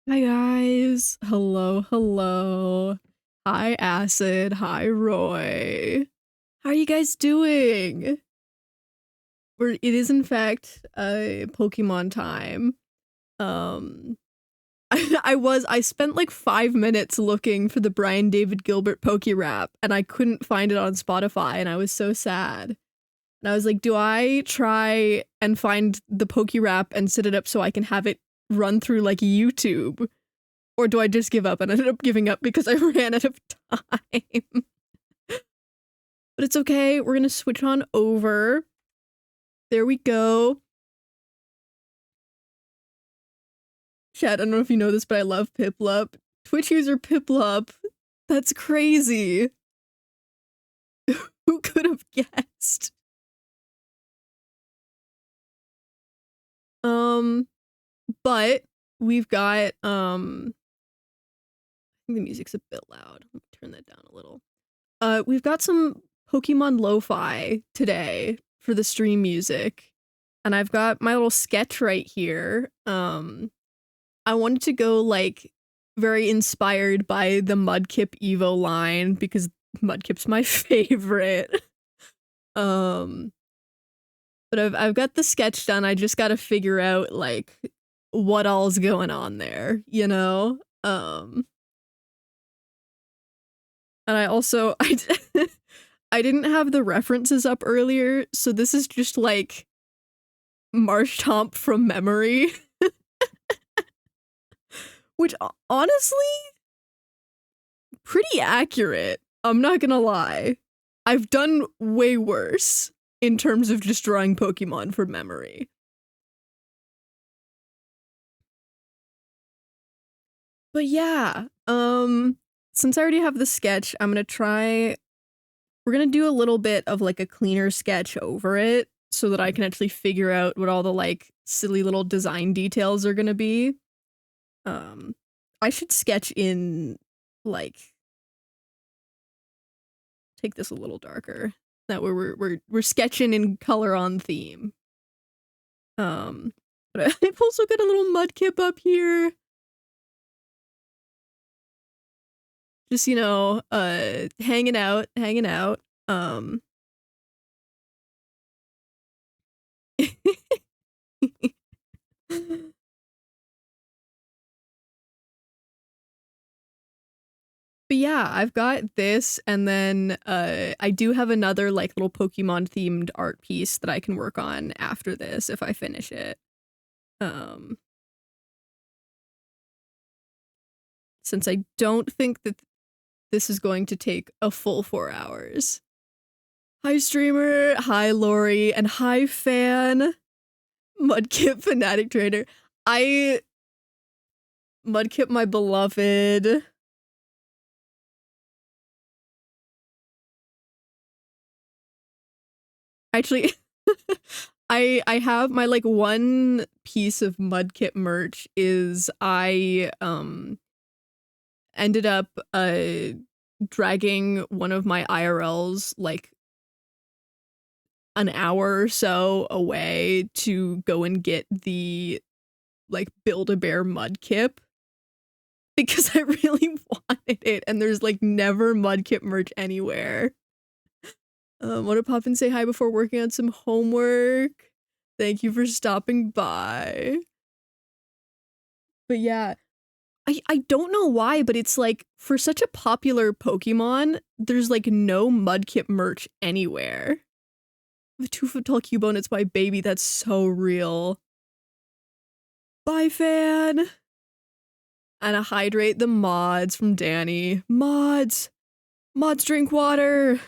Hi guys. Hello, hello. Hi Acid. Hi Roy. How are you guys doing? It is in fact Pokemon time. Um I spent like 5 minutes looking for the Brian David Gilbert Poke Rap and I couldn't find it on Spotify and I was so sad. And I was like, do I try and find the Poke Rap and set it up so I can have it run through like YouTube? Or do I just give up? And I ended up giving up because I ran out of time. But it's okay. We're gonna switch on over. There we go. Chat, I don't know if you know this, but I love Piplup. Twitch user Piplup. That's crazy. Who could have guessed? But we've got I think the music's a bit loud. Let me turn that down a little. We've got some Pokemon lo-fi today for the stream music. And I've got my little sketch right here. I wanted to go like very inspired by the Mudkip Evo line because Mudkip's my favorite. Um but I've got the sketch done. I just got to figure out like what all's going on there, you know? And I also I didn't have the references up earlier, so this is just like Marshtomp from memory. Which honestly, pretty accurate. I'm not gonna lie. I've done way worse in terms of just drawing Pokemon from memory. But yeah, since I already have the sketch, I'm gonna try. We're gonna do a little bit of like a cleaner sketch over it so that I can actually figure out what all the like silly little design details are gonna be. I should sketch in like take this a little darker. That way we're sketching in color on theme. But I've also got a little Mudkip up here. Just, you know, hanging out, hanging out. But yeah, I've got this, and then I do have another like little Pokemon themed art piece that I can work on after this if I finish it. Since I don't think that this is going to take a full 4 hours. Hi streamer, hi Lori, and hi fan. Mudkip fanatic trader. Mudkip my beloved. Actually, I have my like one piece of Mudkip merch is I ended up dragging one of my IRLs like an hour or so away to go and get the like Build-A-Bear Mudkip because I really wanted it and there's like never Mudkip merch anywhere. Want to pop and say hi before working on some homework. Thank you for stopping by. But yeah, I don't know why, but it's like for such a popular Pokemon, there's like no Mudkip merch anywhere. A 2-foot tall Cubone, it's my baby. That's so real. Bye, fan. And a hydrate the mods from Danny. Mods! Mods drink water!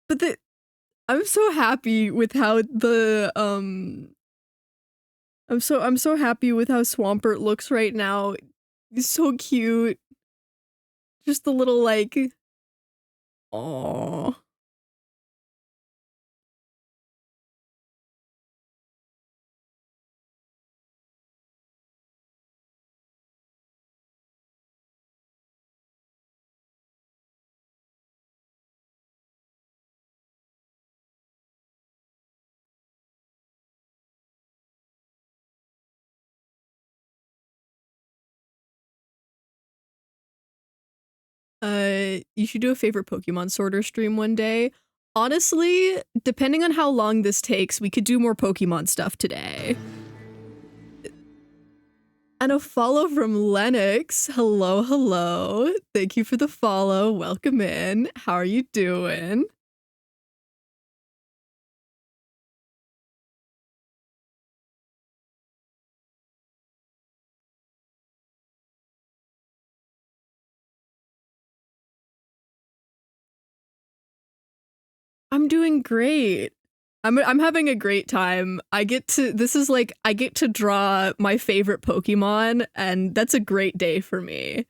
But I'm so happy with how the I'm so happy with how Swampert looks right now. He's so cute. Just the little like aww. you should do a favorite Pokemon sorter stream one day. Honestly, depending on how long this takes, we could do more Pokemon stuff today. And a follow from Lennox. Hello, hello. Thank you for the follow. Welcome in. How are you doing? I'm doing great. I'm having a great time. This is like I get to draw my favorite Pokemon, and that's a great day for me.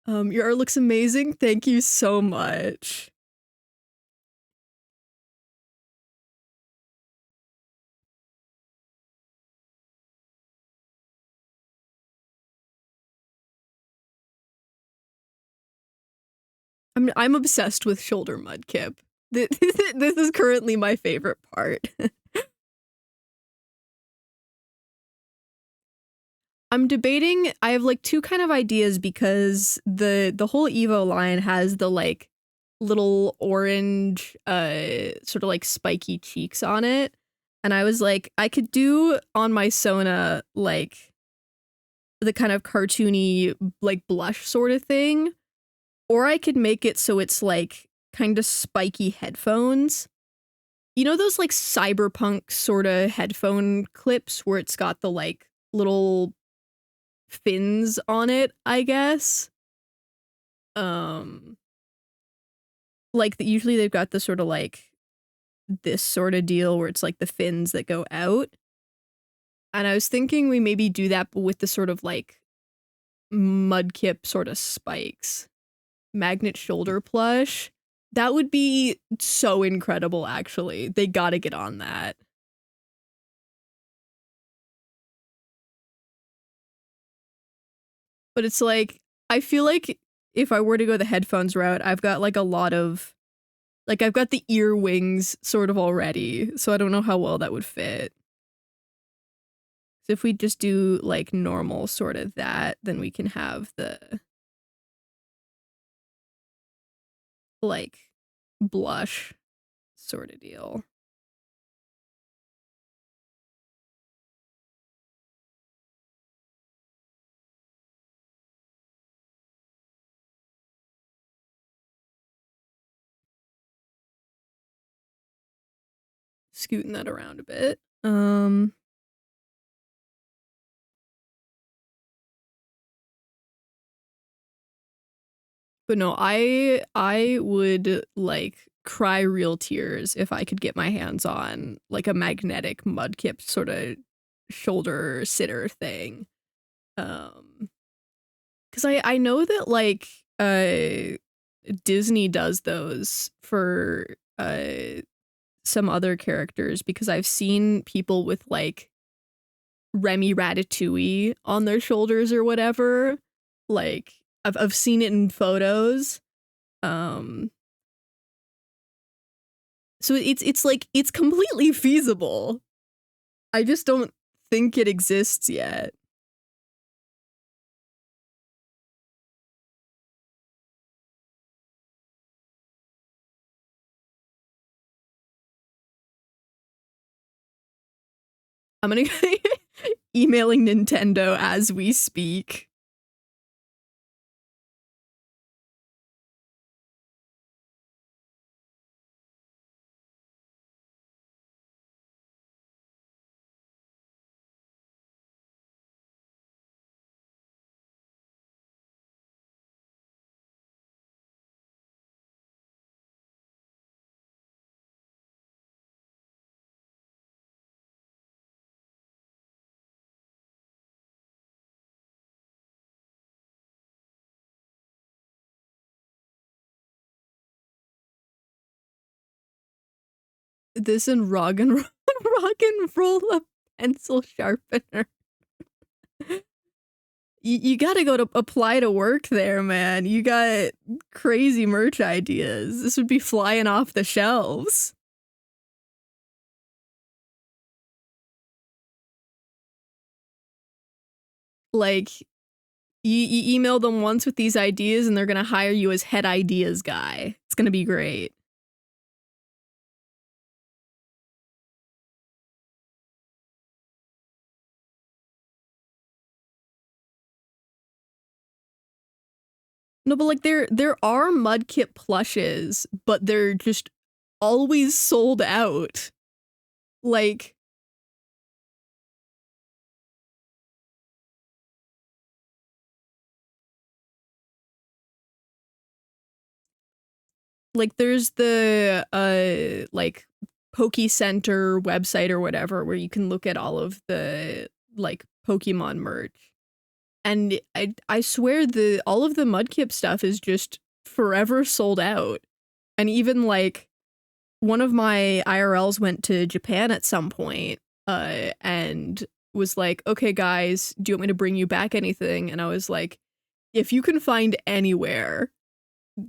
Your art looks amazing. Thank you so much. I'm obsessed with shoulder mudkip. This is currently my favorite part. I'm debating. I have like two kind of ideas because the whole Evo line has the like little orange sort of like spiky cheeks on it. And I was like, I could do on my Sona like the kind of cartoony like blush sort of thing, or I could make it so it's like kind of spiky headphones. You know those like cyberpunk sort of headphone clips where it's got the like little fins on it, I guess. Um like usually they've got the sort of like this sort of deal where it's like the fins that go out. And I was thinking we maybe do that but with the sort of like mudkip sort of spikes. Magnet shoulder plush. That would be so incredible, actually. They gotta get on that. But it's like, I feel like if I were to go the headphones route, I've got like a lot of, like, I've got the ear wings sort of already, so I don't know how well that would fit. So if we just do like normal sort of that, then we can have the like blush sort of deal. Scooting that around a bit. But no, I would like cry real tears if I could get my hands on like a magnetic mudkip sort of shoulder sitter thing. Cuz I know that like Disney does those for some other characters because I've seen people with like Remy Ratatouille on their shoulders or whatever. Like I've seen it in photos. Um so it's like it's completely feasible. I just don't think it exists yet. I'm gonna emailing Nintendo as we speak. This and rock and rock and roll a pencil sharpener. You gotta go to apply to work there, man. You got crazy merch ideas. This would be flying off the shelves. Like You email them once with these ideas and they're gonna hire you as head ideas guy. It's gonna be great. No, but like there are Mudkip plushes, but they're just always sold out. Like there's the like Poke Center website or whatever where you can look at all of the like Pokemon merch. And I swear the all of the Mudkip stuff is just forever sold out. And even like one of my IRLs went to Japan at some point, and was like, "Okay, guys, do you want me to bring you back anything?" And I was like, "If you can find anywhere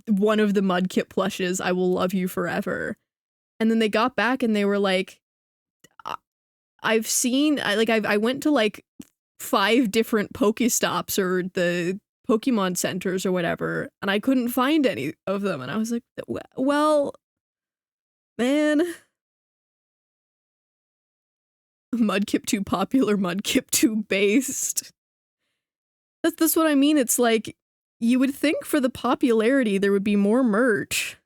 one of the Mudkip plushes, I will love you forever." And then they got back and they were like, I've seen I went to like 5 different Pokestops or the Pokemon centers or whatever, and I couldn't find any of them." And I was like, well, man, Mudkip too popular, Mudkip too based. That's what I mean. It's like you would think for the popularity there would be more merch.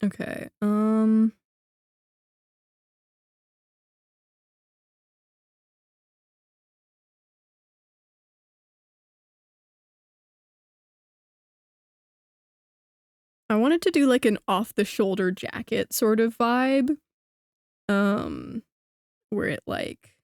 Okay. I wanted to do like an off the shoulder jacket sort of vibe. Um where it like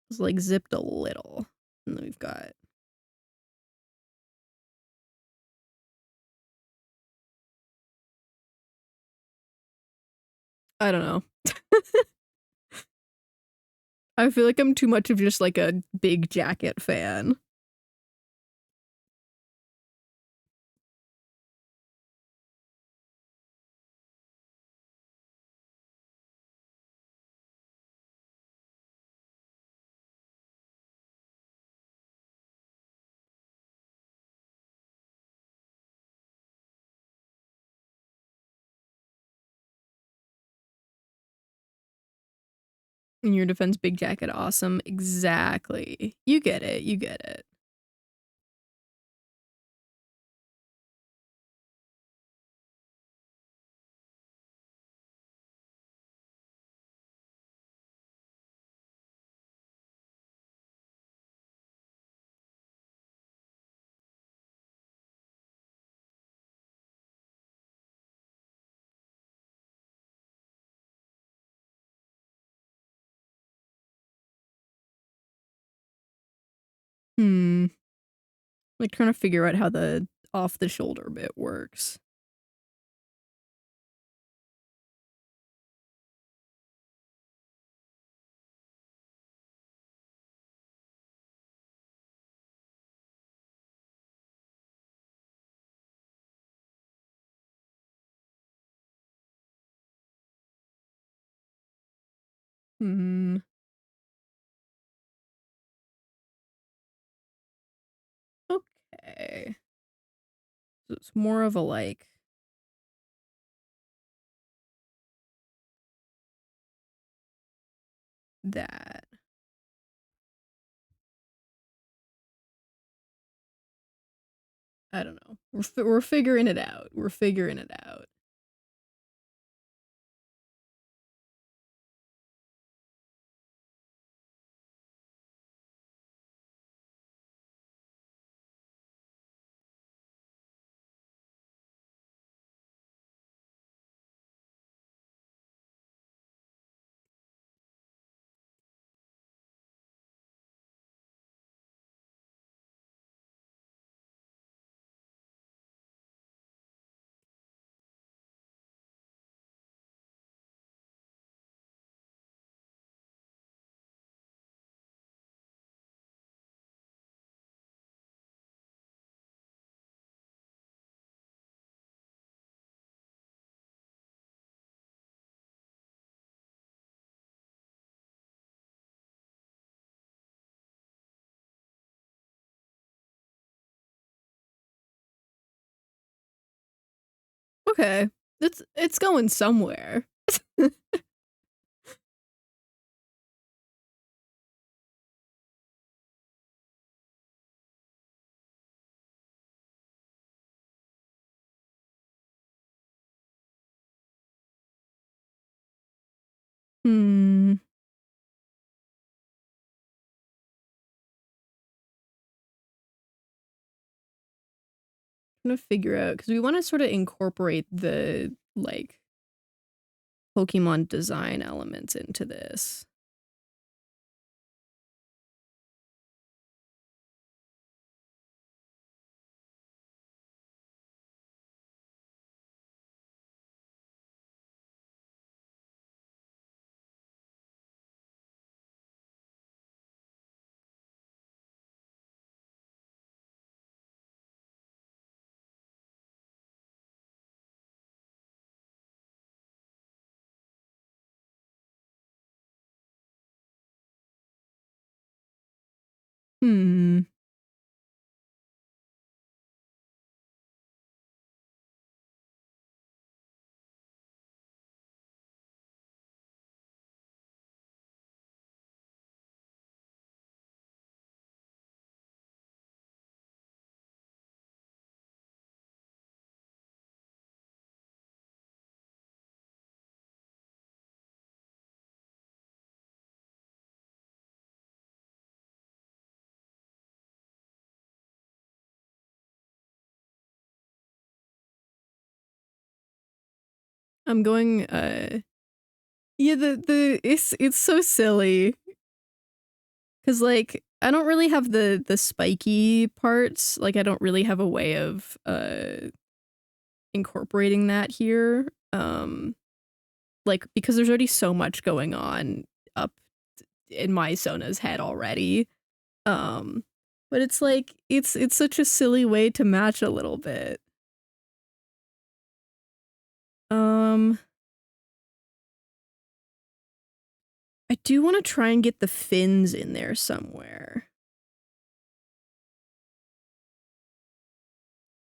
was like zipped a little. And then we've got I don't know. I feel like I'm too much of just like a big jacket fan. In your defense, big jacket, awesome. Exactly. You get it. You get it. Hmm. Like trying to figure out how the off the shoulder bit works. Hmm. Okay. So it's more of a like that. I don't know. We're figuring it out. We're figuring it out. Okay. It's going somewhere. Hmm. I'm gonna figure out because we want to sort of incorporate the like Pokemon design elements into this. Hmm. I'm going yeah, the it's so silly cuz like I don't really have the spiky parts. Like I don't really have a way of incorporating that here. Like because there's already so much going on up in my Sona's head already. Um but it's like it's such a silly way to match a little bit. Um I do want to try and get the fins in there somewhere.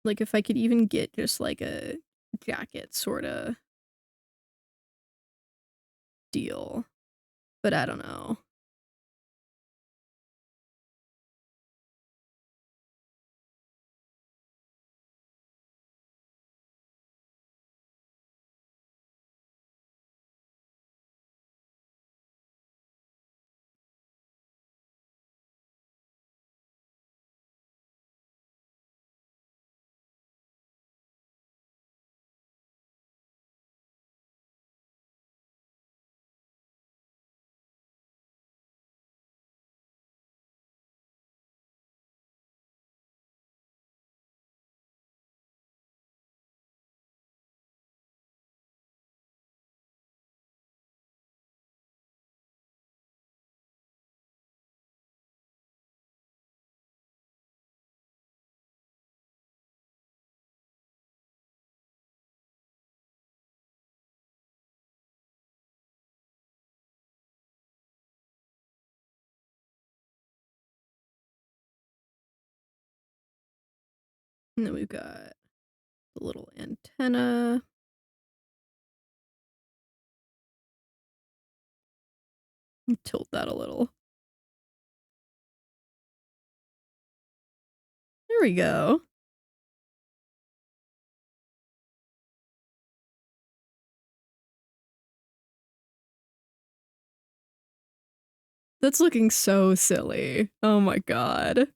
Like if I could even get just like a jacket sort of deal. But I don't know. And then we've got the little antenna. Tilt that a little. There we go. That's looking so silly. Oh my god.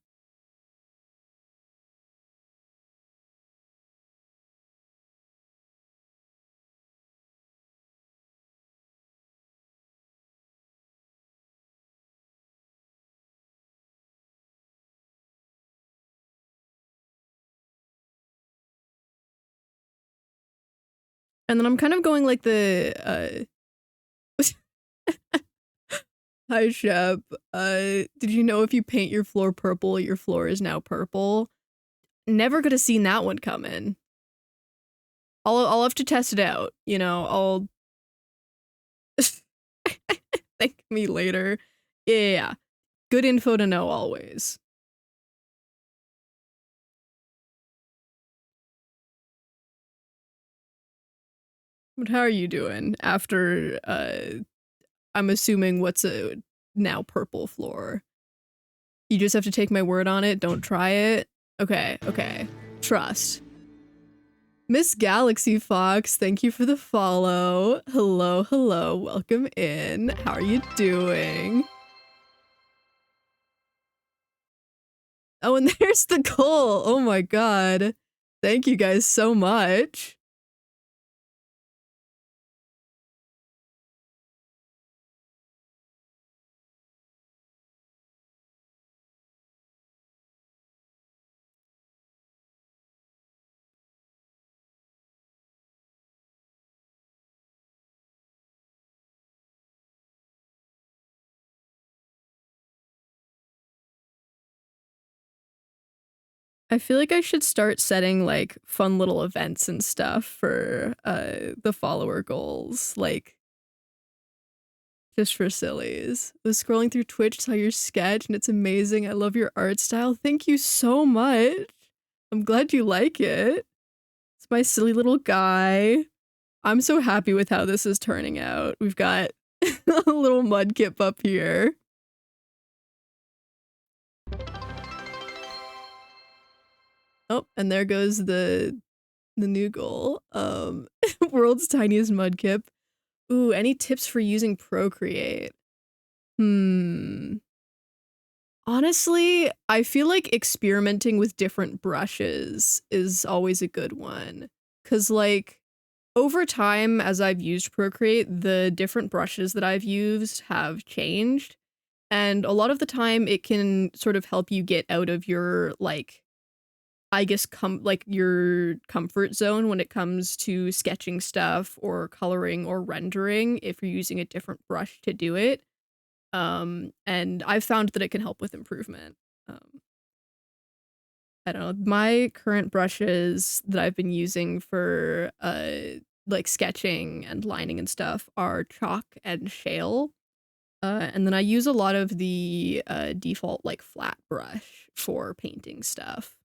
And then I'm kind of going like the hi Shep. Did you know if you paint your floor purple, your floor is now purple? Never could have seen that one coming. I'll have to test it out. You know, I'll thank me later. Yeah. Good info to know always. But how are you doing after I'm assuming what's a now purple floor? You just have to take my word on it, don't try it. Okay, okay. Trust. Miss Galaxy Fox, thank you for the follow. Hello, hello, welcome in. How are you doing? Oh, and there's the goal. Oh my god. Thank you guys so much. I feel like I should start setting like fun little events and stuff for the follower goals, like just for sillies. I was scrolling through Twitch, saw your sketch, and it's amazing. I love your art style. Thank you so much. I'm glad you like it. It's my silly little guy. I'm so happy with how this is turning out. We've got a little mudkip up here. Oh, and there goes the new goal. World's tiniest mudkip. Ooh, any tips for using Procreate? Honestly, I feel like experimenting with different brushes is always a good one. 'Cause like over time as I've used Procreate, the different brushes that I've used have changed. And a lot of the time it can sort of help you get out of your like I guess like your comfort zone when it comes to sketching stuff or coloring or rendering if you're using a different brush to do it. And I've found that it can help with improvement. Um, I don't know. My current brushes that I've been using for like sketching and lining and stuff are chalk and shale. And then I use a lot of the default like flat brush for painting stuff.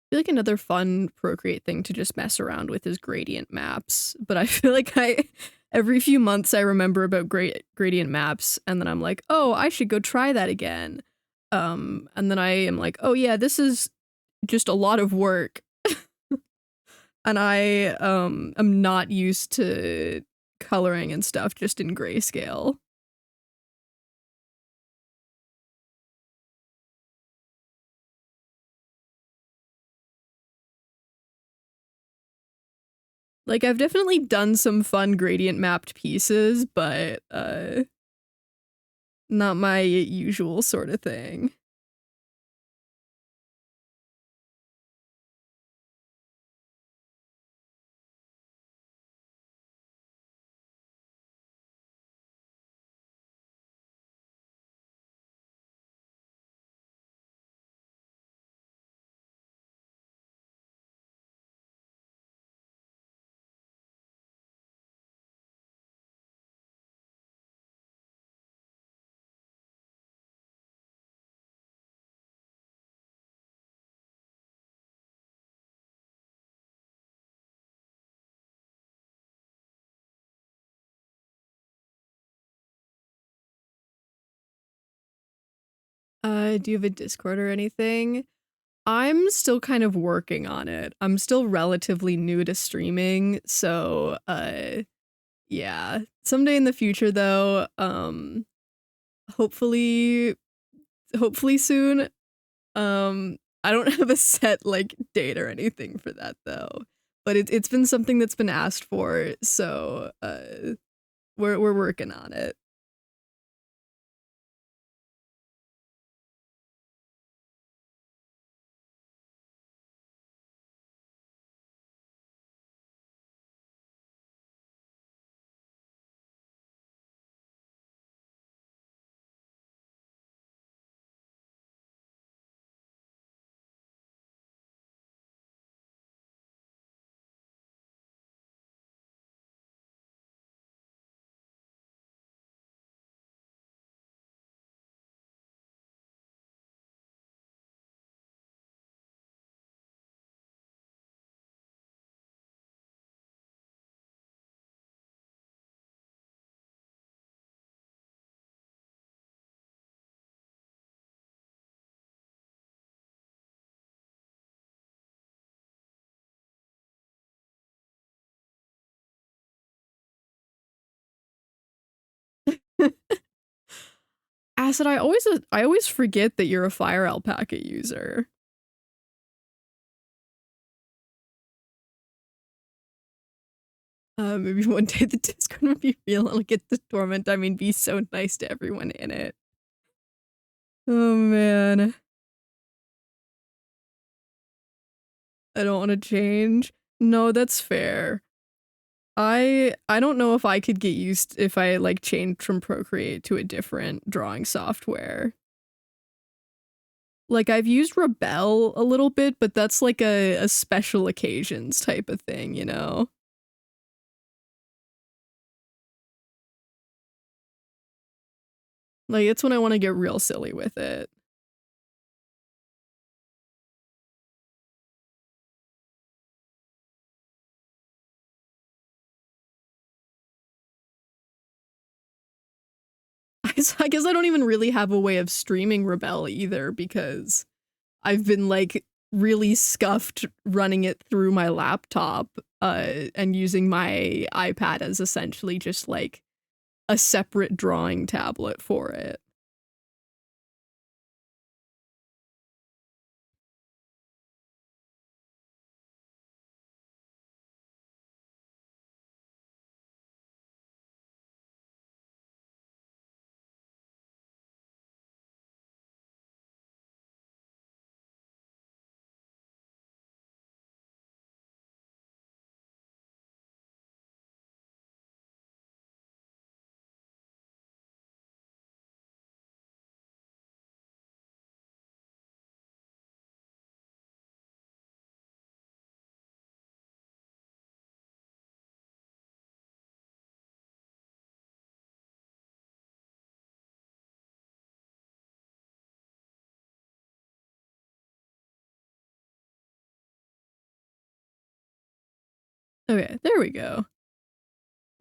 Feel like another fun Procreate thing to just mess around with is gradient maps, but I feel like I every few months I remember about gradient maps and then I'm like, "Oh, I should go try that again." And then I am like, "Oh yeah, this is just a lot of work." And I am not used to coloring and stuff just in grayscale. Like I've definitely done some fun gradient mapped pieces, but not my usual sort of thing. Do you have a Discord or anything? I'm still kind of working on it. I'm still relatively new to streaming, so yeah. Someday in the future though, hopefully hopefully soon. I don't have a set like date or anything for that though. But it's been something that's been asked for, so we're working on it. Acid, I always forget that you're a fire alpaca user. Maybe one day the Discord will be real. It'll get the torment. I mean, be so nice to everyone in it. Oh man, I don't want to change. No, that's fair. I don't know if I could get used if I like changed from Procreate to a different drawing software. Like I've used Rebel a little bit, but that's like a special occasions type of thing, you know? Like it's when I want to get real silly with it. I guess I don't even really have a way of streaming Rebel either because I've been like really scuffed running it through my laptop and using my iPad as essentially just like a separate drawing tablet for it. Okay, there we go.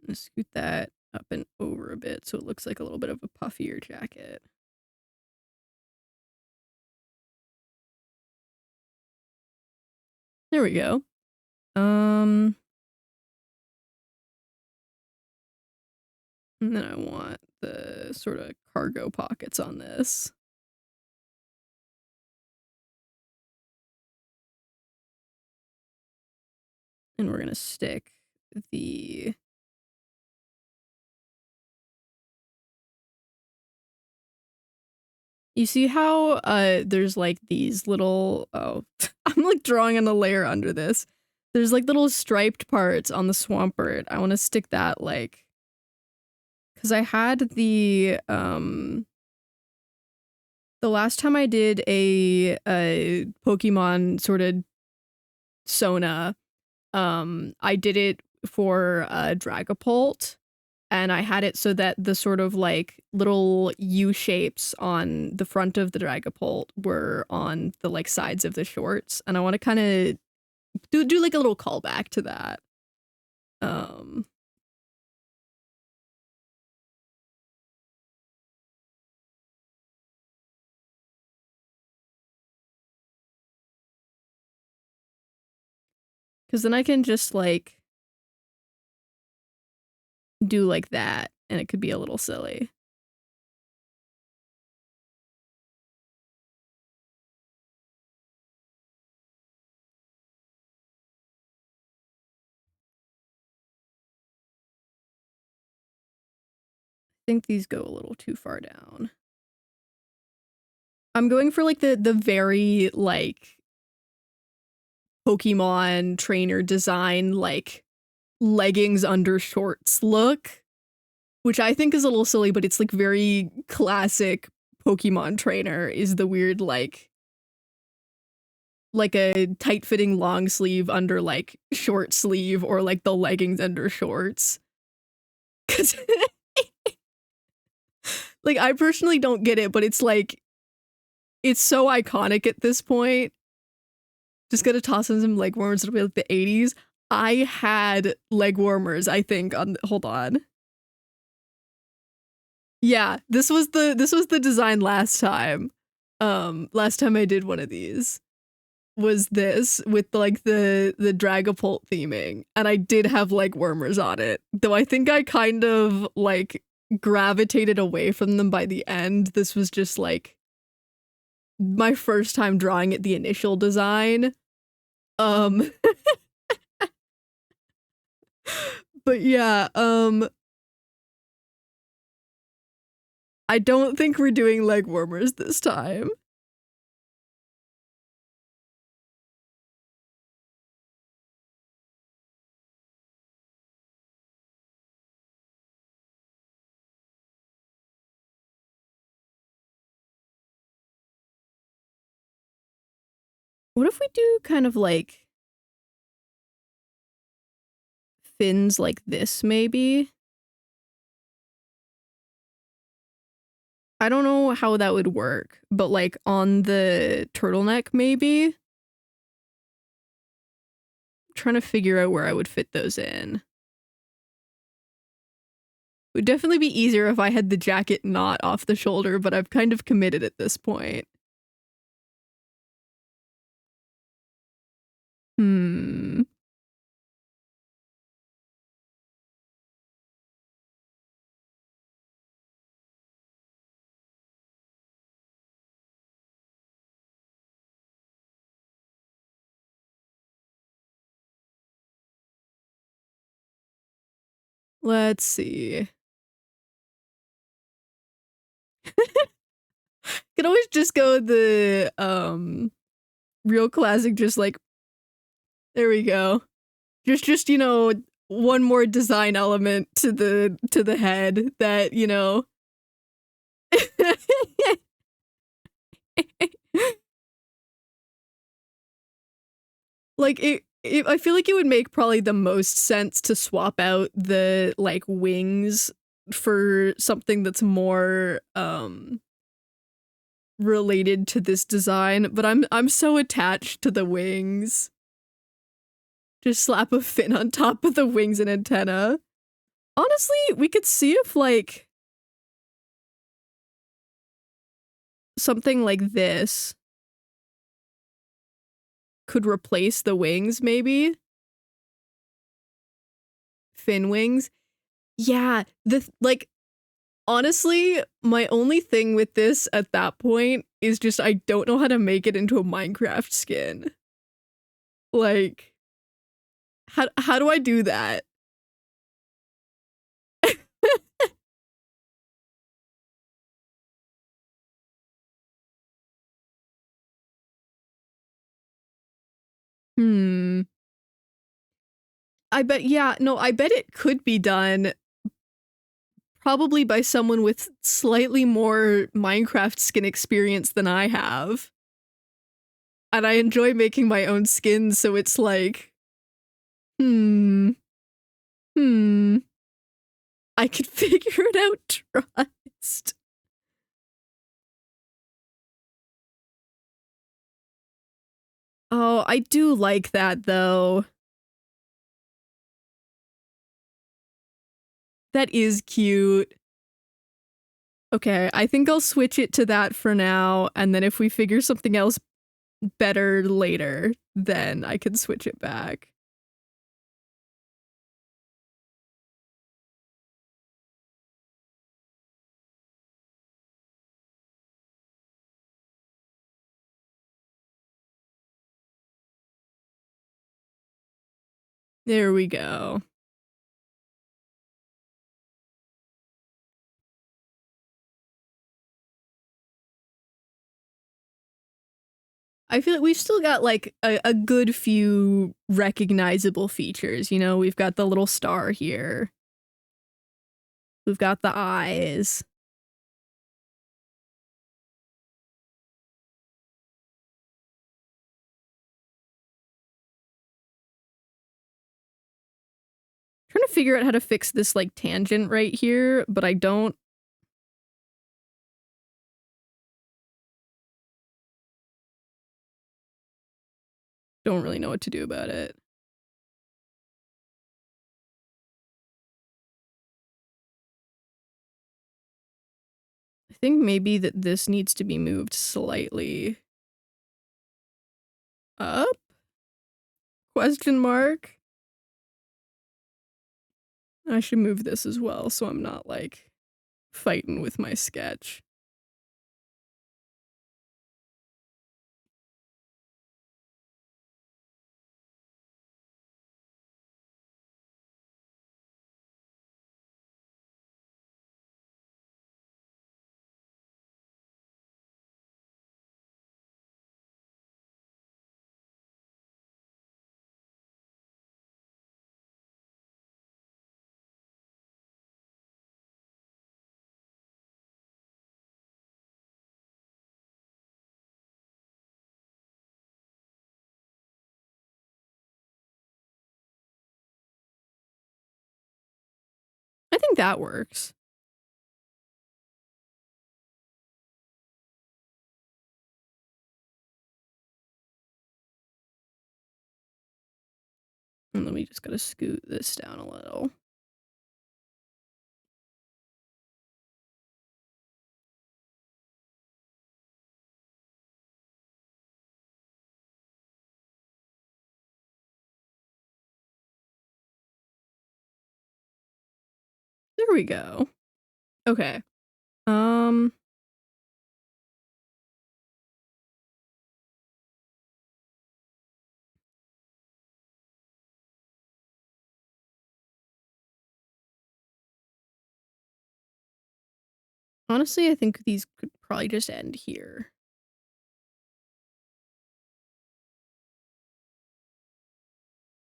I'm gonna scoot that up and over a bit so it looks like a little bit of a puffier jacket. There we go. And then I want the sort of cargo pockets on this. And we're gonna stick the You see how there's like these little I'm like drawing on a layer under this. There's like little striped parts on the Swampert. I want to stick that like cuz I had the last time I did a Pokemon sort of sona, I did it for Dragapult, and I had it so that the sort of like little U shapes on the front of the Dragapult were on the like sides of the shorts, and I want to kind of do like a little callback to that. Because then I can just like do like that, and it could be a little silly. I think these go a little too far down. I'm going for like the very like Pokemon trainer design like leggings under shorts look, which I think is a little silly, but it's like very classic Pokemon trainer is the weird like a tight-fitting long sleeve under like short sleeve or like the leggings under shorts. Cuz like I personally don't get it, but it's like it's so iconic at this point. Just gotta toss in some leg warmers. It'll be like the 80s. I had leg warmers, I think, on hold on. Yeah, this was the design last time. Last time I did one of these was this with like the Dragapult theming, and I did have leg warmers on it. Though I think I kind of like gravitated away from them by the end. This was just like my first time drawing it, the initial design. Um but yeah, I don't think we're doing leg warmers this time. What if we do kind of like fins like this, maybe? I don't know how that would work, but like on the turtleneck, maybe? I'm trying to figure out where I would fit those in. It would definitely be easier if I had the jacket not off the shoulder, but I've kind of committed at this point. Hmm. Let's see. Could always just go the real classic, just like there we go. Just you know, one more design element to the head that, you know. Like I feel like it would make probably the most sense to swap out the like wings for something that's more related to this design, but I'm so attached to the wings. Just slap a fin on top of the wings and antenna. Honestly, we could see if like something like this could replace the wings, maybe. Fin wings. Yeah, the like honestly, my only thing with this at that point is just I don't know how to make it into a Minecraft skin. Like how do I do that? Hmm. I bet yeah, no, I bet it could be done probably by someone with slightly more Minecraft skin experience than I have. And I enjoy making my own skins, so it's like, hmm, hmm, I could figure it out, trust. Oh, I do like that though. That is cute. Okay, I think I'll switch it to that for now, and then if we figure something else better later, then I can switch it back. There we go. I feel like we've still got like a good few recognizable features, you know? We've got the little star here. We've got the eyes. Trying to figure out how to fix this like tangent right here, but I don't really know what to do about it. I think maybe that this needs to be moved slightly up? Question mark. I should move this as well so I'm not like fighting with my sketch. I think that works. And then we just gotta scoot this down a little. There we go. Okay. Um, Honestly, I think these could probably just end here.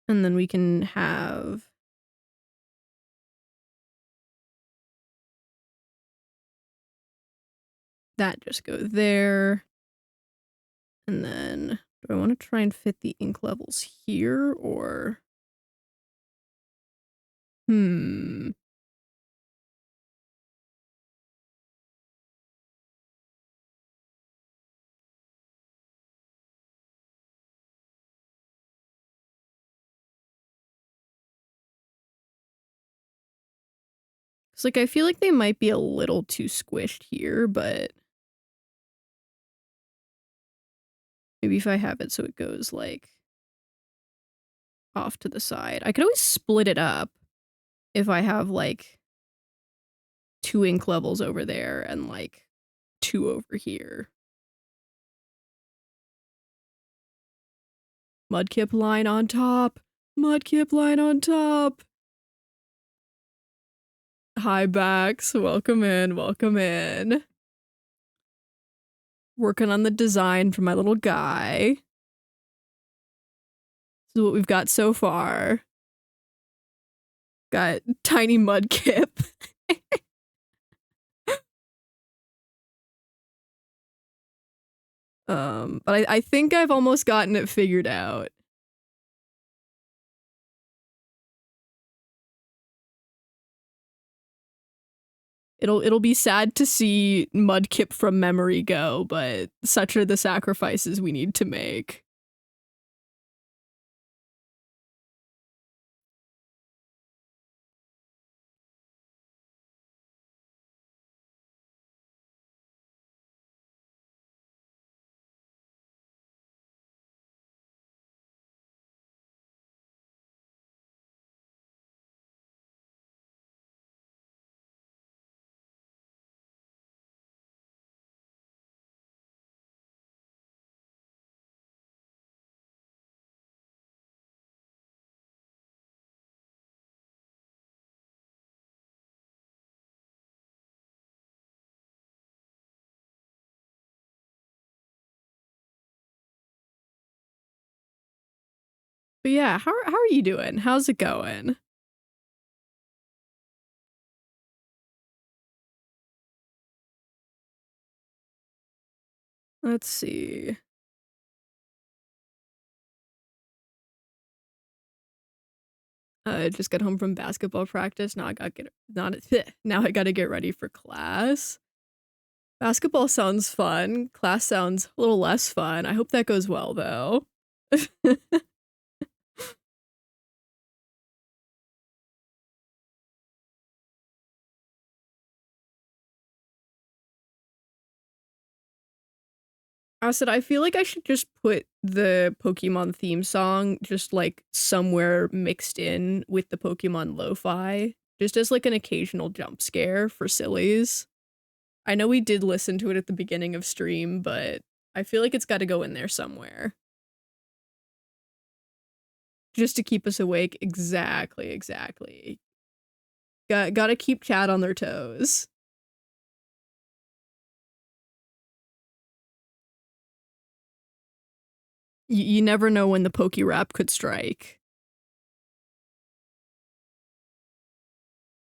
And then we can have that just go there. And then do I want to try and fit the ink levels here or hmm. It's like I feel like they might be a little too squished here, but maybe if I have it so it goes like off to the side. I could always split it up if I have like 2 ink levels over there and like 2 over here. Mudkip line on top. Mudkip line on top. Hi, Bax. Welcome in. Welcome in. Working on the design for my little guy. This is what we've got so far. Got tiny Mudkip. But I think I've almost gotten it figured out. It'll be sad to see Mudkip from memory go, but such are the sacrifices we need to make. But yeah, how are you doing? How's it going? Let's see. I just got home from basketball practice. Now I gotta get now I gotta get ready for class. Basketball sounds fun. Class sounds a little less fun. I hope that goes well though. I said I feel like I should just put the Pokemon theme song just like somewhere mixed in with the Pokemon lo-fi just as like an occasional jump scare for sillies. I know we did listen to it at the beginning of stream, but I feel like it's got to go in there somewhere. Just to keep us awake. Exactly. Gotta keep chat on their toes. You never know when the Poke Rap could strike.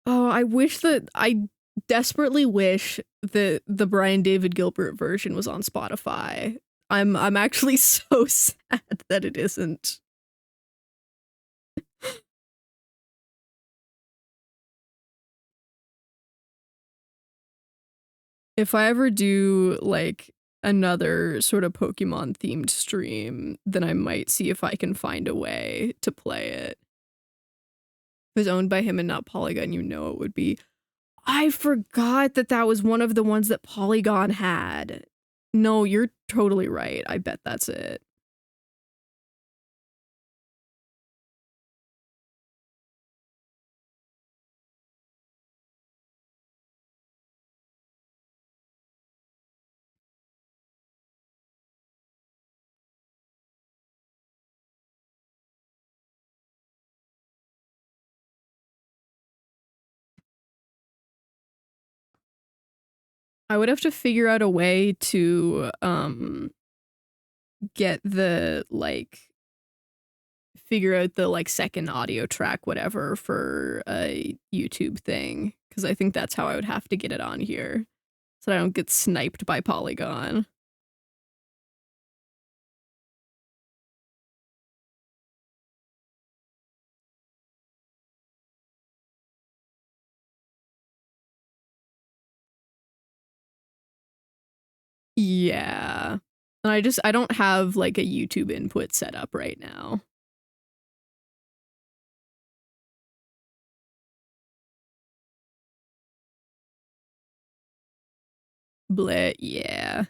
Oh, I desperately wish that the Brian David Gilbert version was on Spotify. I'm actually so sad that it isn't. If I ever do like another sort of Pokemon themed stream, then I might see if I can find a way to play it. If it was owned by him and not Polygon, you know it would be. I forgot that that was one of the ones that Polygon had. No, you're totally right. I bet that's it. I would have to figure out a way to get the like figure out the like second audio track whatever for a YouTube thing, because I think that's how I would have to get it on here so I don't get sniped by Polygon. Yeah. And I don't have like a YouTube input set up right now. Bleh, yeah.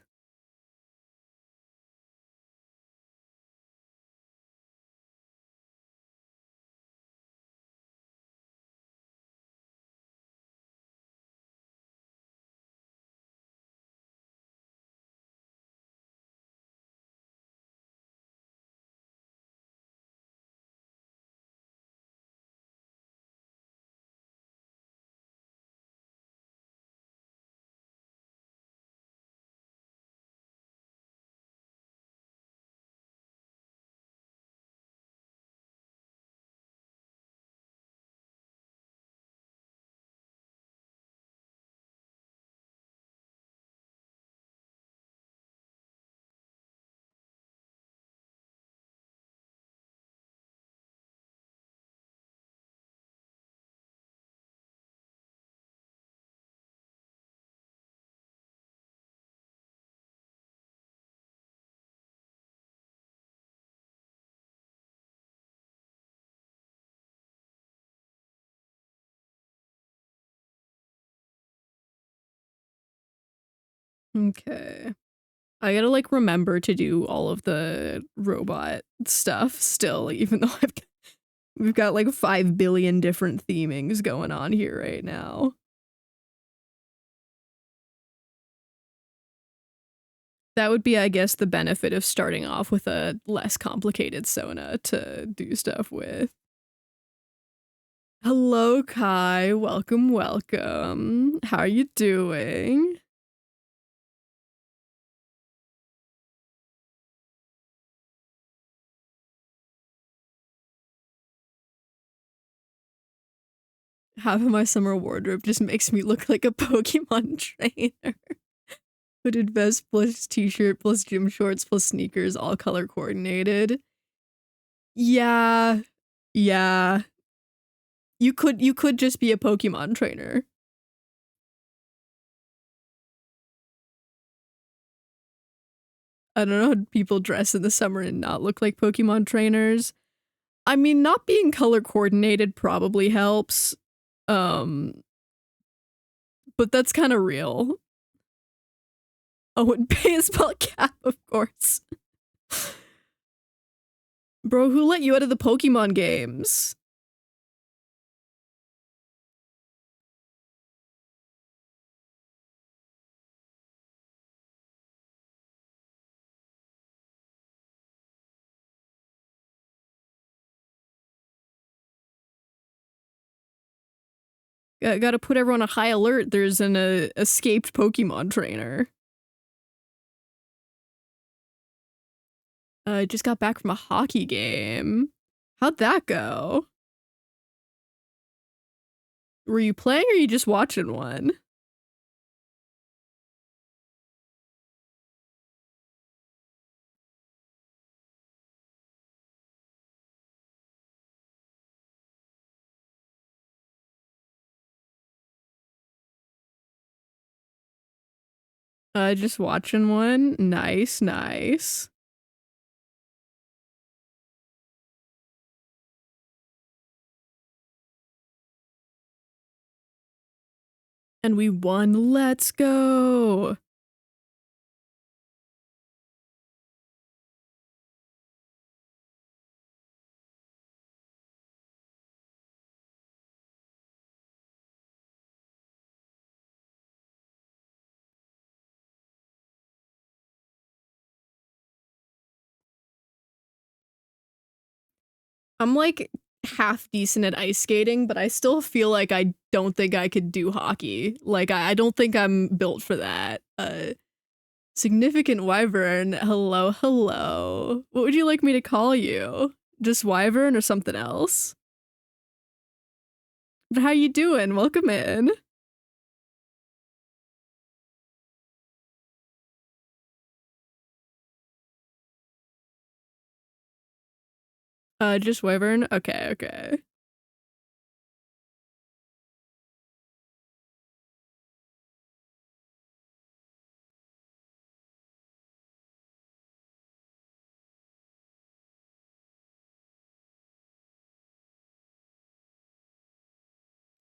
Okay. I gotta like remember to do all of the robot stuff still, even though we've got like 5 billion different themings going on here right now. That would be, I guess, the benefit of starting off with a less complicated Sona to do stuff with. Hello, Kai. Welcome. How are you doing? Half of my summer wardrobe just makes me look like a Pokemon trainer. Hooded vest plus t-shirt plus gym shorts plus sneakers, all color coordinated. Yeah. Yeah. You could just be a Pokemon trainer. I don't know how people dress in the summer and not look like Pokemon trainers. I mean, not being color coordinated probably helps. But that's kind of real. Oh, and baseball cap, of course. Bro, who let you out of the Pokemon games? Gotta put everyone on high alert. There's an escaped Pokemon trainer. I just got back from a hockey game. How'd that go? Were you playing or you just watching one? Just watching one. Nice, nice. And we won. Let's go. I'm like half decent at ice skating, but I still feel like I don't think I could do hockey. Like I don't think I'm built for that. Significant wyvern. Hello, hello. What would you like me to call you? Just wyvern or something else? But how you doing? Welcome in. Just wyvern? Okay, okay.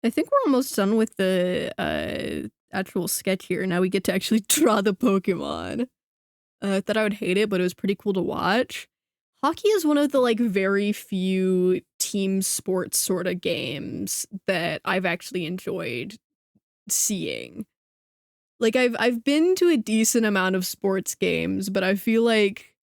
I think we're almost done with the actual sketch here. Now we get to actually draw the Pokemon. I thought I would hate it, but it was pretty cool to watch. Hockey is one of the like very few team sports sort of games that I've actually enjoyed seeing. Like I've been to a decent amount of sports games, but I feel like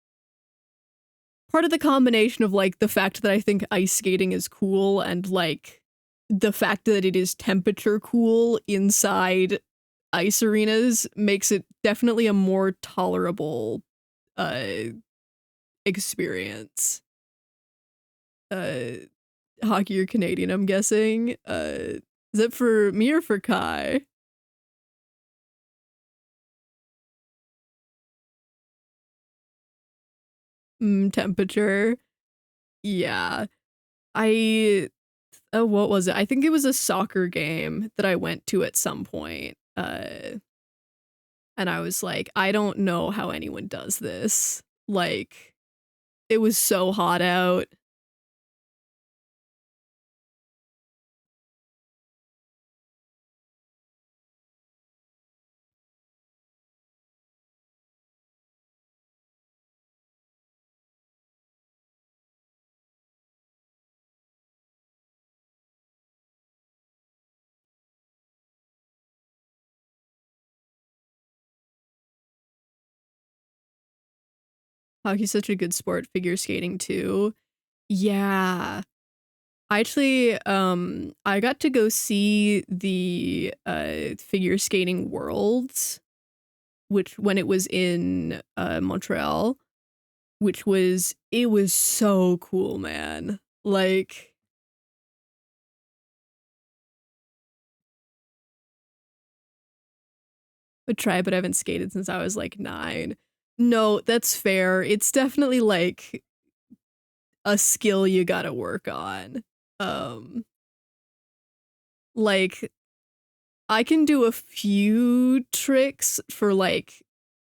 part of the combination of like the fact that I think ice skating is cool and like the fact that it is temperature cool inside ice arenas makes it definitely a more tolerable uh experience. Uh Hockey or Canadian, I'm guessing. Is it for me or for Kai? Temperature. Yeah. I oh, what was it? I think it was a soccer game that I went to at some point. And I was like, I don't know how anyone does this. Like, it was so hot out. Hockey's such a good sport, figure skating too. Yeah. I actually I got to go see the figure skating worlds, which when it was in Montreal, which was it was so cool, man. Like I try, but I haven't skated since I was like 9. No, that's fair. It's definitely like a skill you gotta work on. Um, like I can do a few tricks for like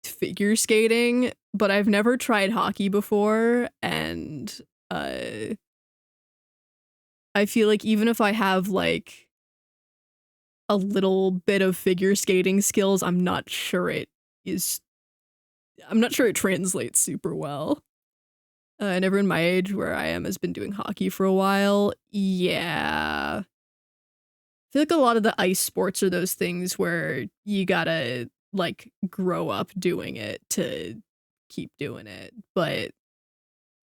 figure skating, but I've never tried hockey before, and I feel like even if I have like a little bit of figure skating skills, is I'm not sure it translates super well. And everyone my age where I am has been doing hockey for a while. Yeah. I feel like a lot of the ice sports are those things where you gotta like grow up doing it to keep doing it. But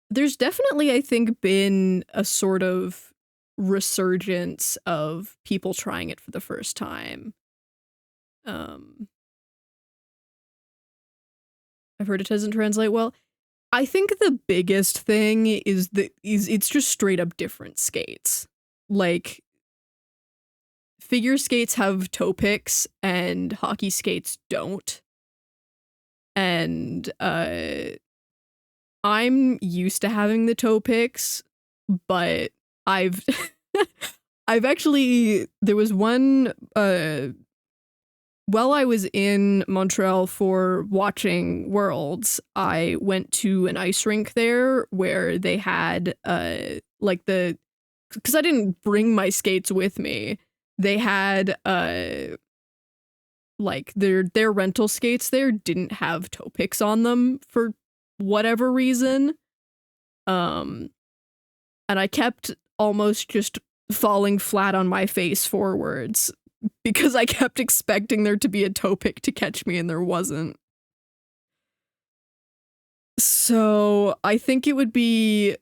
there's definitely, I think, been a sort of resurgence of people trying it for the first time. Um, I've heard it doesn't translate well. I think the biggest thing is that it's just straight up different skates. Like figure skates have toe picks and hockey skates don't. And I'm used to having the toe picks, but I've I've actually there was one while I was in Montreal for watching Worlds, I went to an ice rink there where they had like the because I didn't bring my skates with me. They had like their rental skates there didn't have toe picks on them for whatever reason. And I kept almost just falling flat on my face forwards because I kept expecting there to be a toe pick to catch me and there wasn't. So I think it would be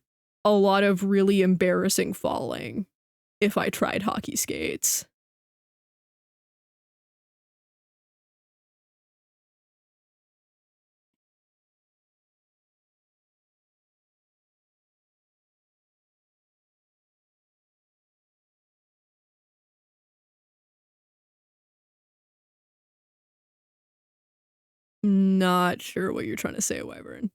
a lot of really embarrassing falling if I tried hockey skates. Not sure what you're trying to say, Wyvern.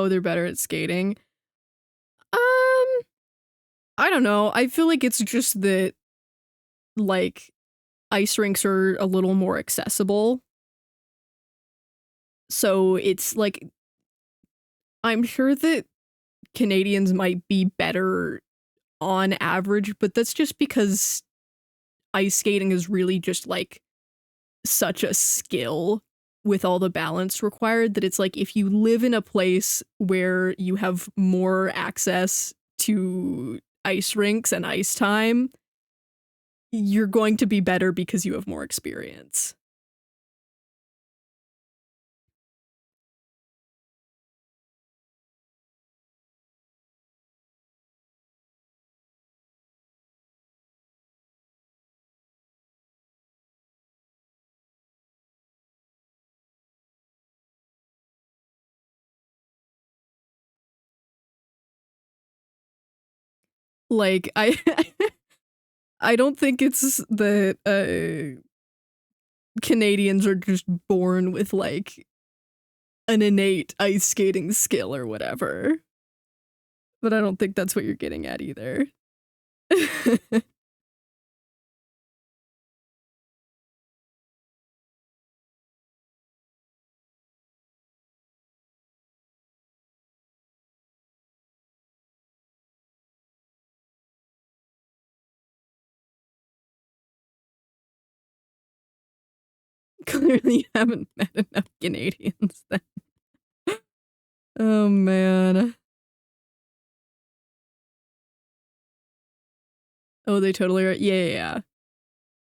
They're better at skating. Um, I don't know. I feel like it's just that like ice rinks are a little more accessible. So it's like I'm sure that Canadians might be better on average, but that's just because ice skating is really just like such a skill with all the balance required that it's like if you live in a place where you have more access to ice rinks and ice time, you're going to be better because you have more experience. Like I I don't think it's that Canadians are just born with like an innate ice skating skill or whatever. But I don't think that's what you're getting at either. Clearly you haven't met enough Canadians then. Oh man. Oh, they totally are. Yeah, yeah, yeah.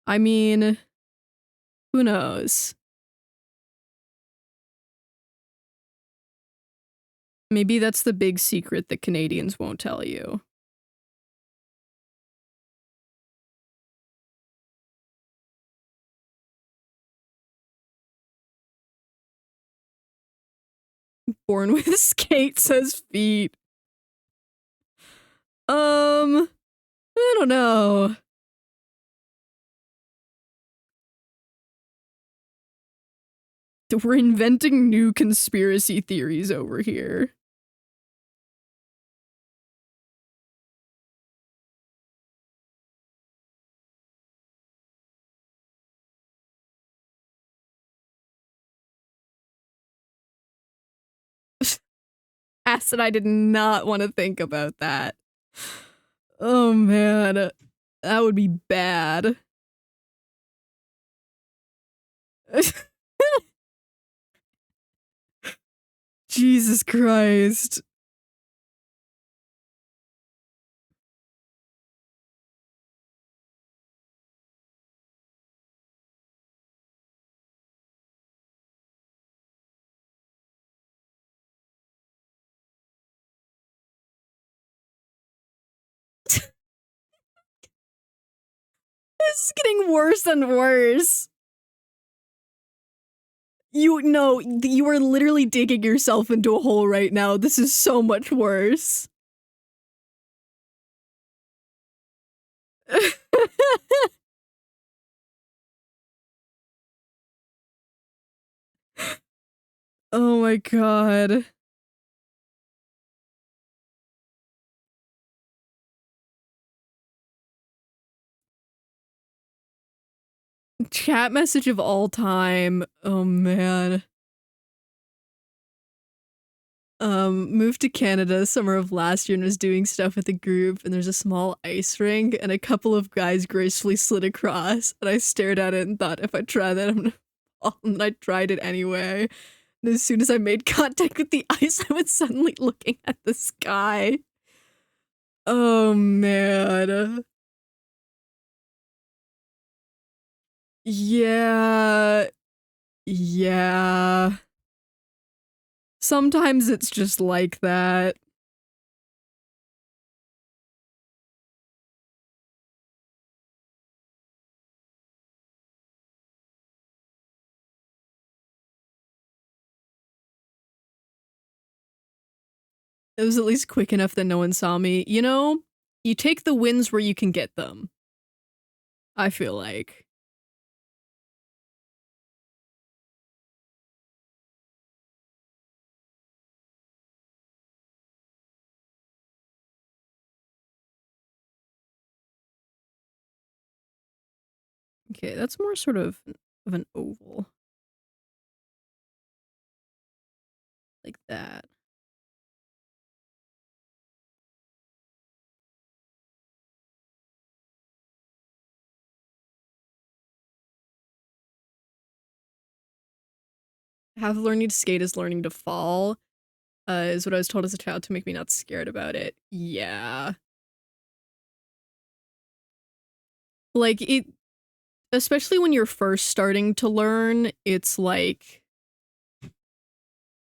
I mean, who knows? Maybe that's the big secret that Canadians won't tell you. Born with skates as feet. I don't know. We're inventing new conspiracy theories over here. Acid, I did not want to think about that. Oh man. That would be bad. Jesus Christ. This is getting worse and worse. You are literally digging yourself into a hole right now. This is so much worse. Oh my god. Chat message of all time. Oh man. Moved to Canada summer of last year and was doing stuff with the group, and there's a small ice rink and a couple of guys gracefully slid across, and I stared at it and thought if I try that I'm gonna fall, and I tried it anyway. And as soon as I made contact with the ice, I was suddenly looking at the sky. Oh man. Yeah. Yeah. Sometimes it's just like that. It was at least quick enough that no one saw me. You know, you take the wins where you can get them, I feel like. Okay, that's more sort of an oval. Like that. Have learning to skate is learning to fall, is what I was told as a child to make me not scared about it. Yeah. Like, it, especially when you're first starting to learn, it's like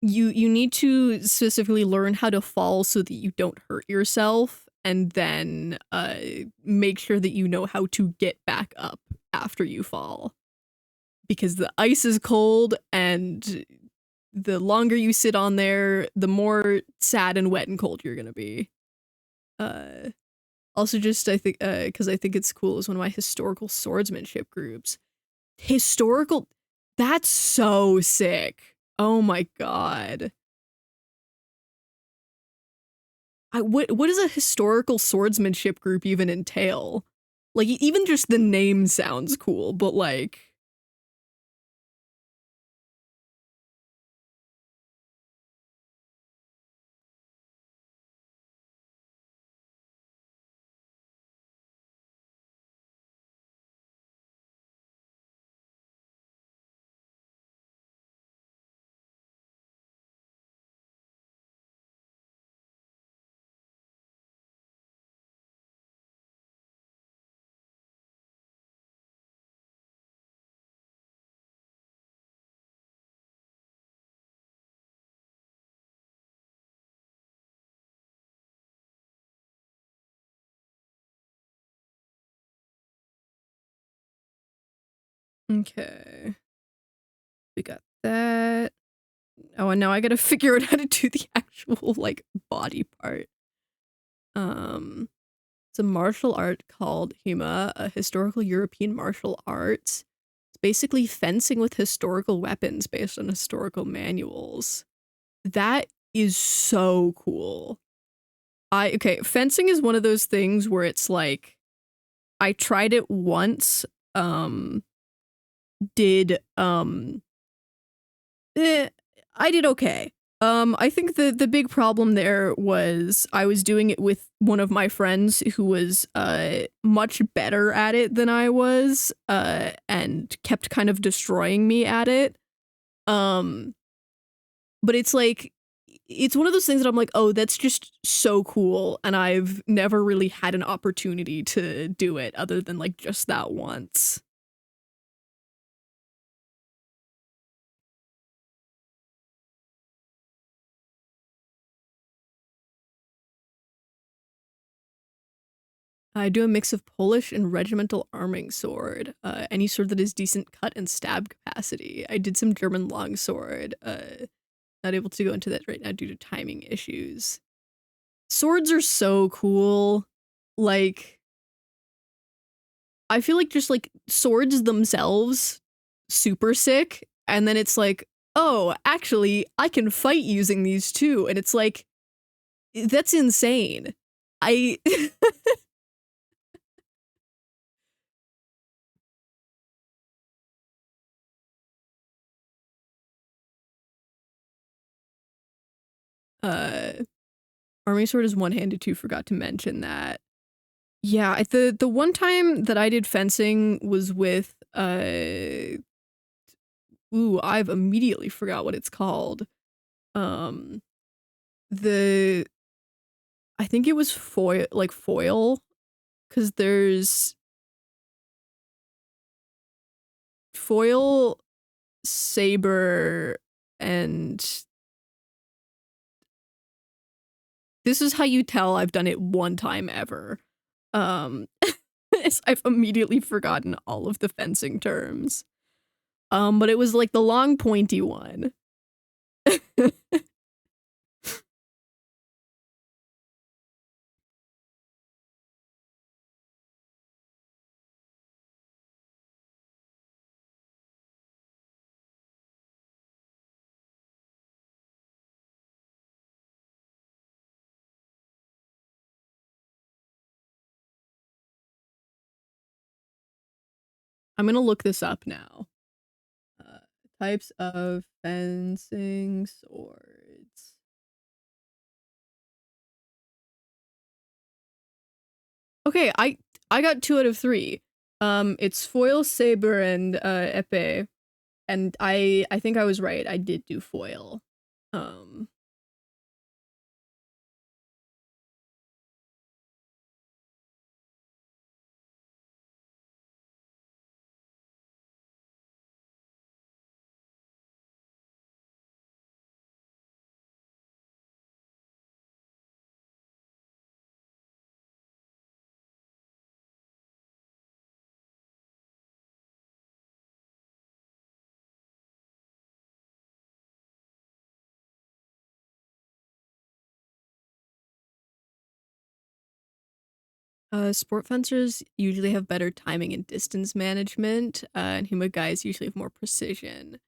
you need to specifically learn how to fall so that you don't hurt yourself, and then make sure that you know how to get back up after you fall, because the ice is cold, and the longer you sit on there, the more sad and wet and cold you're gonna be. uh Also, just I think because I think it's cool, is one of my historical swordsmanship groups. Historical, that's so sick. Oh my god. What does a historical swordsmanship group even entail? Like, even just the name sounds cool, but like, okay. We got that. Oh, and now I gotta figure out how to do the actual, like, body part. Um, it's a martial art called Hima, a historical European martial arts. It's basically fencing with historical weapons based on historical manuals. That is so cool. Okay, fencing is one of those things where it's like, I tried it once, did, eh, I did okay. I think the big problem there was I was doing it with one of my friends who was much better at it than I was, and kept kind of destroying me at it. Um, but it's like it's one of those things that I'm like, "Oh, that's just so cool," and I've never really had an opportunity to do it other than, like, just that once. I do a mix of Polish and regimental arming sword, any sword that is decent cut and stab capacity. I did some German longsword, not able to go into that right now due to timing issues. Swords are so cool. Like, I feel like just like swords themselves, super sick. And then it's like, oh, actually, I can fight using these too. And it's like, that's insane. I uh Army sword is one-handed too, forgot to mention that. Yeah, the one time that I did fencing was with ooh, I've immediately forgot what it's called. Um the I think it was foil cuz there's foil, saber, and this is how you tell I've done it one time ever. Um I've immediately forgotten all of the fencing terms. But it was like the long pointy one. I'm gonna look this up now. Uh, types of fencing swords. Okay, I got 2 out of 3. It's foil, saber, and epee, and I think I was right. I did do foil. Um, sport fencers usually have better timing and distance management, and Huma guys usually have more precision.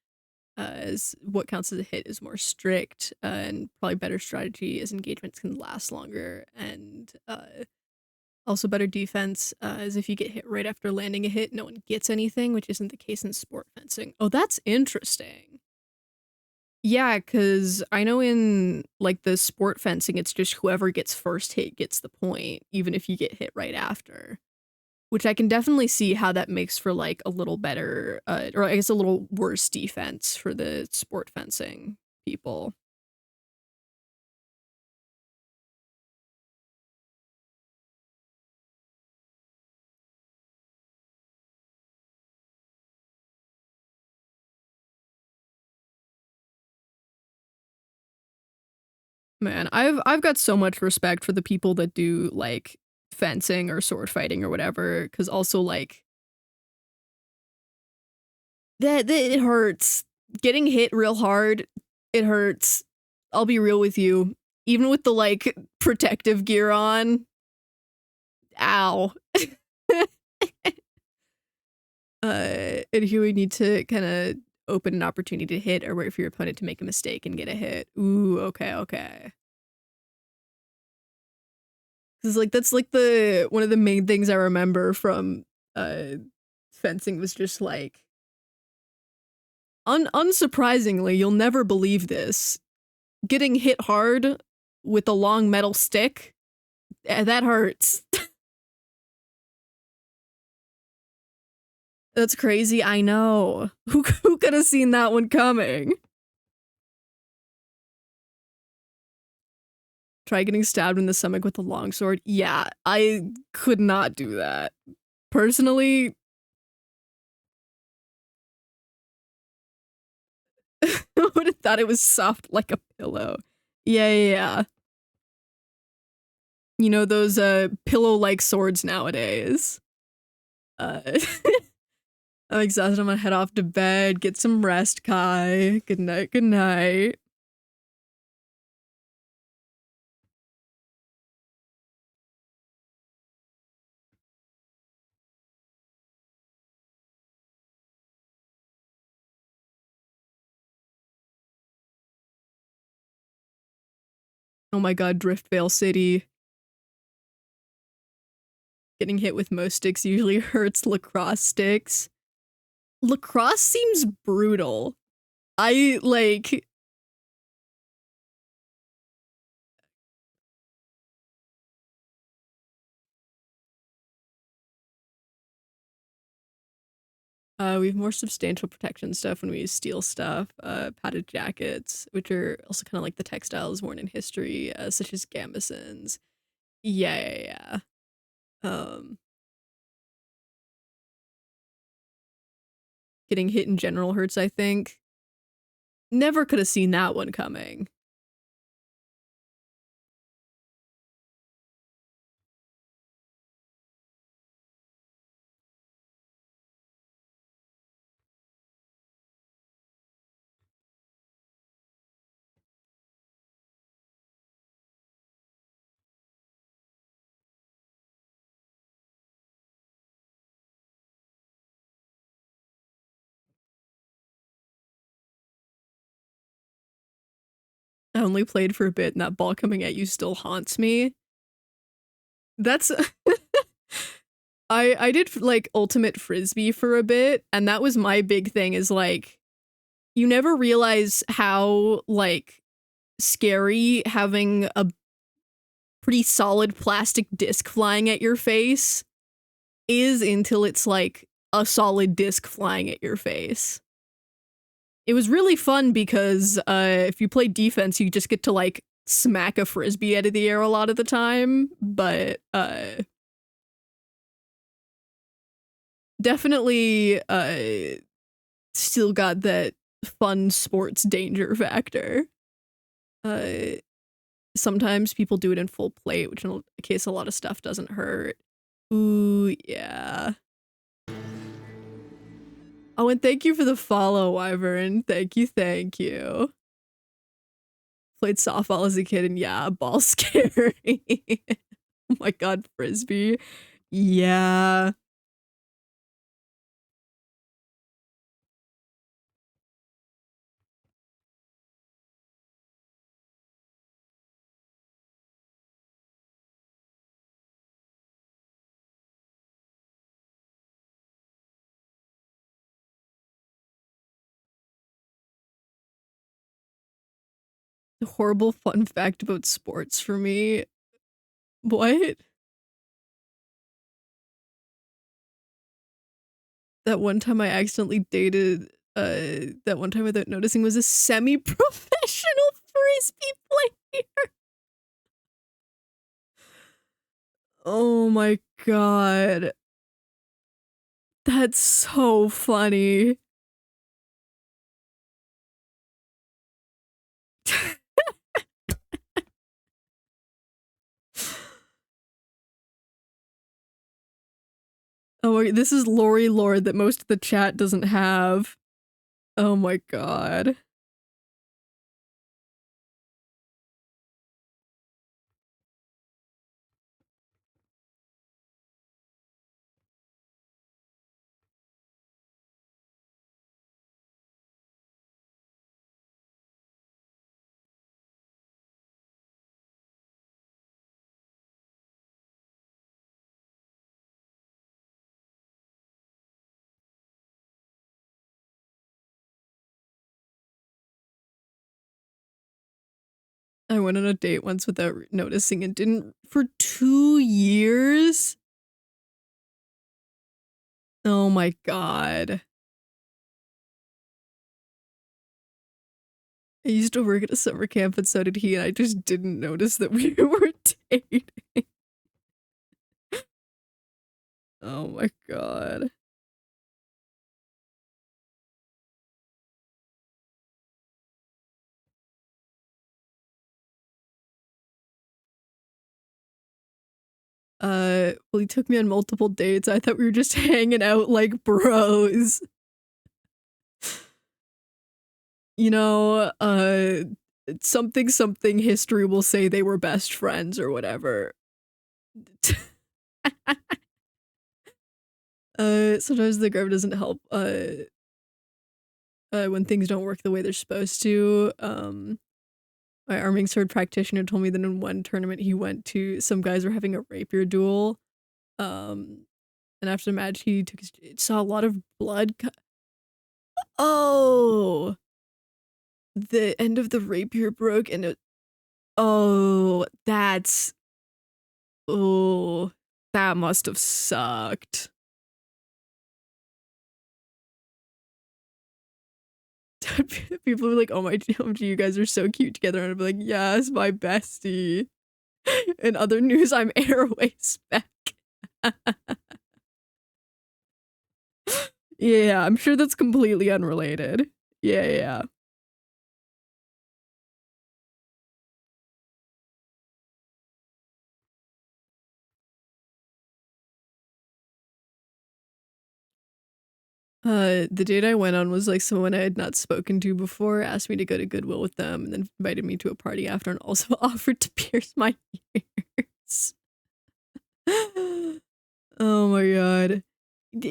As what counts as a hit is more strict, and probably better strategy as engagements can last longer, and also better defense, as if you get hit right after landing a hit, no one gets anything, which isn't the case in sport fencing. Oh, that's interesting. Yeah, because I know in like the sport fencing, it's just whoever gets first hit gets the point, even if you get hit right after. Which I can definitely see how that makes for like a little better, or I guess a little worse defense for the sport fencing people. Man, I've got so much respect for the people that do like fencing or sword fighting or whatever, because also like that it hurts. Getting hit real hard, it hurts. I'll be real with you. Even with the like protective gear on, ow. And here we need to kind of open an opportunity to hit or wait for your opponent to make a mistake and get a hit. Ooh, okay, okay. Cause like that's like the one of the main things I remember from fencing was just like unsurprisingly, you'll never believe this. getting hit hard with a long metal stick, that hurts. That's crazy, I know. Who could have seen that one coming? Try getting stabbed in the stomach with a longsword. Yeah, I could not do that. Personally, I would have thought it was soft like a pillow. Yeah, yeah, yeah. You know, those pillow-like swords nowadays. Uh, I'm exhausted. I'm gonna head off to bed, get some rest, Kai. Good night, good night. Oh my god, Driftvale City. Getting hit with most sticks usually hurts. Lacrosse sticks. Lacrosse seems brutal. I like we have more substantial protection stuff when we use steel stuff, padded jackets, which are also kind of like the textiles worn in history, such as gambesons. Yeah, yeah, yeah. Getting hit in general hurts, I think. Never could have seen that one coming. I only played for a bit and that ball coming at you still haunts me. That's I did like ultimate frisbee for a bit and that was my big thing is like you never realize how like scary having a pretty solid plastic disc flying at your face is until it's like a solid disc flying at your face. It was really fun because if you play defense, you just get to like smack a frisbee out of the air a lot of the time, but definitely still got that fun sports danger factor. Uh Sometimes people do it in full plate, which in case a lot of stuff doesn't hurt. Ooh, yeah. Oh, and thank you for the follow, Wyvern. Thank you, thank you. Played softball as a kid, and yeah, ball scary. Oh my god, frisbee. Yeah. Horrible fun fact about sports for me. What? That one time I accidentally dated, that one time without noticing was a semi-professional frisbee player. Oh my god. That's so funny. Oh, this is Lori lore that most of the chat doesn't have. Oh my god. I went on a date once without noticing and didn't for 2 years? Oh my god. I used to work at a summer camp and so did he, and I just didn't notice that we were dating. Oh my god. Well, he took me on multiple dates. I thought we were just hanging out like bros. You know, something something history will say they were best friends or whatever. Sometimes the grab doesn't help, when things don't work the way they're supposed to. My arming sword practitioner told me that in one tournament he went to, some guys were having a rapier duel, um, and after the match he took his, saw a lot of blood. Oh, the end of the rapier broke, and oh, that's, oh, that must have sucked. People were like, "Oh my, OMG, you guys are so cute together," and I'd be like, "Yes, my bestie." In other news, I'm airways back. Yeah, I'm sure that's completely unrelated. Yeah, yeah. The date I went on was like someone I had not spoken to before, asked me to go to Goodwill with them, and then invited me to a party after, and also offered to pierce my ears. Oh my god.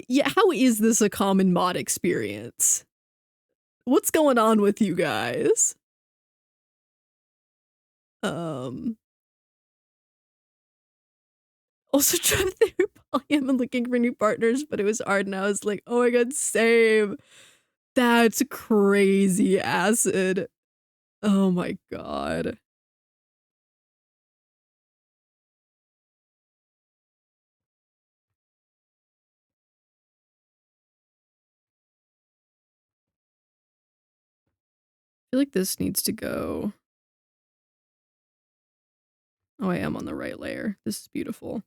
Yeah, how is this a common mod experience? What's going on with you guys? Um, Also drove through polyam and looking for new partners, but it was hard, and I was like, oh my god, same. That's crazy acid. Oh my god. I feel like this needs to go. Oh, I am on the right layer. This is beautiful.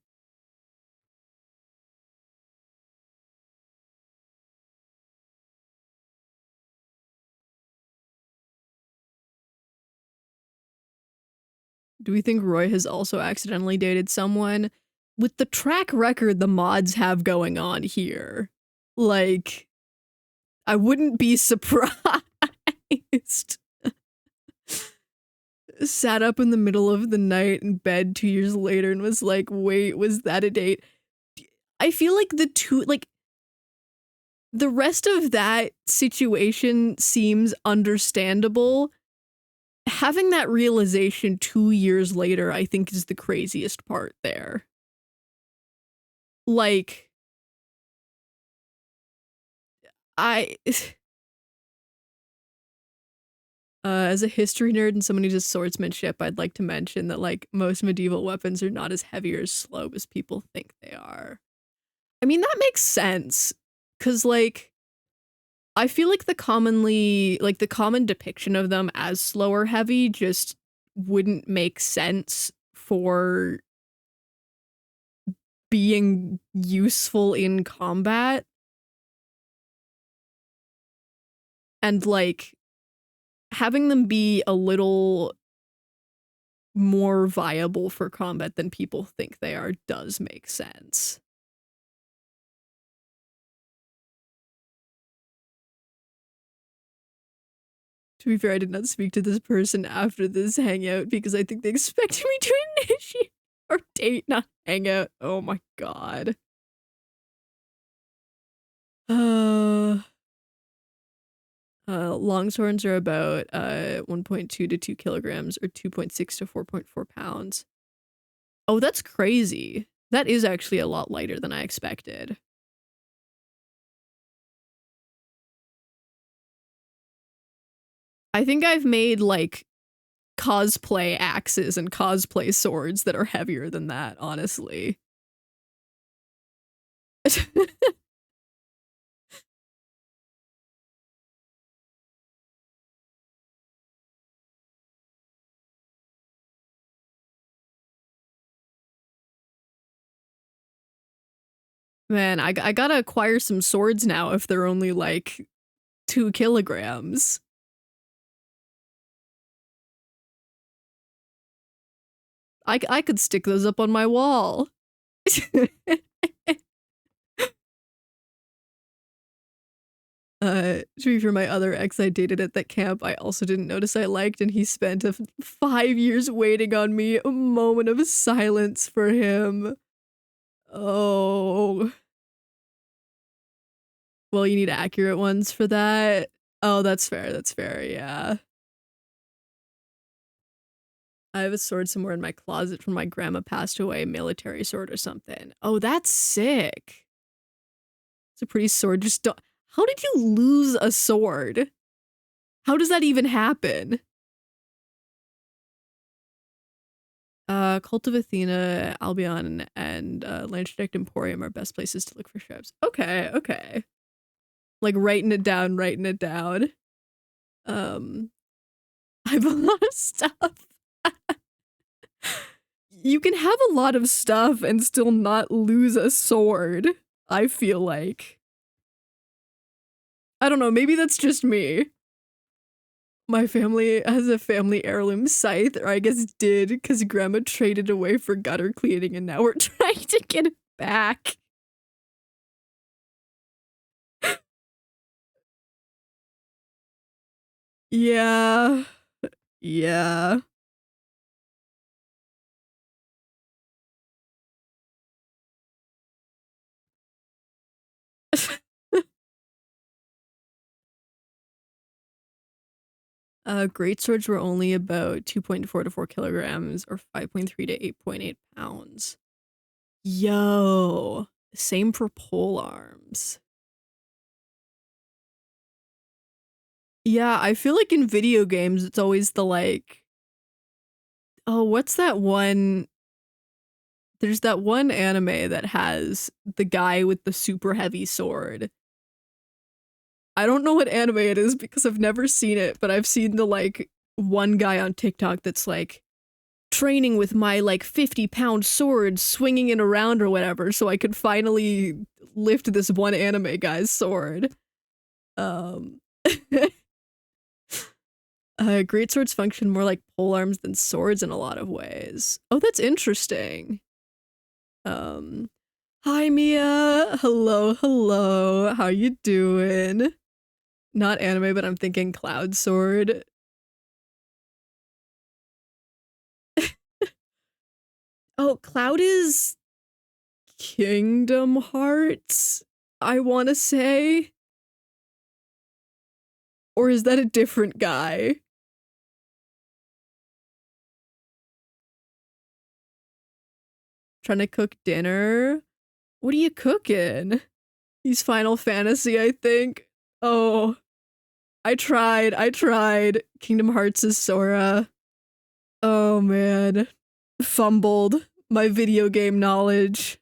Do we think Roy has also accidentally dated someone? With the track record the mods have going on here, like, I wouldn't be surprised. Sat up in the middle of the night in bed 2 years later and was like, wait, was that a date? I feel like the rest of that situation seems understandable. Having that realization 2 years later, I think, is the craziest part there. Like, I as a history nerd and someone who does swordsmanship, I'd like to mention that, like, most medieval weapons are not as heavy or slow as people think they are. I mean, that makes sense, 'cause, like, I feel like the common depiction of them as slow or heavy just wouldn't make sense for being useful in combat. And, like, having them be a little more viable for combat than people think they are does make sense. To be fair, I did not speak to this person after this hangout because I think they expected me to initiate our date, not hangout. Oh my god. Uh, Longswords are about 1.2 to 2 kilograms or 2.6 to 4.4 pounds. Oh, that's crazy. That is actually a lot lighter than I expected. I think I've made like cosplay axes and cosplay swords that are heavier than that, honestly. Man, I gotta acquire some swords now if they're only like 2 kilograms. I could stick those up on my wall. To be fair, my other ex I dated at that camp, I also didn't notice I liked, and he spent 5 years waiting on me. A moment of silence for him. Oh. Well, you need accurate ones for that. Oh, that's fair, yeah. I have a sword somewhere in my closet from my grandma passed away, military sword or something. Oh, that's sick. It's a pretty sword. Just don't. How did you lose a sword? How does that even happen? Cult of Athena, Albion, and Landstrike Emporium are best places to look for ships. Okay, okay. Like writing it down, writing it down. Um, I have a lot of stuff. You can have a lot of stuff and still not lose a sword, I feel like. I don't know, maybe that's just me. My family has a family heirloom scythe, or I guess did, because grandma traded away for gutter cleaning and now we're trying to get it back. Yeah. Yeah. Great swords were only about 2.4 to 4 kilograms or 5.3 to 8.8 pounds. Yo, same for pole arms. Yeah, I feel like in video games, it's always the like, oh, what's that one? There's that one anime that has the guy with the super heavy sword. I don't know what anime it is because I've never seen it, but I've seen the like one guy on TikTok that's like training with my like 50-pound sword, swinging it around or whatever, so I could finally lift this one anime guy's sword. Um, great swords function more like pole arms than swords in a lot of ways. Oh, that's interesting. Um, Hi Mia, hello, hello. How you doing? Not anime, but I'm thinking Cloud Sword. Oh, Cloud is Kingdom Hearts, I want to say. Or is that a different guy? Trying to cook dinner? What are you cooking? He's Final Fantasy, I think. Oh, I tried. I tried. Kingdom Hearts is Sora. Oh man. Fumbled my video game knowledge.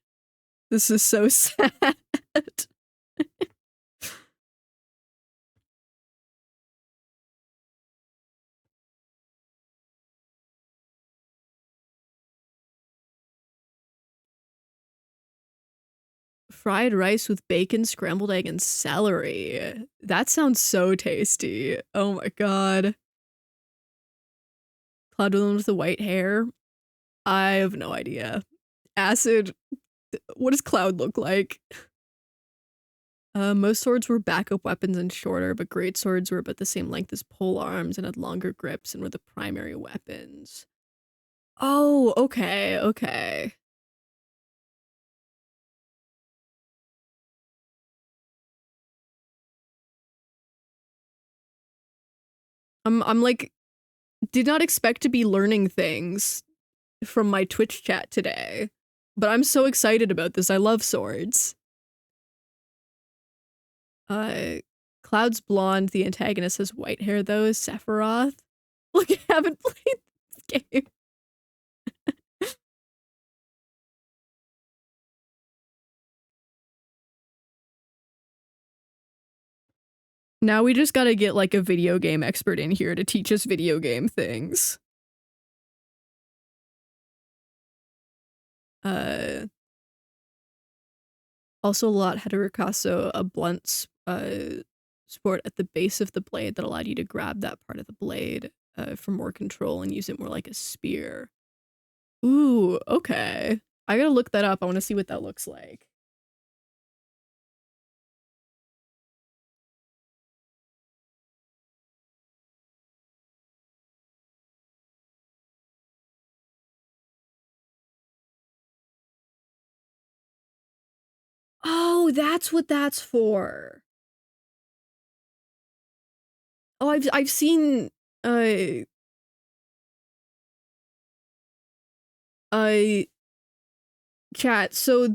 This is so sad. Fried rice with bacon, scrambled egg, and celery. That sounds so tasty. Oh my god. Cloud with the white hair. I have no idea. Acid. What does Cloud look like? Most swords were backup weapons and shorter, but great swords were about the same length as pole arms and had longer grips and were the primary weapons. Oh, okay, okay. I'm like, did not expect to be learning things from my Twitch chat today, but I'm so excited about this. I love swords. Uh, Cloud's blonde. The antagonist has white hair though. Sephiroth. Look, I haven't played game. Now we just gotta get like a video game expert in here to teach us video game things. Also a lot had a ricasso, a blunt sport at the base of the blade that allowed you to grab that part of the blade for more control and use it more like a spear. Ooh, okay. I gotta look that up. I want to see what that looks like. Oh, that's what that's for. Oh, I've seen uh uh chat. So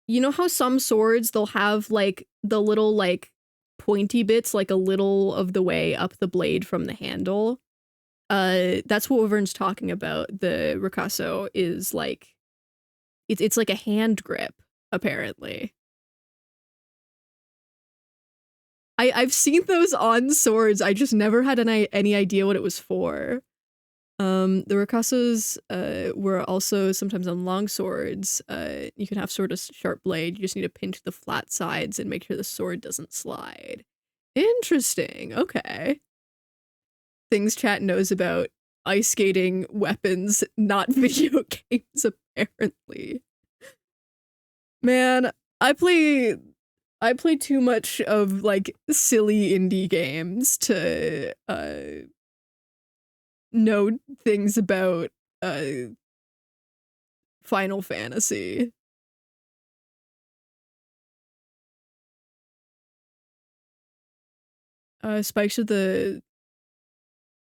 you know how some swords they'll have like the little like pointy bits like a little of the way up the blade from the handle? That's what Wyvern's talking about. The ricasso is like it's like a hand grip, apparently. I've seen those on swords. I just never had any idea what it was for. The ricassos were also sometimes on long swords. You can have sort of sharp blade. You just need to pinch the flat sides and make sure the sword doesn't slide. Interesting. Okay. Things chat knows about ice skating weapons, not video games, apparently. Man, I play too much of like silly indie games to know things about Final Fantasy. Spikes of the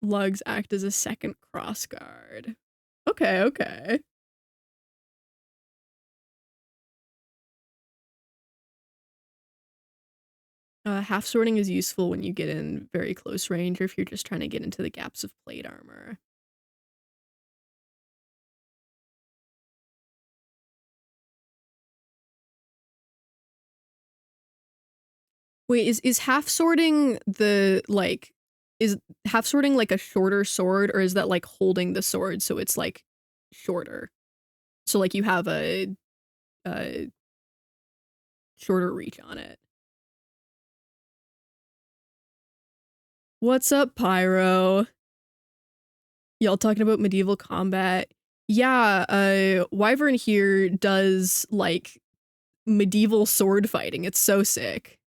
lugs act as a second crossguard. Okay, okay. Half sorting is useful when you get in very close range or if you're just trying to get into the gaps of plate armor. Wait, is half sorting the like is half sorting like a shorter sword or is that like holding the sword so it's like shorter? So like you have a shorter reach on it. What's up, Pyro? Y'all talking about medieval combat? Yeah, Wyvern here does like medieval sword fighting. It's so sick.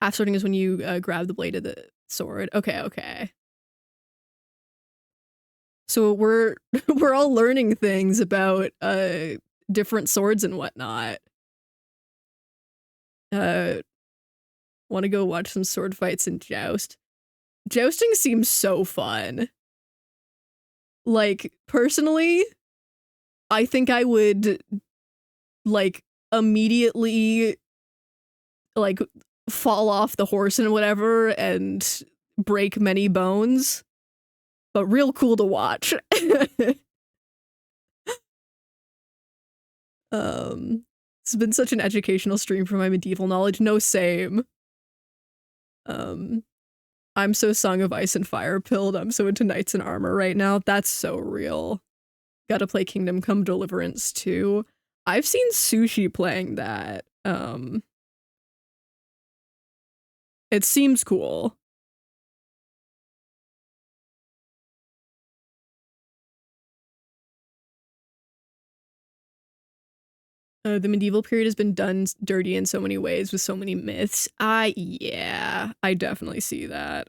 Half sorting is when you grab the blade of the sword. Okay, okay. So we're we're all learning things about different swords and whatnot. Want to go watch some sword fights and joust? Jousting seems so fun. Like personally, I think I would like immediately like fall off the horse and whatever and break many bones, but real cool to watch. It's been such an educational stream for my medieval knowledge. No, same. I'm so Song of Ice and Fire pilled. I'm so into Knights in Armor right now. That's so real. Gotta play Kingdom Come Deliverance too. I've seen Sushi playing that. It seems cool. The medieval period has been done dirty in so many ways with so many myths. Yeah, I definitely see that.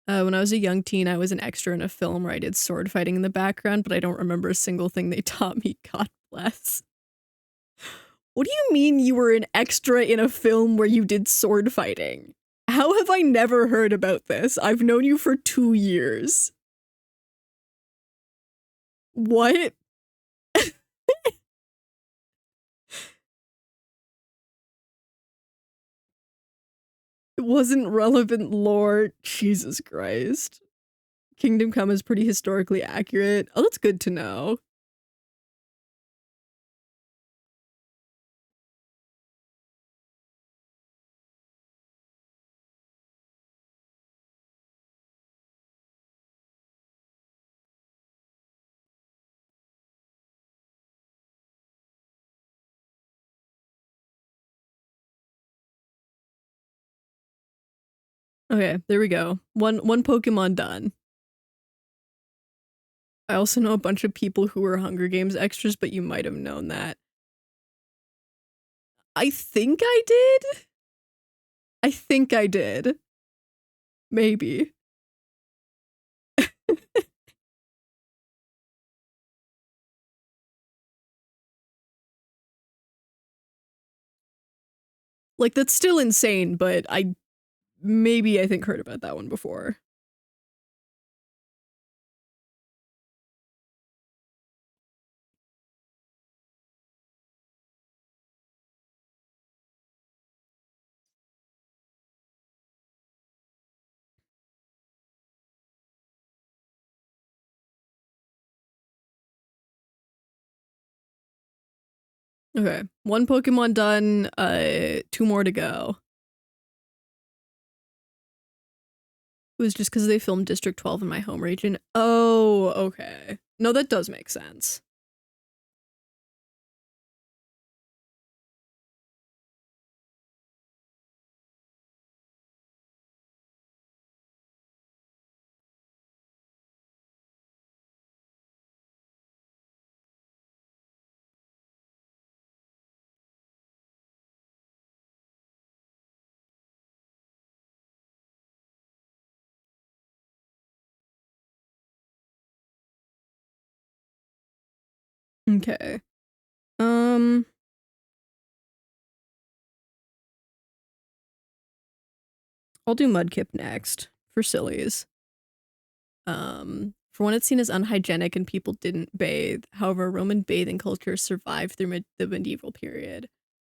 When I was a young teen, I was an extra in a film where I did sword fighting in the background, but I don't remember a single thing they taught me. God bless. What do you mean you were an extra in a film where you did sword fighting? How have I never heard about this? I've known you for 2 years. What? It wasn't relevant lore. Jesus Christ. Kingdom Come is pretty historically accurate. Oh, that's good to know. Okay, there we go. One Pokemon done. I also know a bunch of people who were Hunger Games extras, but you might have known that. I think I did. I think I did. Maybe. Like, that's still insane, but I think heard about that one before. Okay, one Pokemon done, two more to go. It was just because they filmed District 12 in my home region. Oh, okay. No, that does make sense. Okay. I'll do Mudkip next for sillies. For one, it's seen as unhygienic and people didn't bathe. However, Roman bathing culture survived through the medieval period.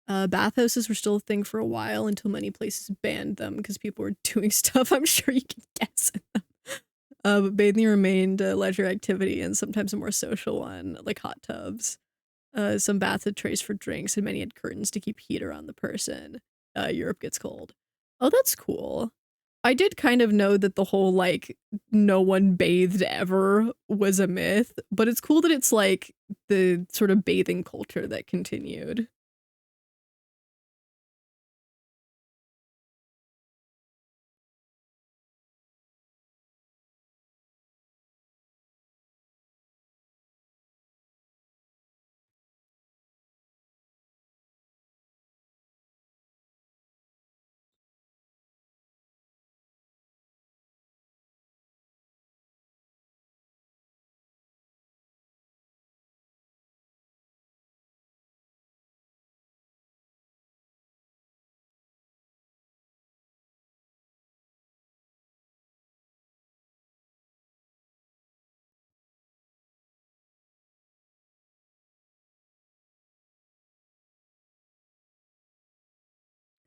Bathhouses were still a thing for a while until many places banned them because people were doing stuff I'm sure you can guess. But bathing remained a leisure activity and sometimes a more social one, like hot tubs. Some baths had trays for drinks and many had curtains to keep heat around the person. Europe gets cold. Oh, that's cool. I did kind of know that the whole like no one bathed ever was a myth, but it's cool that it's like the sort of bathing culture that continued.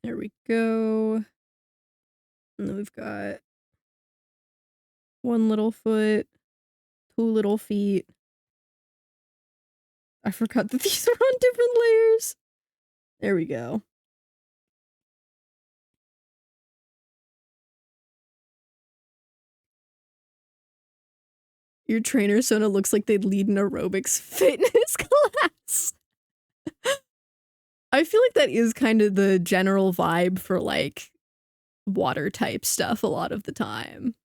There we go. And then we've got one little foot, two little feet. I forgot that these are on different layers. There we go. Your trainer Sona looks like they'd lead an aerobics fitness class. I feel like that is kind of the general vibe for like water type stuff a lot of the time.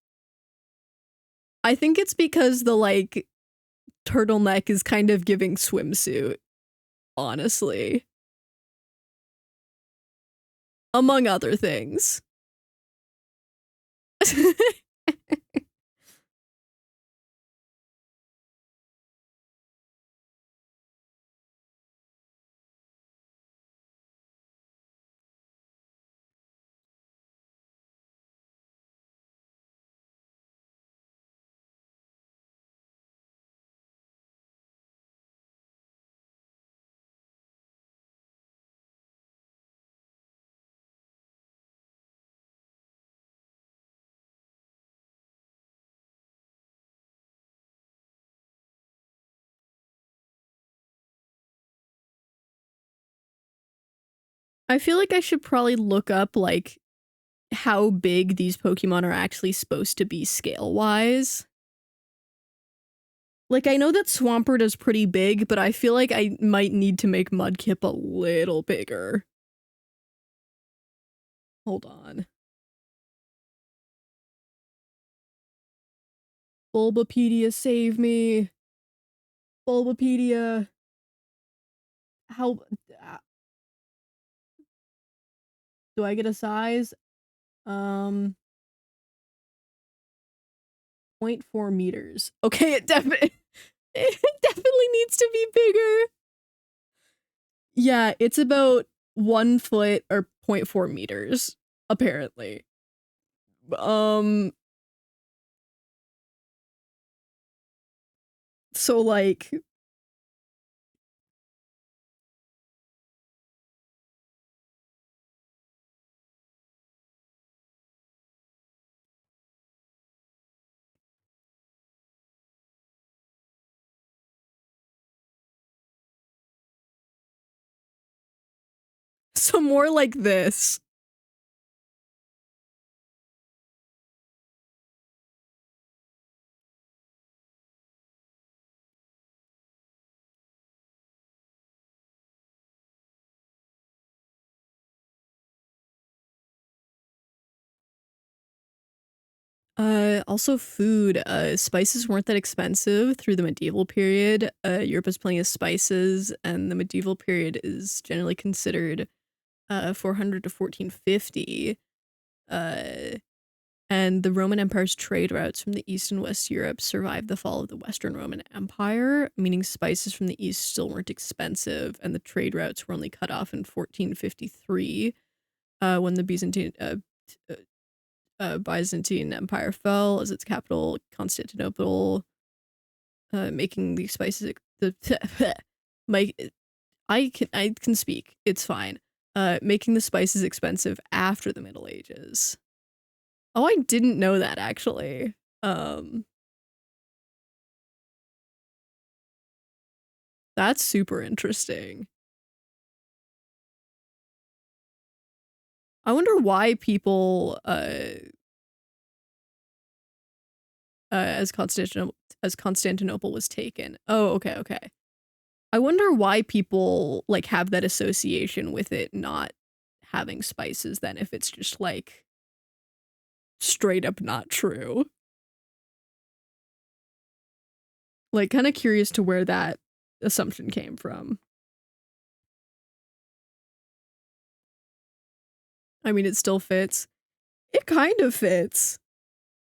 I think it's because the like turtleneck is kind of giving swimsuit, honestly. Among other things. I feel like I should probably look up like how big these Pokemon are actually supposed to be scale-wise. Like, I know that Swampert is pretty big, but I feel like I might need to make Mudkip a little bigger. Hold on. Bulbapedia, save me. Bulbapedia. How... do I get a size? Um... 0.4 meters. Okay, it definitely... it definitely needs to be bigger. Yeah, it's about 1 foot or 0.4 meters, apparently. Um... So, like... so more like this. Also food. Spices weren't that expensive through the medieval period. Europe has plenty of spices, and the medieval period is generally considered 400 to 1450. Uh, and the Roman Empire's trade routes from the East and West Europe survived the fall of the Western Roman Empire, meaning spices from the East still weren't expensive, and the trade routes were only cut off in 1453, when the Byzantine Empire fell as its capital, Constantinople, making the spices my I can speak. It's fine. Making the spices expensive after the Middle Ages. Oh, I didn't know that actually. That's super interesting. I wonder why people as Constantinople was taken. Oh, okay, okay. I wonder why people like have that association with it not having spices then if it's just like straight up not true. Like kind of curious to where that assumption came from. I mean, it still fits. It kind of fits.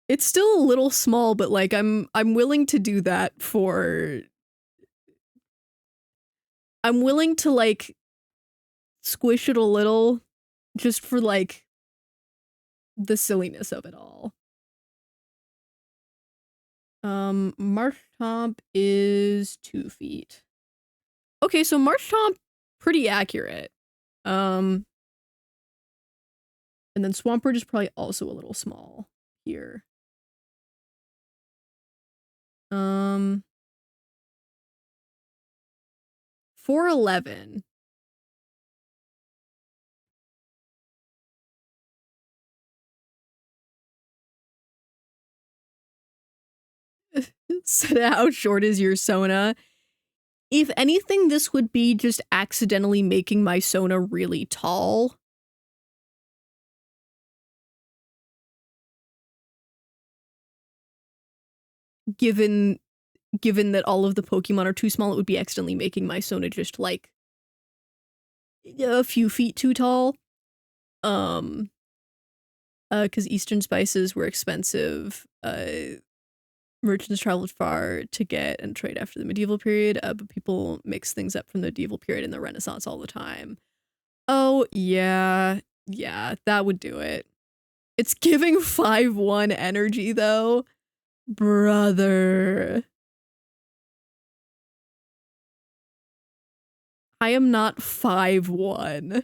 It's still a little small, but like I'm willing to do that for I'm willing to like squish it a little just for like the silliness of it all. Marshtomp is 2 feet. Okay, so Marshtomp, pretty accurate. Um, and then Swampert is probably also a little small here. 4'11". So how short is your Sona? If anything, this would be just accidentally making my Sona really tall. Given that all of the Pokemon are too small, it would be accidentally making my Sona just like a few feet too tall. Because Eastern spices were expensive. Merchants traveled far to get and trade after the medieval period, but people mix things up from the medieval period and the Renaissance all the time. Oh, yeah. Yeah, that would do it. It's giving 5-1 energy, though. Brother. I am not 5'1".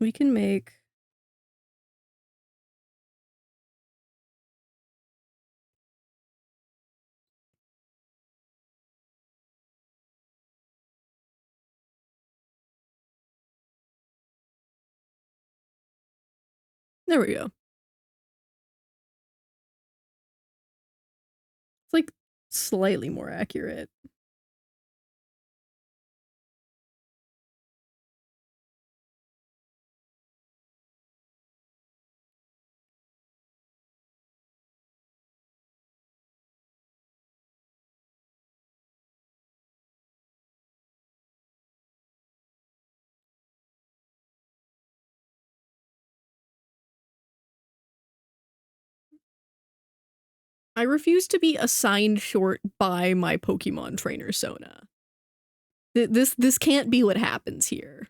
We can make... There we go. It's like slightly more accurate. I refuse to be assigned short by my Pokemon trainer Sona. This can't be what happens here.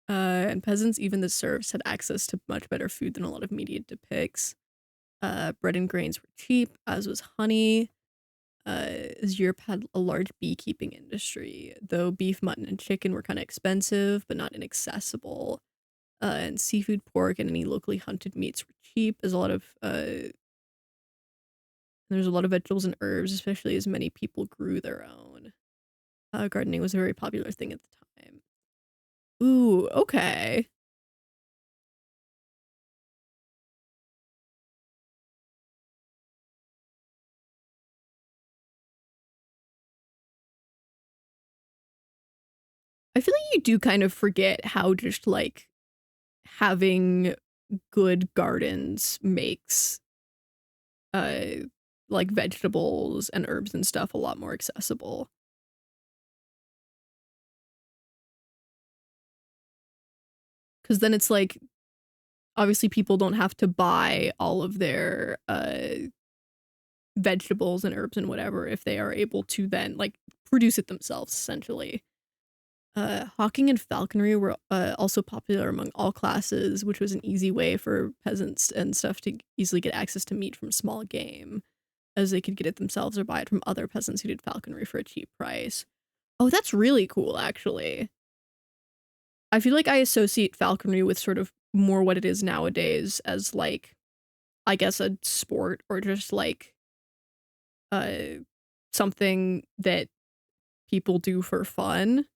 And peasants, even the serfs, had access to much better food than a lot of media depicts. Bread and grains were cheap, as was honey. As Europe had a large beekeeping industry, though beef, mutton, and chicken were kind of expensive, but not inaccessible. And seafood, pork, and any locally hunted meats were cheap. There's a lot of vegetables and herbs, especially as many people grew their own. Gardening was a very popular thing at the time. Ooh, okay. I feel like you do kind of forget how just like having good gardens makes like vegetables and herbs and stuff a lot more accessible. Because then it's like obviously people don't have to buy all of their vegetables and herbs and whatever if they are able to then like produce it themselves essentially. Hawking and falconry were also popular among all classes, which was an easy way for peasants and stuff to easily get access to meat from small game, as they could get it themselves or buy it from other peasants who did falconry for a cheap price. Oh, that's really cool, actually. I feel like I associate falconry with sort of more what it is nowadays as like, I guess a sport or just like uh something that people do for fun.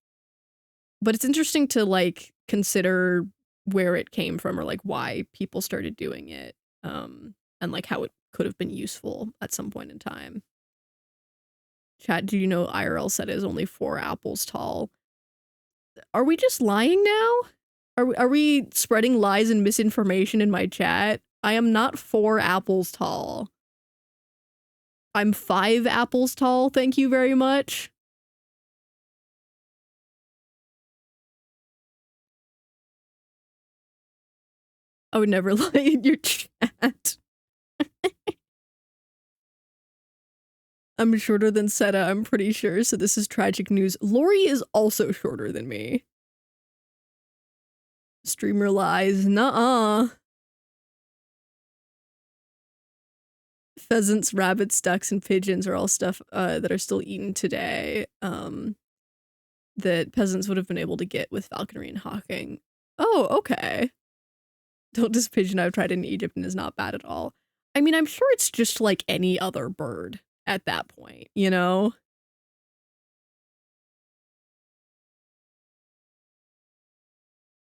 But it's interesting to like consider where it came from or like why people started doing it, and like how it could have been useful at some point in time. Chat, do you know IRL set is only 4 apples tall? Are we just lying now? Are we spreading lies and misinformation in my chat? I am not 4 apples tall. I'm 5 apples tall, thank you very much. I would never lie in your chat. I'm shorter than Seta, I'm pretty sure, so this is tragic news. Lori is also shorter than me. Streamer lies. Nuh-uh. Pheasants, rabbits, ducks, and pigeons are all stuff that are still eaten today, that peasants would have been able to get with falconry and hawking. Oh, okay. Don't diss pigeon, I've tried it in Egypt and is not bad at all. I mean, I'm sure it's just like any other bird at that point, you know?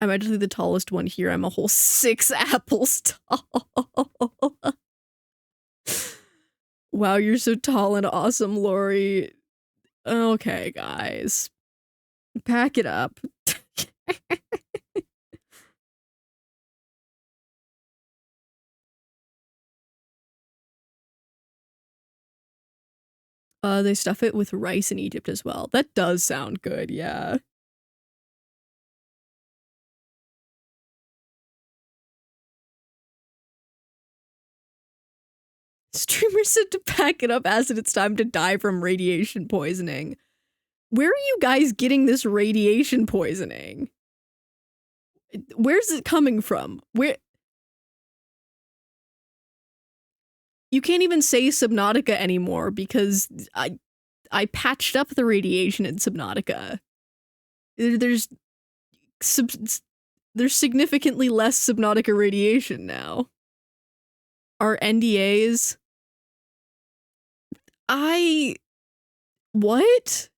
I'm actually the tallest one here. I'm a whole 6 apples tall. Wow, you're so tall and awesome, Lori. Okay, guys. Pack it up. They stuff it with rice in Egypt as well. That does sound good, yeah. Streamer said to pack it up as it's time to die from radiation poisoning. Where are you guys getting this radiation poisoning? Where's it coming from? Where? You can't even say Subnautica anymore because I patched up the radiation in Subnautica. There's sub- there's significantly less Subnautica radiation now. Our NDAs. What?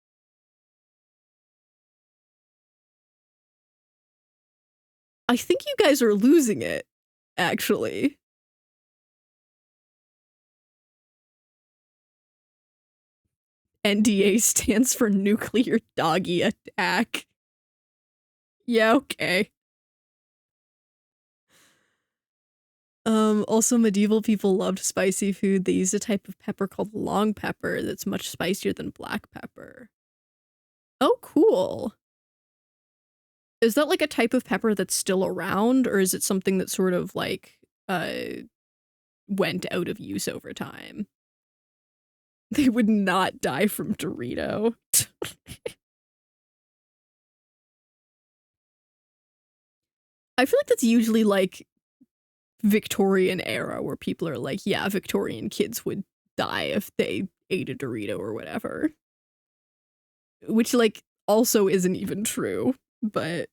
I think you guys are losing it, actually. NDA stands for nuclear doggy attack. Yeah, okay. Also medieval people loved spicy food. They used a type of pepper called long pepper that's much spicier than black pepper. Oh, cool. Is that like a type of pepper that's still around, or is it something that sort of like went out of use over time? They would not die from Dorito. I feel like that's usually like Victorian era where people are like, yeah, Victorian kids would die if they ate a Dorito or whatever. Which like also isn't even true, but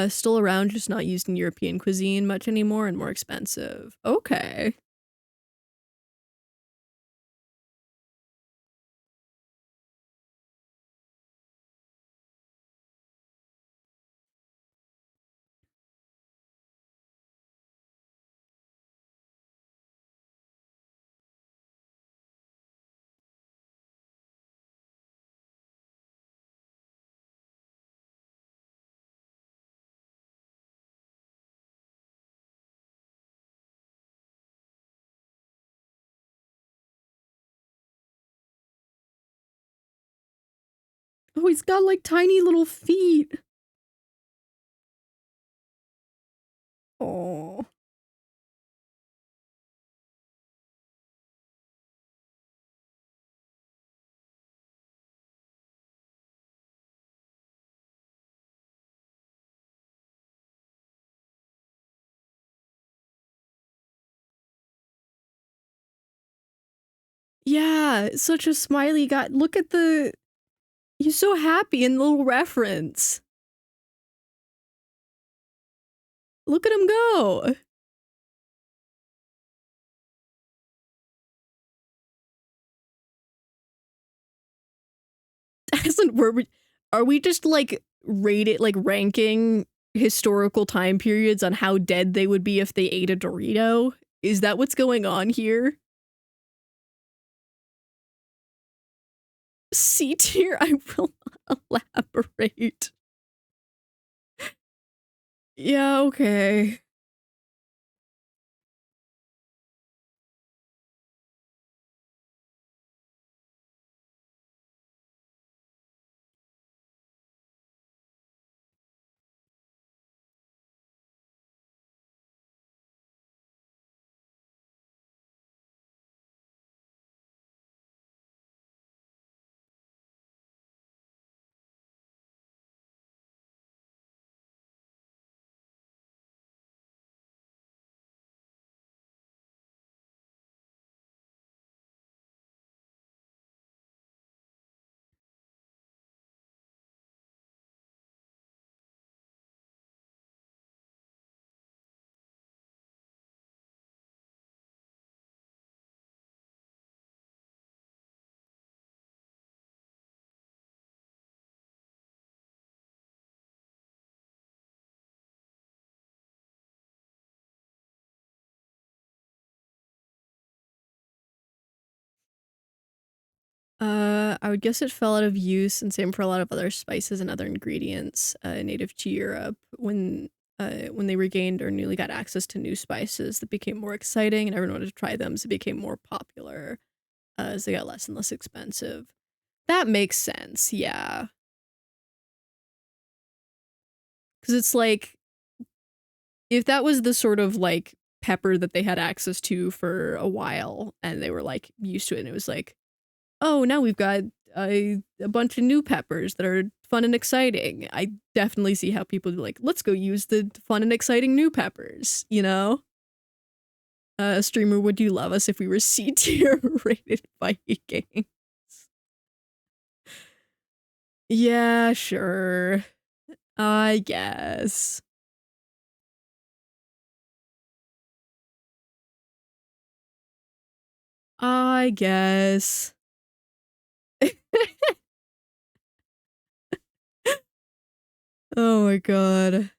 still around, just not used in European cuisine much anymore and more expensive. Okay. Oh, he's got like tiny little feet. Oh. Yeah, such a smiley guy. Look at the he's so happy in the little reference. Look at him go. Hasn't are we just like ranking historical time periods on how dead they would be if they ate a Dorito? Is that what's going on here? C tier, I will not elaborate. Yeah, okay. I would guess it fell out of use, and same for a lot of other spices and other ingredients native to Europe when they regained or newly got access to new spices that became more exciting and everyone wanted to try them, so it became more popular as they got less and less expensive. That makes sense, yeah. Because it's like, if that was the sort of like pepper that they had access to for a while and they were like used to it, and it was like, oh, now we've got a bunch of new peppers that are fun and exciting. I definitely see how people be like, let's go use the fun and exciting new peppers, you know? Streamer, would you love us if we were C tier rated Vikings? Yeah, sure. I guess. I guess. Oh my god.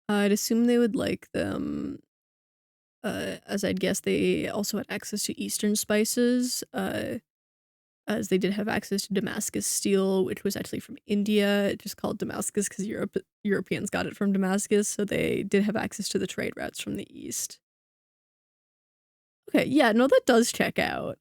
I'd assume they would like them, as I'd guess they also had access to Eastern spices, as they did have access to Damascus steel, which was actually from India, just called Damascus because Europeans got it from Damascus, so they did have access to the trade routes from the East. Okay, yeah, no, that does check out.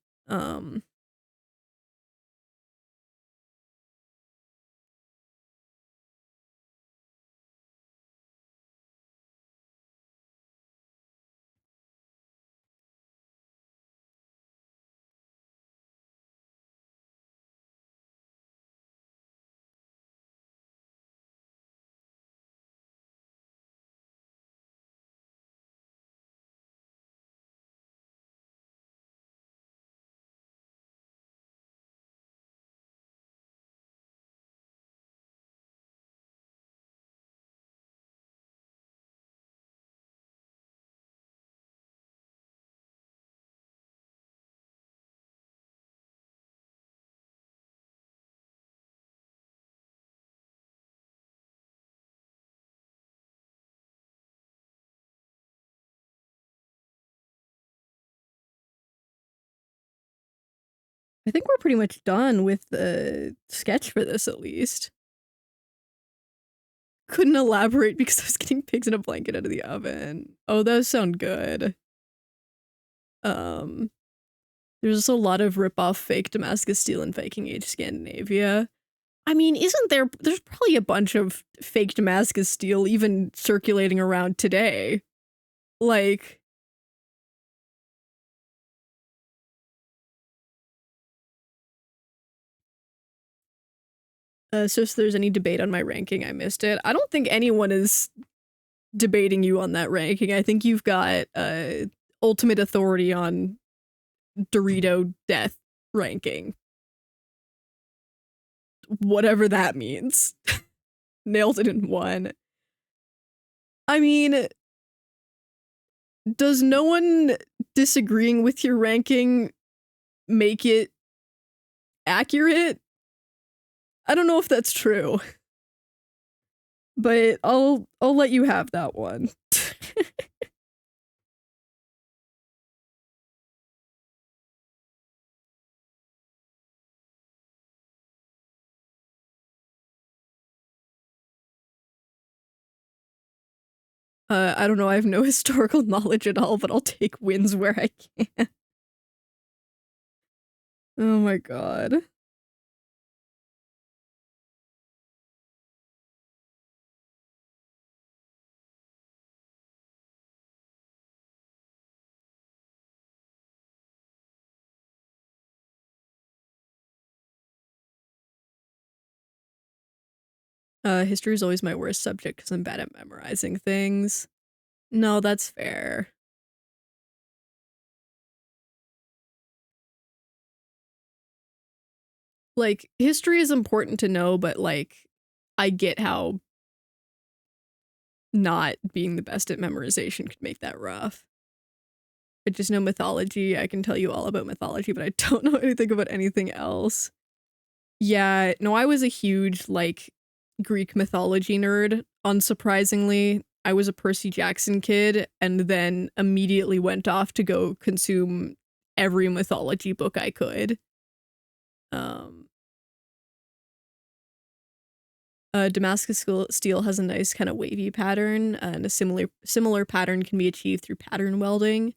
I think we're pretty much done with the sketch for this, at least. Couldn't elaborate because I was getting pigs in a blanket out of the oven. Oh, those sound good. Um, there's a lot of rip-off fake Damascus steel in Viking Age Scandinavia. I mean, isn't there's probably a bunch of fake Damascus steel even circulating around today. Like, so if there's any debate on my ranking, I missed it. I don't think anyone is debating you on that ranking. I think you've got ultimate authority on Dorito death ranking. Whatever that means. Nailed it in one. I mean, does no one disagreeing with your ranking make it accurate? I don't know if that's true, but I'll let you have that one. I don't know, I have no historical knowledge at all, but I'll take wins where I can. Oh my god. History is always my worst subject because I'm bad at memorizing things. No, that's fair. Like, history is important to know, but like, I get how not being the best at memorization could make that rough. I just know mythology. I can tell you all about mythology, but I don't know anything about anything else. Yeah, no, I was a huge, like, Greek mythology nerd, unsurprisingly. I was a Percy Jackson kid, and then immediately went off to go consume every mythology book I could. Um, Steel has a nice kind of wavy pattern, and a similar pattern can be achieved through pattern welding.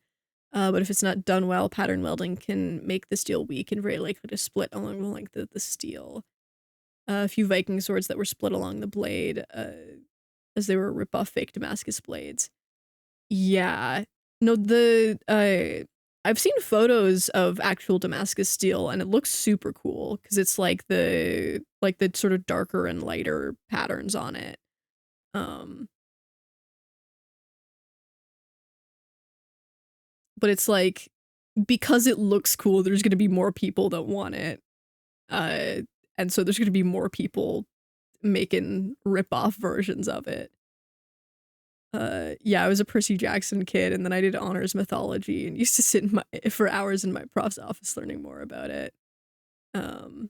But if it's not done well, pattern welding can make the steel weak and very likely to split along the length of the steel. A few Viking swords that were split along the blade, as they were rip-off fake Damascus blades. Yeah. No, I've seen photos of actual Damascus steel, and it looks super cool because it's like the sort of darker and lighter patterns on it. Um, but it's like because it looks cool, there's gonna be more people that want it. Uh, and so there's gonna be more people making rip-off versions of it. Yeah, I was a Percy Jackson kid, and then I did honors mythology and used to sit for hours in my prof's office learning more about it. Um,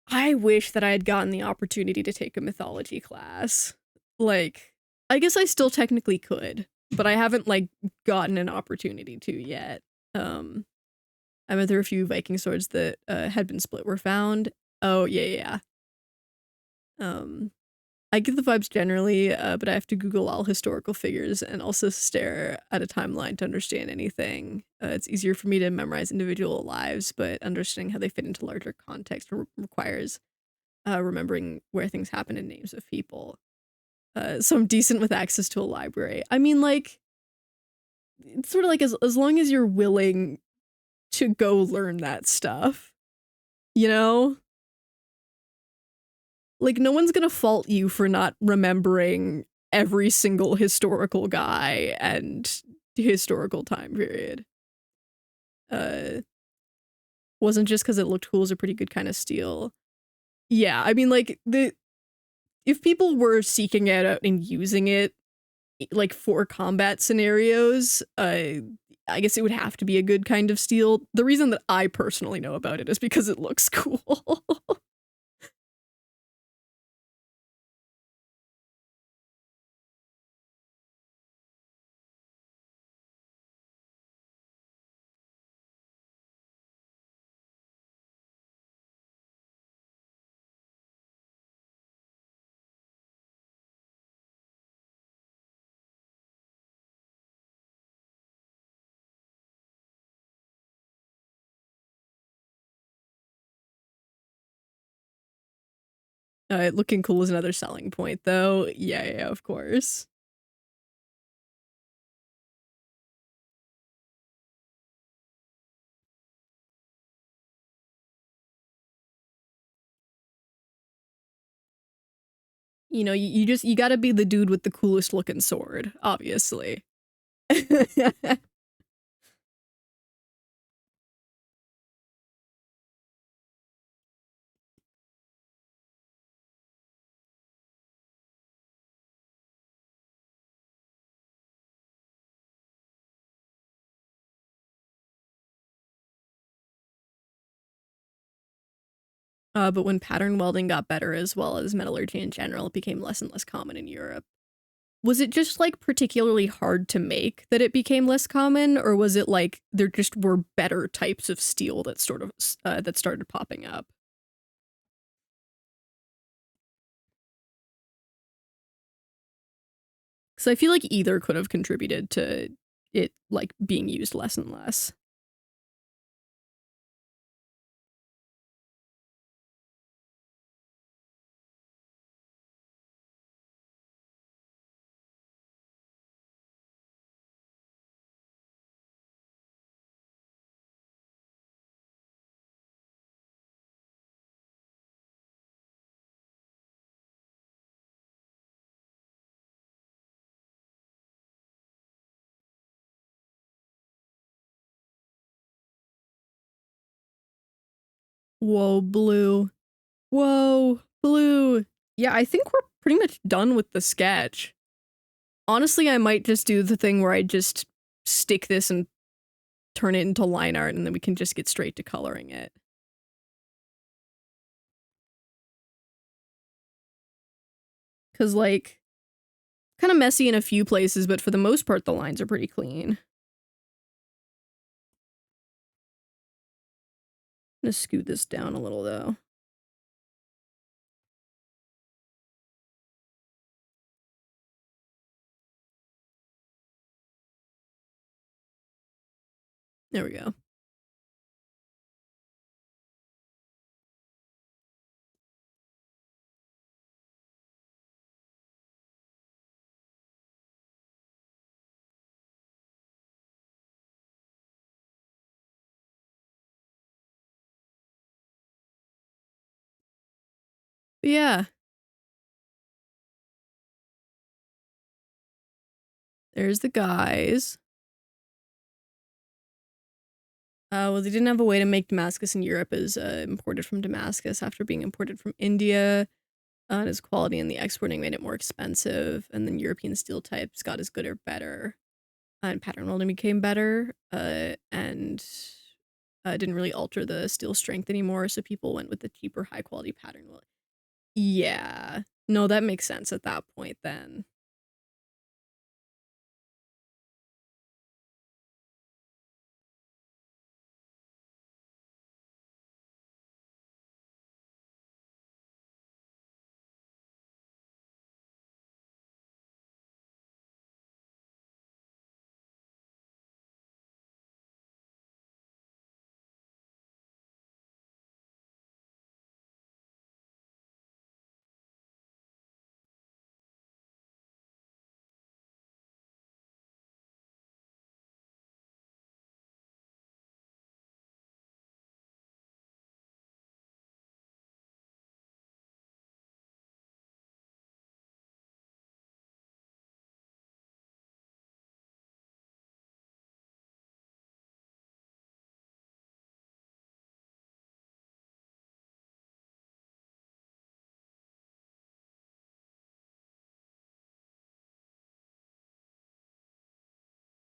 I wish that I had gotten the opportunity to take a mythology class. Like, I guess I still technically could, but I haven't like gotten an opportunity to yet. Um, I went through a few Viking swords that had been split were found. Oh yeah, yeah. I get the vibes generally, but I have to Google all historical figures and also stare at a timeline to understand anything. It's easier for me to memorize individual lives, but understanding how they fit into larger context requires remembering where things happen and names of people. So I'm decent with access to a library. I mean, like, it's sort of like as long as you're willing to go learn that stuff, you know? Like, no one's gonna fault you for not remembering every single historical guy and historical time period. Uh, wasn't just because it looked cool as a pretty good kind of steel. Yeah, I mean, like, if people were seeking it out and using it, like, for combat scenarios, I guess it would have to be a good kind of steel. The reason that I personally know about it is because it looks cool. Looking cool is another selling point, though. Yeah, yeah, of course. You know, you gotta be the dude with the coolest looking sword, obviously. But when pattern welding got better as well as metallurgy in general, it became less and less common in Europe. Was it just like particularly hard to make that it became less common, or was it like there just were better types of steel that sort of that started popping up? Because I feel like either could have contributed to it like being used less and less. Whoa, blue. Whoa, blue. Yeah, I think we're pretty much done with the sketch. Honestly, I might just do the thing where I just stick this and turn it into line art, and then we can just get straight to coloring it. Because, like, kind of messy in a few places, but for the most part, the lines are pretty clean. I'm gonna scoot this down a little, though. There we go. But yeah, there's the guys. Well, they didn't have a way to make Damascus in Europe as imported from Damascus after being imported from India. And its quality and the exporting made it more expensive. And then European steel types got as good or better. And pattern welding became better. And didn't really alter the steel strength anymore. So people went with the cheaper, high quality pattern welding. Yeah. No, that makes sense at that point then.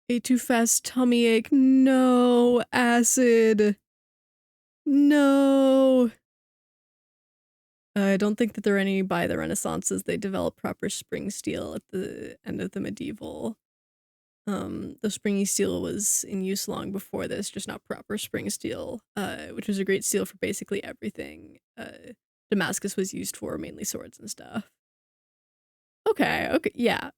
A too fast tummy ache. No, acid. No. I don't think that there are any by the Renaissances. They developed proper spring steel at the end of the medieval. The springy steel was in use long before this, just not proper spring steel, which was a great steel for basically everything. Damascus was used for mainly swords and stuff. Okay, yeah.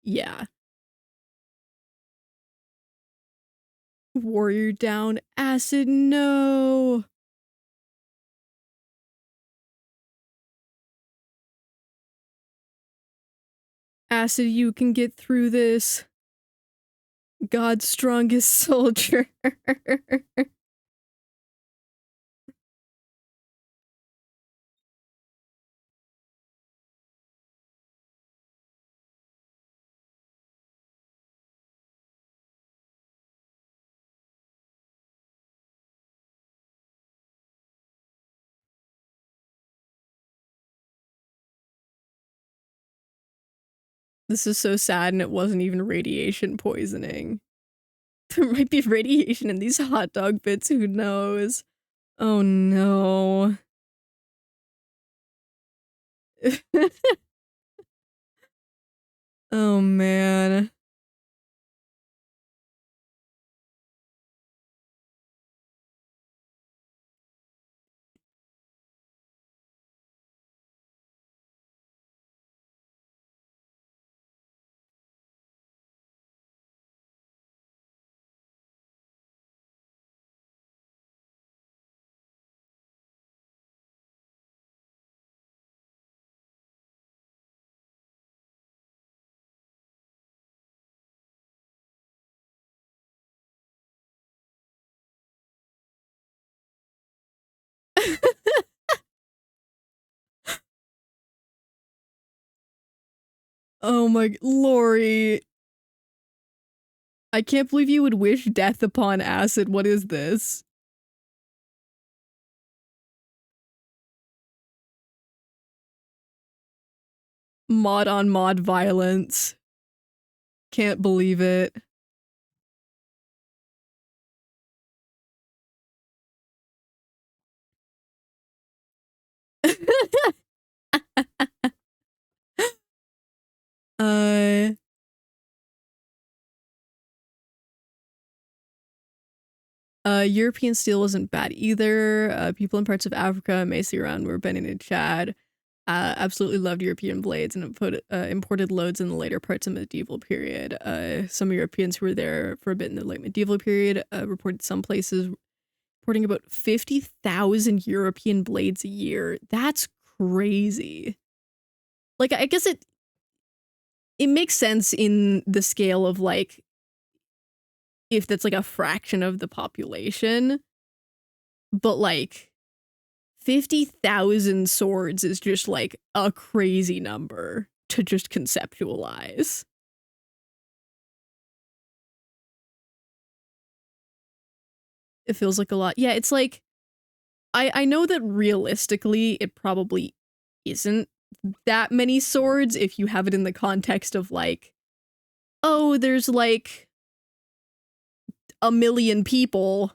Yeah. Warrior down, acid, no. Acid, you can get through this. God's strongest soldier. This is so sad, and it wasn't even radiation poisoning. There might be radiation in these hot dog bits, who knows? Oh no. Oh man. Oh my, Lori. I can't believe you would wish death upon acid. What is this? Mod on mod violence. Can't believe it. uh European steel wasn't bad either. People in parts of Africa, mostly around where Benin and Chad, Absolutely loved European blades and imported loads in the later parts of medieval period. Some Europeans who were there for a bit in the late medieval period reported some places reporting about 50,000 European blades a year. That's crazy. Like, I guess it makes sense in the scale of, like, if that's, like, a fraction of the population, but, like, 50,000 swords is just, like, a crazy number to just conceptualize. It feels like a lot. Yeah, it's like I know that realistically, it probably isn't that many swords if you have it in the context of, like, "Oh, there's, like, 1,000,000 people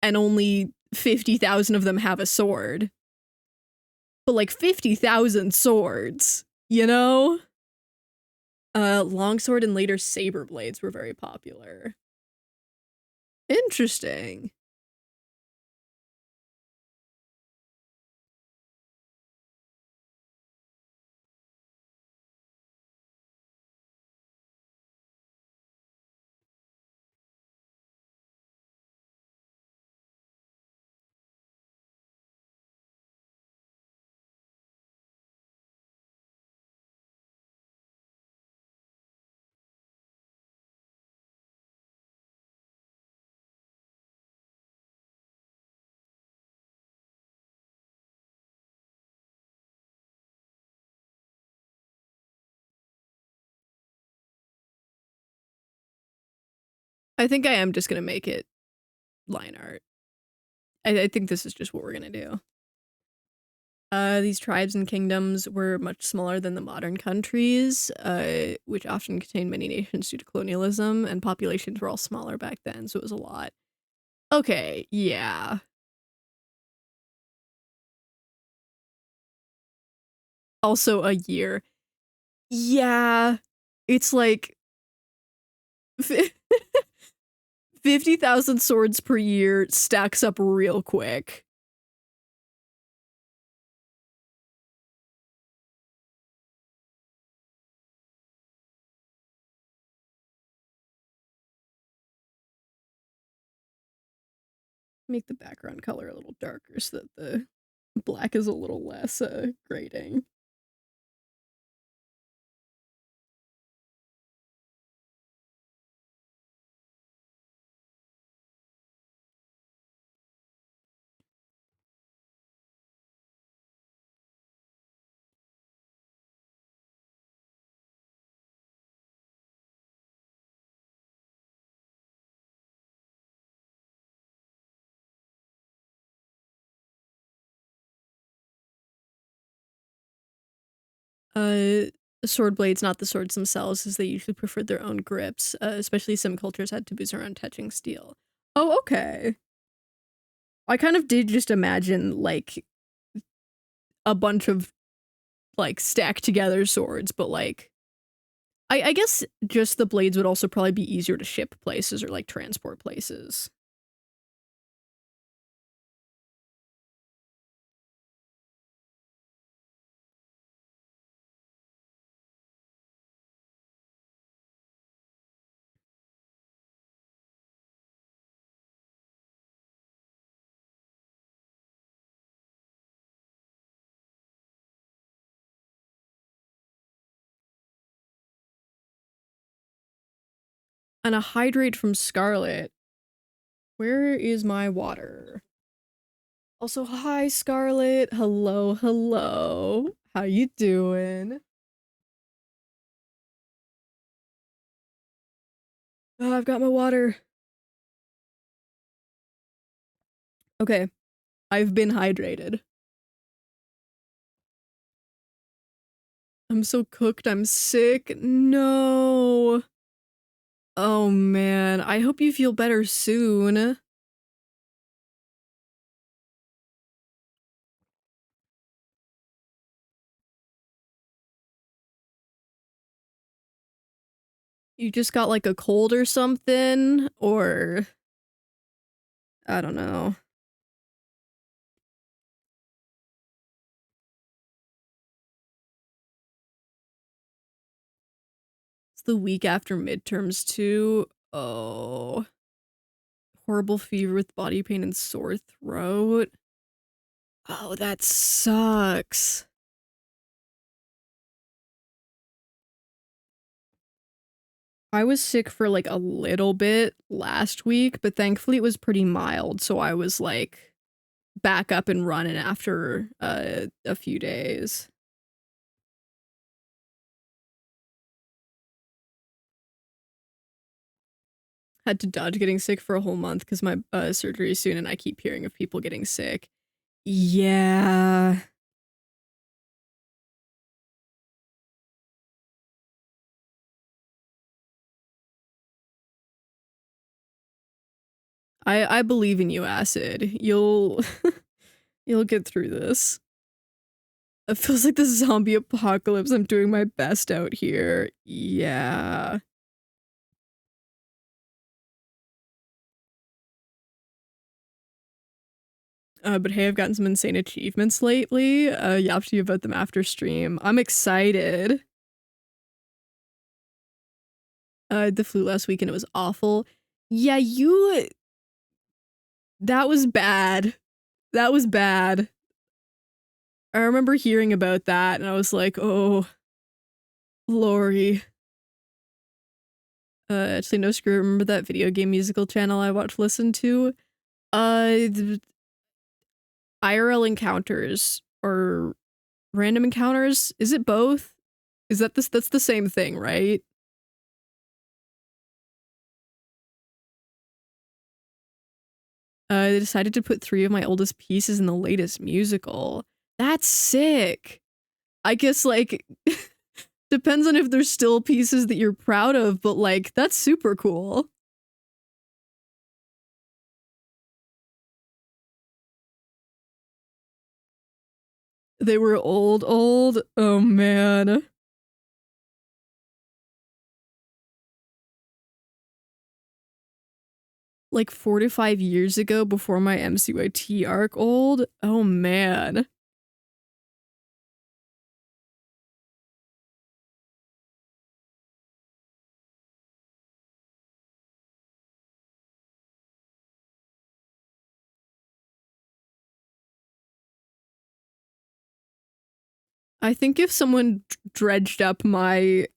and only 50,000 of them have a sword." But, like, 50,000 swords, you know? Longsword and later saber blades were very popular. Interesting. I think I am just gonna make it line art. I think this is just what we're gonna do. These tribes and kingdoms were much smaller than the modern countries, which often contained many nations due to colonialism, and populations were all smaller back then, so it was a lot. Okay, yeah. Also a year. Yeah. It's like 50,000 swords per year stacks up real quick. Make the background color a little darker so that the black is a little less, grating. Uh, Sword blades, not the swords themselves, as they usually preferred their own grips, especially some cultures had taboos around touching steel. Oh, okay. I kind of did just imagine, like, a bunch of, like, stacked together swords, but, like, I guess just the blades would also probably be easier to ship places or, like, transport places. And a hydrate from Scarlet. Where is my water? Also, hi, Scarlet. Hello, hello. How you doing? Oh, I've got my water. Okay, I've been hydrated. I'm so cooked, I'm sick. No. Oh man, I hope you feel better soon. You just got like a cold or something, or I don't know. It's the week after midterms too. Oh, horrible fever with body pain and sore throat. Oh, that sucks. I was sick for like a little bit last week, but thankfully it was pretty mild, so I was like back up and running after a few days. Had to dodge getting sick for a whole month because my surgery is soon and I keep hearing of people getting sick. Yeah. I believe in you, Acid. You'll you'll get through this. It feels like the zombie apocalypse. I'm doing my best out here. Yeah. But hey, I've gotten some insane achievements lately. Yapped to you about them after stream. I'm excited. The flu last week and it was awful. Yeah, that was bad. That was bad. I remember hearing about that and I was like, oh, Lori. Actually, no screw. Remember that video game musical channel I watched listen to? IRL encounters or random encounters? Is it both? Is that this? That's the same thing, right? They decided to put 3 of my oldest pieces in the latest musical. That's sick. I guess, like, depends on if there's still pieces that you're proud of, but, like, that's super cool. They were old, old? Oh, man. Like 4 to 5 years ago before my MCYT arc old? Oh, man. I think if someone dredged up my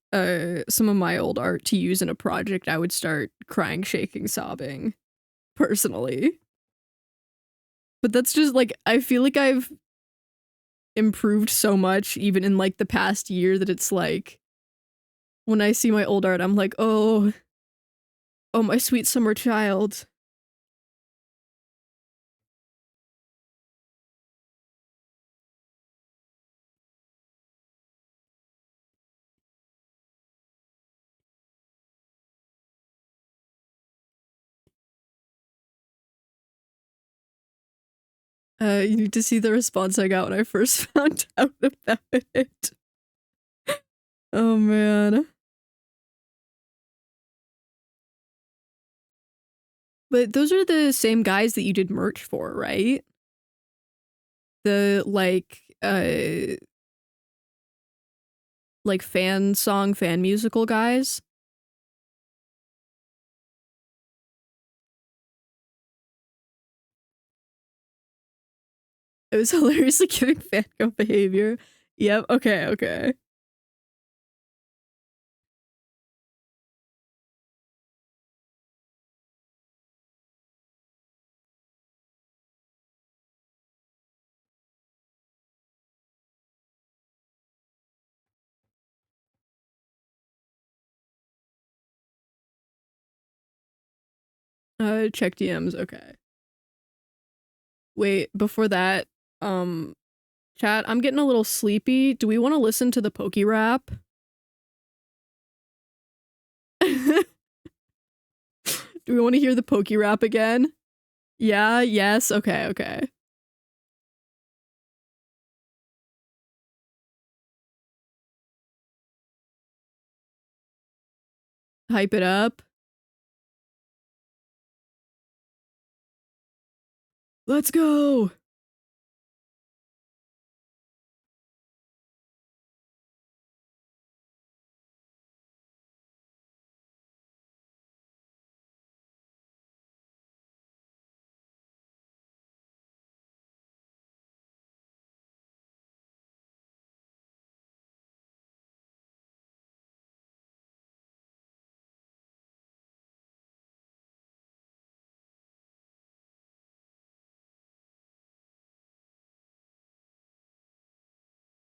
some of my old art to use in a project, I would start crying, shaking, sobbing, personally. But that's just like I feel like I've improved so much even in like the past year that it's like when I see my old art, I'm like, oh, oh my sweet summer child. You need to see the response I got when I first found out about it. Oh man. But those are the same guys that you did merch for, right? The like fan song, fan musical guys. It was hilariously giving fangirl behavior. Yep, okay, okay. Check DMs, okay. Wait, before that, um, chat, I'm getting a little sleepy. Do we want to listen to the Pokey Rap? Do we want to hear the Pokey Rap again? Yeah, yes, okay, okay. Hype it up. Let's go!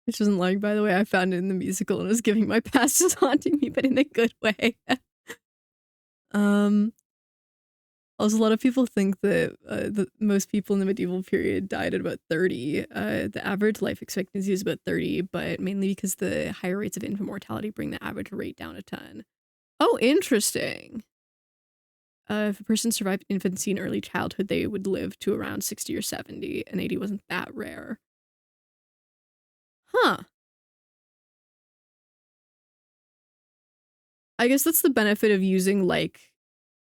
which isn't like, by the way, I found it in the musical and was giving my past is haunting me, but in a good way. um, Also, a lot of people think that most people in the medieval period died at about 30. The average life expectancy is about 30, but mainly because the higher rates of infant mortality bring the average rate down a ton. Oh, interesting. If a person survived infancy and early childhood, they would live to around 60 or 70, and 80 wasn't that rare. Huh. I guess that's the benefit of using, like,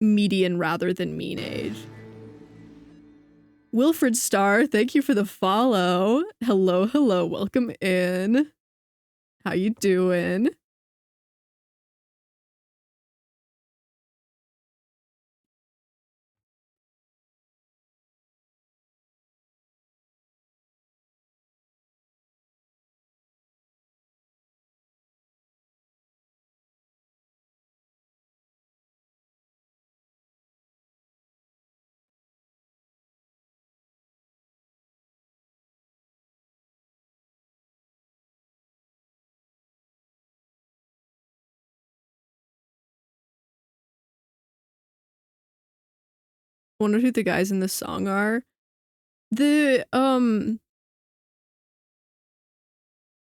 median rather than mean age. Wilfred Starr, thank you for the follow. Hello, hello, welcome in. How you doing? I wonder who the guys in this song are. The,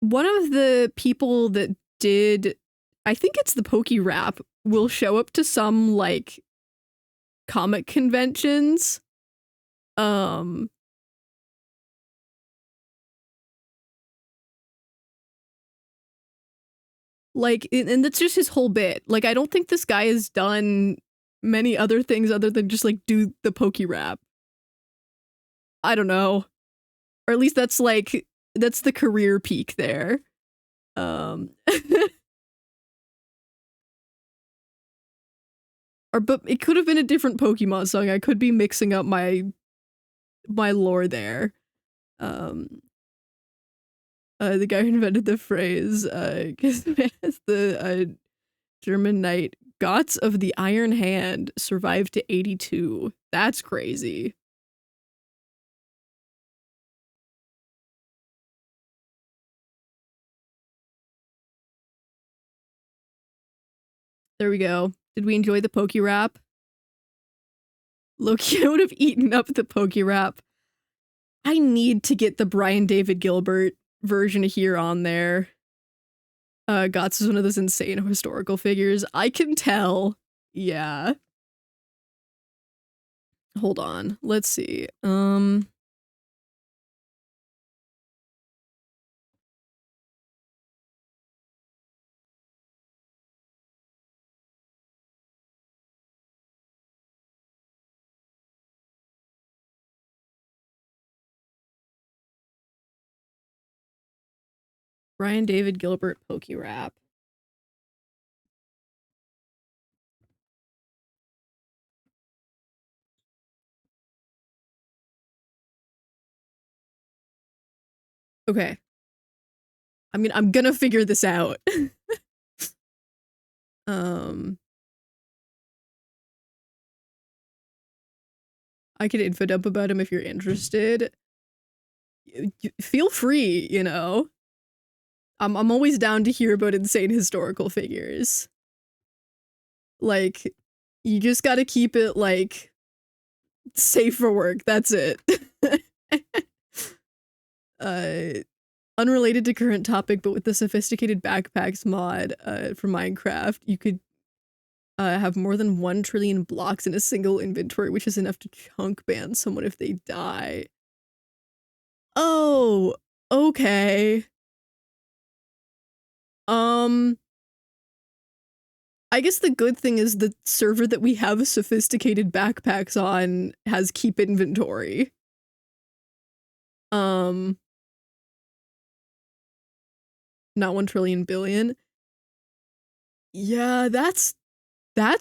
one of the people that did, I think it's the Pokey Rap, will show up to some, like, comic conventions. Like, and that's just his whole bit. Like, I don't think this guy has done many other things other than just, like, do the Pokey Rap. I don't know. Or at least that's, like, that's the career peak there. But it could have been a different Pokemon song. I could be mixing up my lore there. The guy who invented the phrase, the German knight Gots of the Iron Hand survived to 82. That's crazy. There we go. Did we enjoy the Poke Rap? Loki would have eaten up the Poke Rap. I need to get the Brian David Gilbert version here on there. Gots is one of those insane historical figures. I can tell. Yeah. Hold on. Let's see. Brian David Gilbert Poke Rap. Okay. I'm gonna figure this out. I can info dump about him if you're interested. Feel free, you know. I'm always down to hear about insane historical figures. Like, you just gotta keep it, like, safe for work. That's it. Unrelated to current topic, but with the sophisticated backpacks mod for Minecraft, you could have more than 1 trillion blocks in a single inventory, which is enough to chunk ban someone if they die. Oh, okay. I guess the good thing is the server that we have sophisticated backpacks on has keep inventory. Not 1 trillion billion. Yeah, that's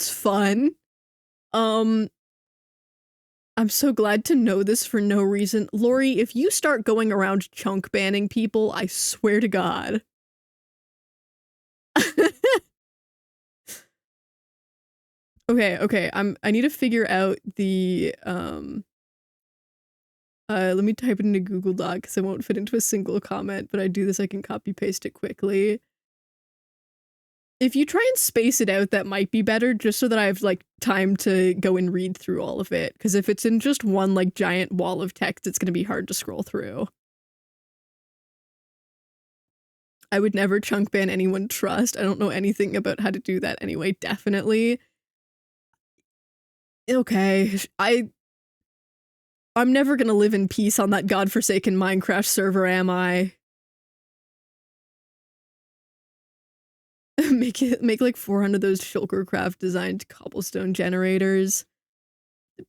fun. I'm so glad to know this for no reason. Lori, if you start going around chunk banning people, I swear to God. Okay, I need to figure out the Let me type it into Google Doc because I won't fit into a single comment, but I do this, I can copy paste it quickly. If you try and space it out, that might be better, just so that I have, like, time to go and read through all of it, because if it's in just one, like, giant wall of text, it's gonna be hard to scroll through. I would never chunk ban anyone trust. I don't know anything about how to do that anyway, definitely. Okay, I'm never gonna live in peace on that godforsaken Minecraft server, am I? Make like 400 of those Shulkercraft designed cobblestone generators.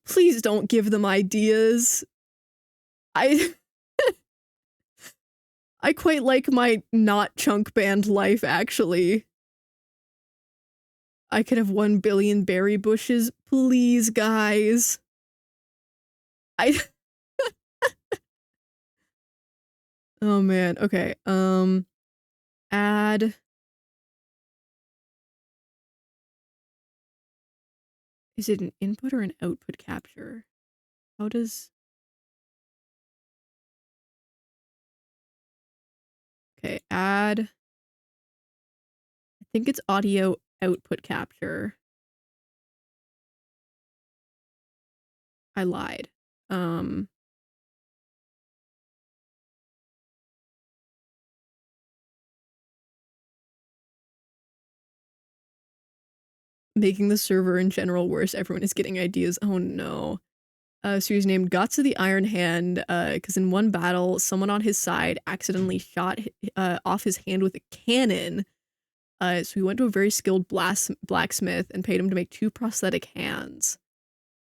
Please don't give them ideas. I I quite like my not chunk banned life, actually. I could have 1 billion berry bushes. Please, guys. I Oh man, okay. Add. Is it an input or an output capture? How does... Okay, add. I think it's audio output capture. I lied. Making the server in general worse. Everyone is getting ideas. Oh no. So he's named Guts of the Iron Hand, because in one battle, someone on his side accidentally shot off his hand with a cannon. So he went to a very skilled blacksmith and paid him to make 2 prosthetic hands.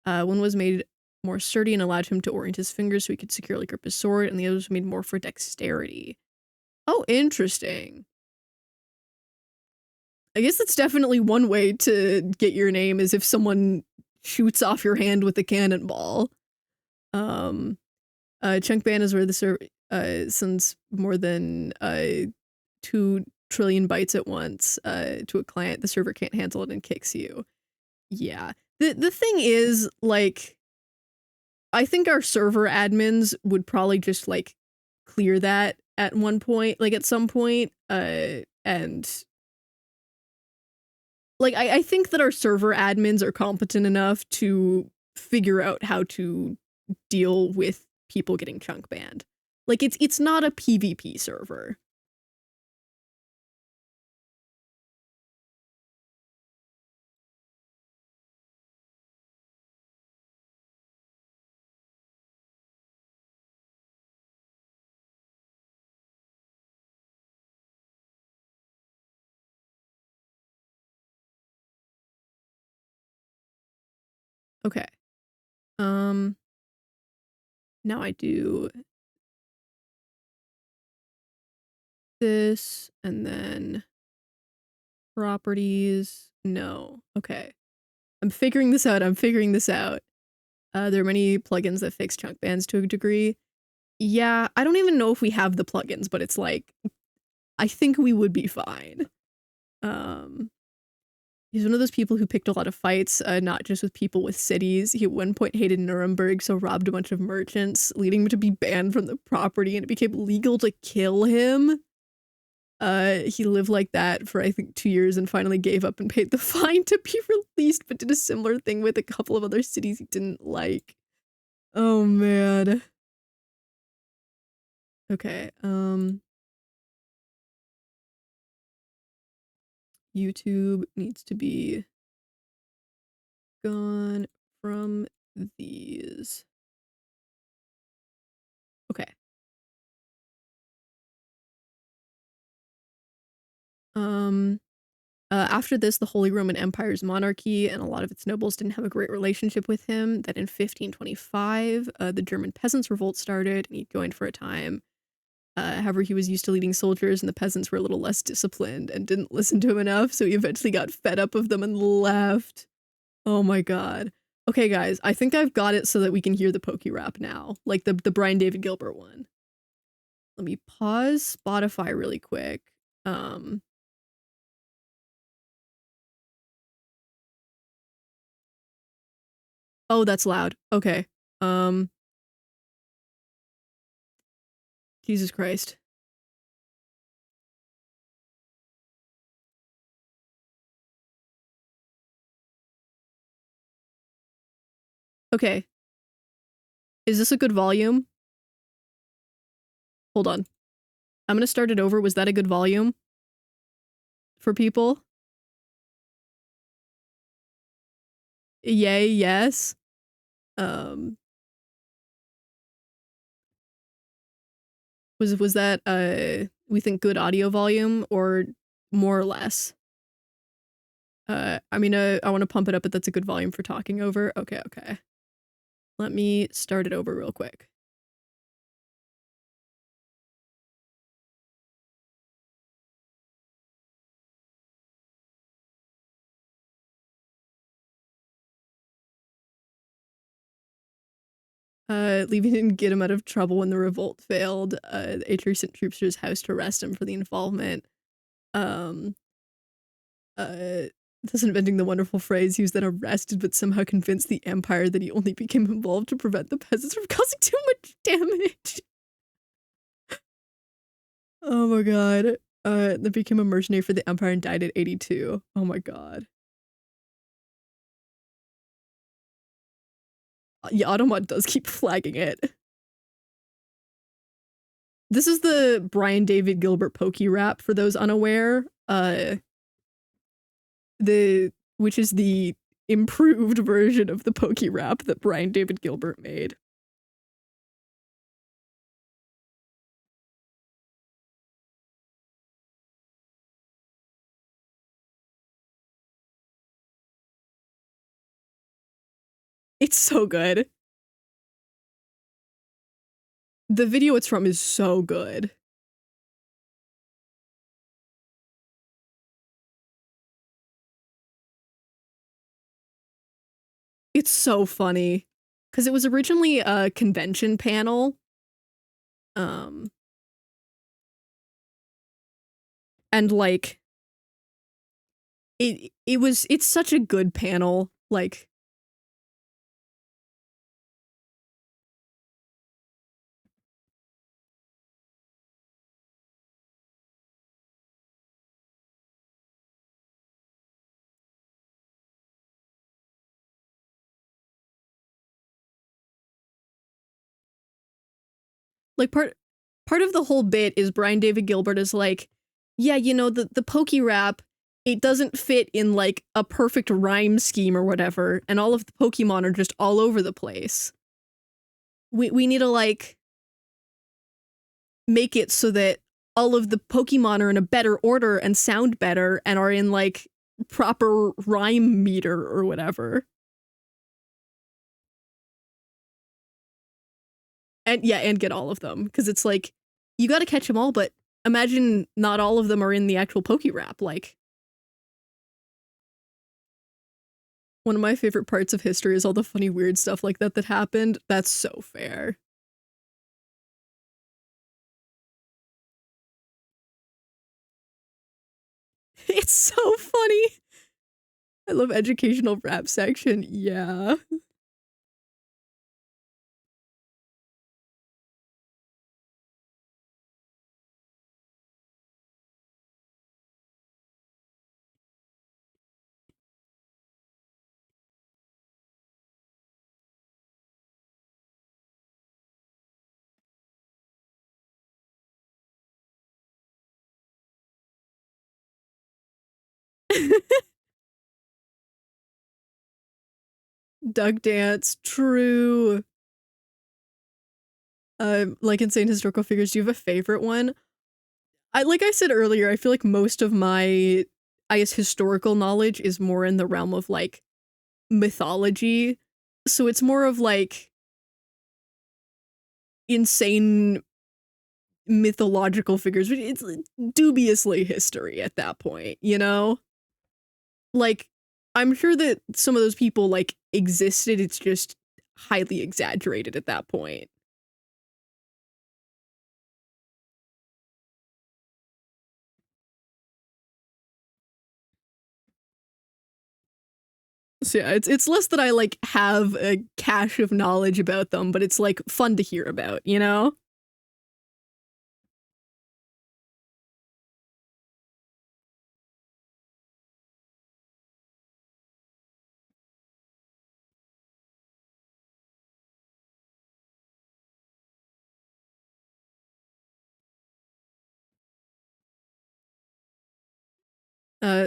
One was made more sturdy and allowed him to orient his fingers so he could securely grip his sword, and the other was made more for dexterity. Oh, interesting. I guess that's definitely one way to get your name, is if someone shoots off your hand with a cannonball. Chunk ban is where the server sends more than 2 trillion bytes at once to a client. The server can't handle it and kicks you. Yeah. The thing is, like, I think our server admins would probably just, like, clear that at one point, like, at some point, and like, I think that our server admins are competent enough to figure out how to deal with people getting chunk banned. Like, it's not a PvP server. Okay. Now I do this, and then properties. No. Okay. I'm figuring this out. There are many plugins that fix chunk bans to a degree. Yeah, I don't even know if we have the plugins, but it's like, I think we would be fine. He's one of those people who picked a lot of fights, not just with people with cities. He at one point hated Nuremberg, so robbed a bunch of merchants, leading him to be banned from the property, and it became legal to kill him. He lived like that for, I think, 2 years and finally gave up and paid the fine to be released, but did a similar thing with a couple of other cities he didn't like. Oh man. Okay, YouTube needs to be gone from these. Okay. After this, the Holy Roman Empire's monarchy and a lot of its nobles didn't have a great relationship with him. That in 1525, the German peasants' revolt started, and he joined for a time. However, he was used to leading soldiers, and the peasants were a little less disciplined and didn't listen to him enough, so he eventually got fed up of them and left. Oh my god. Okay, guys, I think I've got it so that we can hear the Pokey rap now, like the Brian David Gilbert one. Let me pause Spotify really quick. Oh, that's loud. Okay. Jesus Christ. Okay. Is this a good volume? Hold on. I'm gonna start it over. Was that a good volume for people? Yay, yes. Um, was that we think good audio volume or more or less? I mean, I want to pump it up, but that's a good volume for talking over. Okay, okay. Let me start it over real quick. Leaving didn't get him out of trouble when the revolt failed. The Atri sent troops to his house to arrest him for the involvement. Um, thus inventing the wonderful phrase, he was then arrested but somehow convinced the Empire that he only became involved to prevent the peasants from causing too much damage. Oh my god. Then became a mercenary for the Empire and died at 82. Oh my god. Yeah, Automod does keep flagging it. This is the Brian David Gilbert Pokey rap for those unaware. Which is the improved version of the Pokey rap that Brian David Gilbert made. It's so good. The video it's from is so good. It's so funny. Because it was originally a convention panel. And like it's such a good panel. Like part of the whole bit is Brian David Gilbert is like, yeah, you know, the Pokey rap, it doesn't fit in like a perfect rhyme scheme or whatever, and all of the Pokemon are just all over the place. We need to like make it so that all of the Pokemon are in a better order and sound better and are in like proper rhyme meter or whatever. And yeah, and get all of them. Because it's like, you gotta catch them all, but imagine not all of them are in the actual Poke Rap. Like, one of my favorite parts of history is all the funny, weird stuff like that that happened. That's so fair. It's so funny. I love educational rap section. Yeah. Duck Dance, true. Like insane historical figures. Do you have a favorite one? Like I said earlier, I feel like most of my, I guess, historical knowledge is more in the realm of like mythology. So it's more of like insane mythological figures. It's dubiously history at that point, you know? Like, I'm sure that some of those people like existed. It's just highly exaggerated at that point. So yeah, it's less that I like have a cache of knowledge about them, but it's like fun to hear about, you know?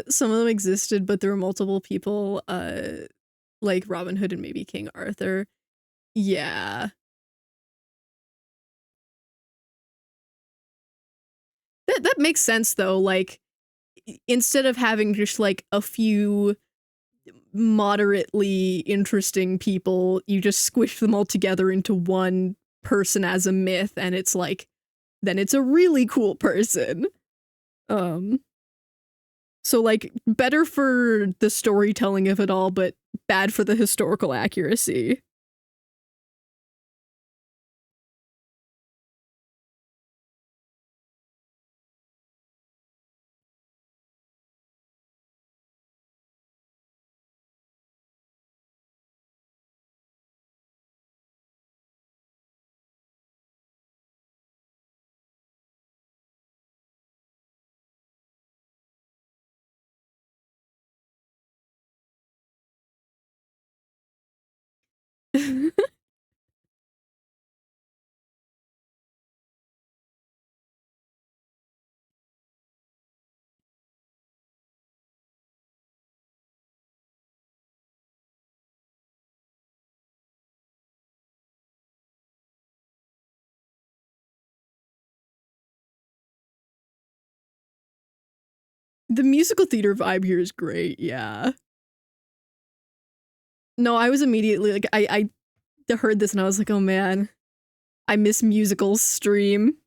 Some of them existed, but there were multiple people, like Robin Hood and maybe King Arthur. Yeah. That makes sense though, like, instead of having just, like, a few moderately interesting people, you just squish them all together into one person as a myth, and it's like, then it's a really cool person. Um, so, like, better for the storytelling of it all, but bad for the historical accuracy. The musical theater vibe here is great, yeah. No, I was immediately like, I heard this and I was like, "Oh, man. I miss musicals stream."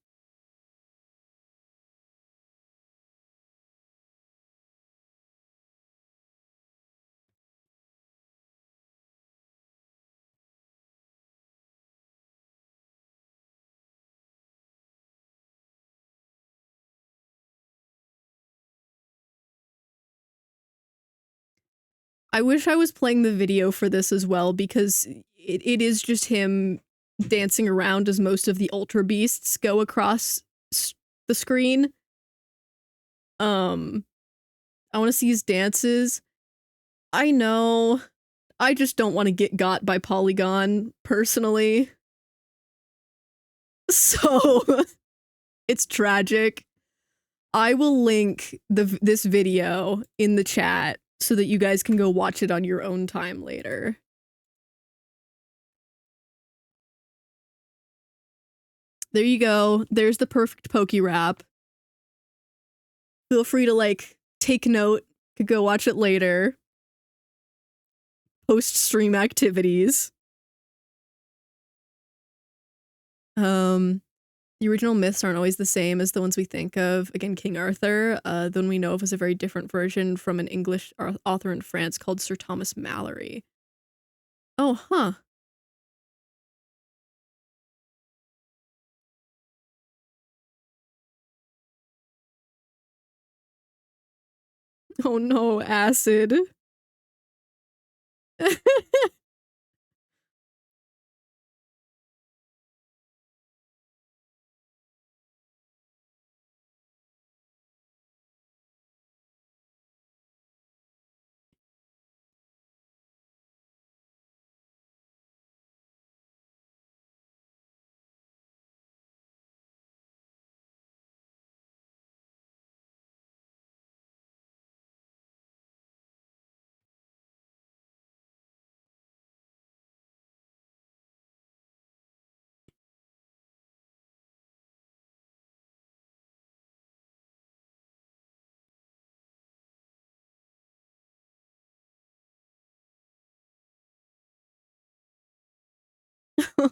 I wish I was playing the video for this as well because it is just him dancing around as most of the Ultra Beasts go across the screen. Um, I want to see his dances. I know. I just don't want to get got by Polygon personally. So it's tragic. I will link this video in the chat so that you guys can go watch it on your own time later. There you go. There's the perfect Poke Rap. Feel free to like take note, could go watch it later. Post stream activities. Um the original myths aren't always the same as the ones we think of. Again, King Arthur, the one we know of is a very different version from an English author in France called Sir Thomas Malory. Oh, huh. Oh no, acid.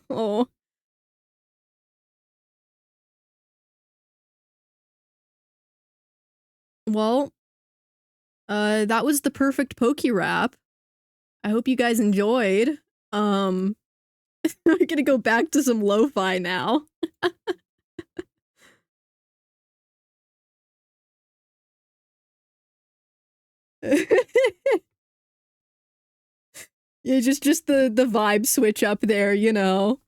Oh. Well, that was the perfect Poke Rap. I hope you guys enjoyed. Um, I'm gonna go back to some lo-fi now. Yeah, just the vibe switch up there, you know.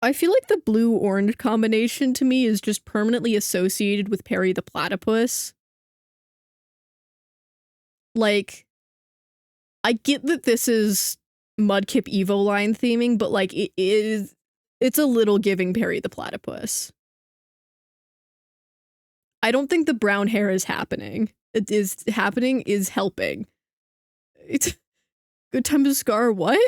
I feel like the blue-orange combination to me is just permanently associated with Perry the Platypus. Like, I get that this is Mudkip Evoline theming, but like it's a little giving Perry the Platypus. I don't think the brown hair is happening. It is happening is helping. It's good time to scar what?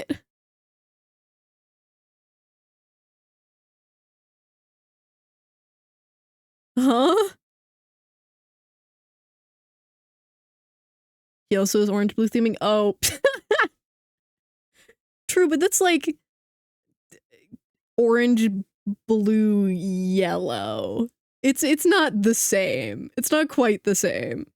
Huh? He also has orange blue theming. Oh. True, but that's like orange, blue, yellow. It's not the same. It's not quite the same.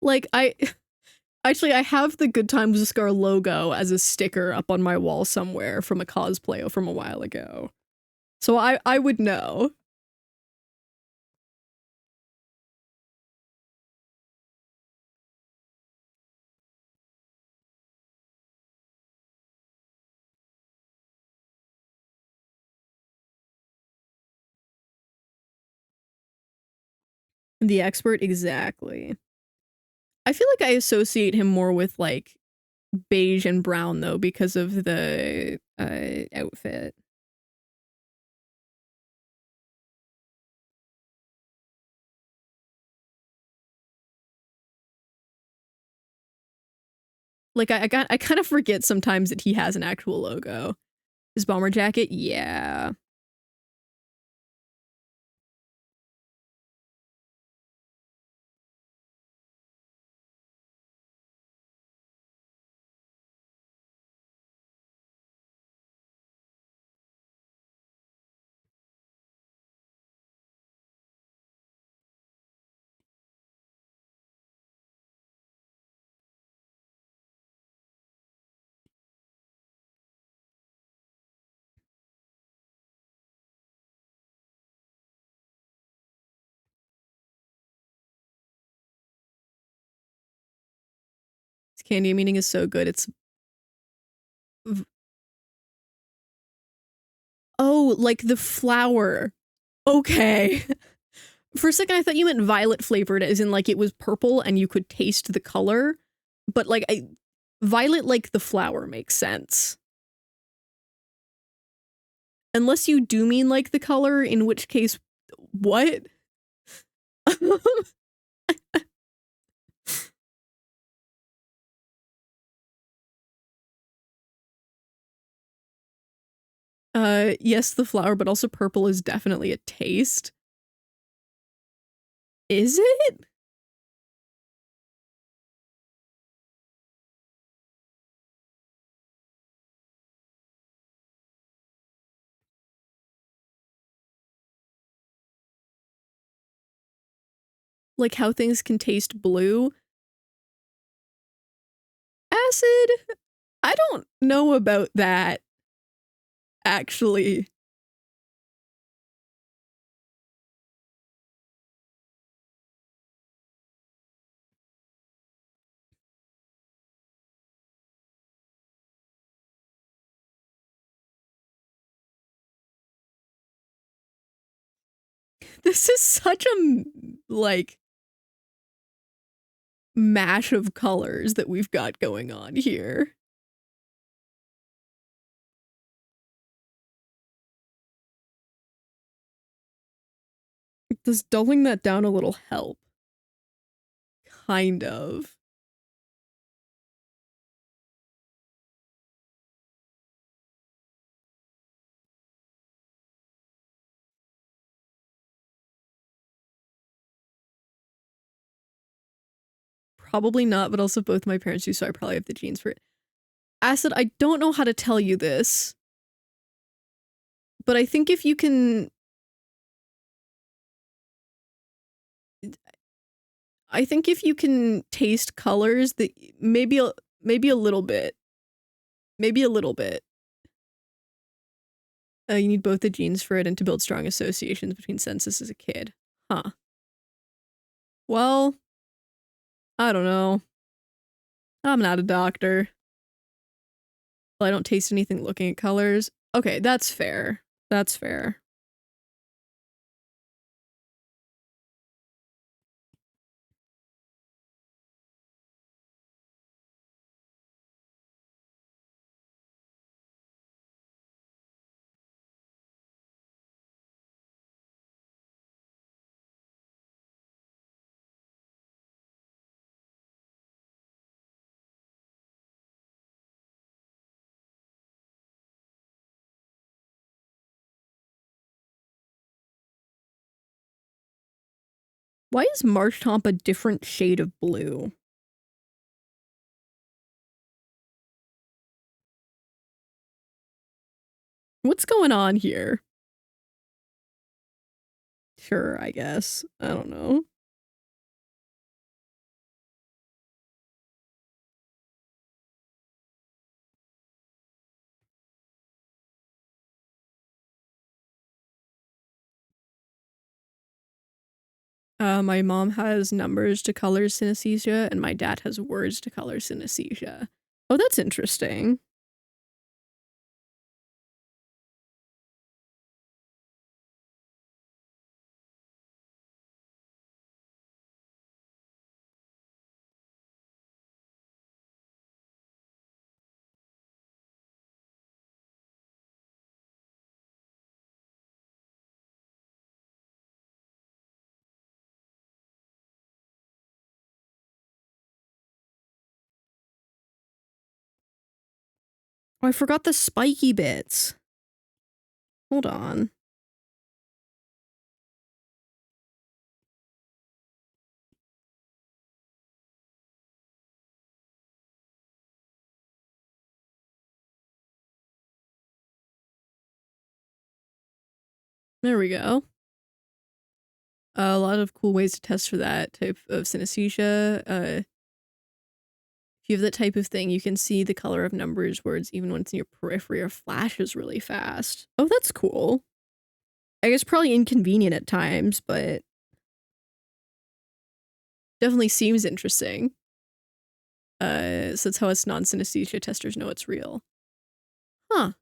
Like I have the Good Times with Scar logo as a sticker up on my wall somewhere from a cosplay from a while ago. So I would know. The expert, exactly. I feel like I associate him more with like beige and brown though because of the outfit. Like I kind of forget sometimes that he has an actual logo. His bomber jacket, yeah. His candy meaning is so good. It's oh, like the flower. Okay. For a second, I thought you meant violet flavored, as in like it was purple and you could taste the color. But like violet, like the flower, makes sense. Unless you do mean like the color, in which case, what? Yes, the flower, but also purple is definitely a taste. Is it? Like how things can taste blue? Acid? I don't know about that, actually. This is such a, like, mash of colors that we've got going on here. Does doubling that down a little help? Kind of. Probably not, but also both my parents do, so I probably have the genes for it. Acid, I don't know how to tell you this, But I think if you can, I think if you can taste colors, that maybe a little bit, maybe a little bit. You need both the genes for it and to build strong associations between senses as a kid. Huh. Well, I don't know. I'm not a doctor. Well, I don't taste anything looking at colors. Okay, that's fair. That's fair. Why is Marshtomp a different shade of blue? What's going on here? Sure, I guess. I don't know. My mom has numbers to color synesthesia, and my dad has words to color synesthesia. Oh, that's interesting. Oh, I forgot the spiky bits. Hold on. There we go. A lot of cool ways to test for that type of synesthesia. If you have that type of thing, you can see the color of numbers, words, even when it's in your periphery or flashes really fast. Oh, that's cool. I guess probably inconvenient at times, but definitely seems interesting. So that's how us non-synesthesia testers know it's real. Huh.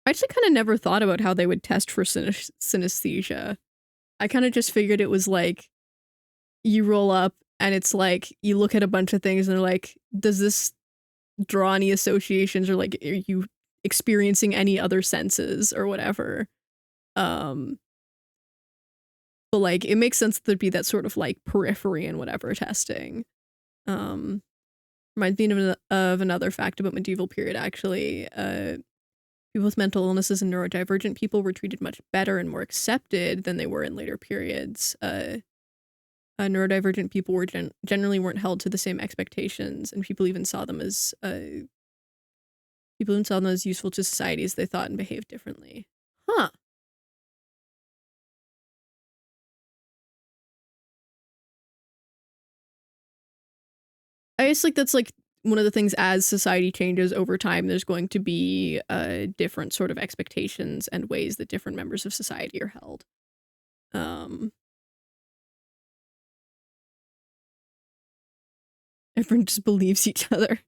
I actually kind of never thought about how they would test for synesthesia. I kind of just figured it was like you roll up and it's like you look at a bunch of things and they're like, does this draw any associations or like are you experiencing any other senses or whatever? Um, but like it makes sense that there'd be that sort of like periphery and whatever testing. Um, Reminds me of another fact about medieval period actually. People with mental illnesses and neurodivergent people were treated much better and more accepted than they were in later periods. Neurodivergent people were generally weren't held to the same expectations, and people even saw them as useful to society as they thought and behaved differently. Huh. I guess like that's like one of the things as society changes over time. There's going to be different sort of expectations and ways that different members of society are held. Um, Everyone just believes each other.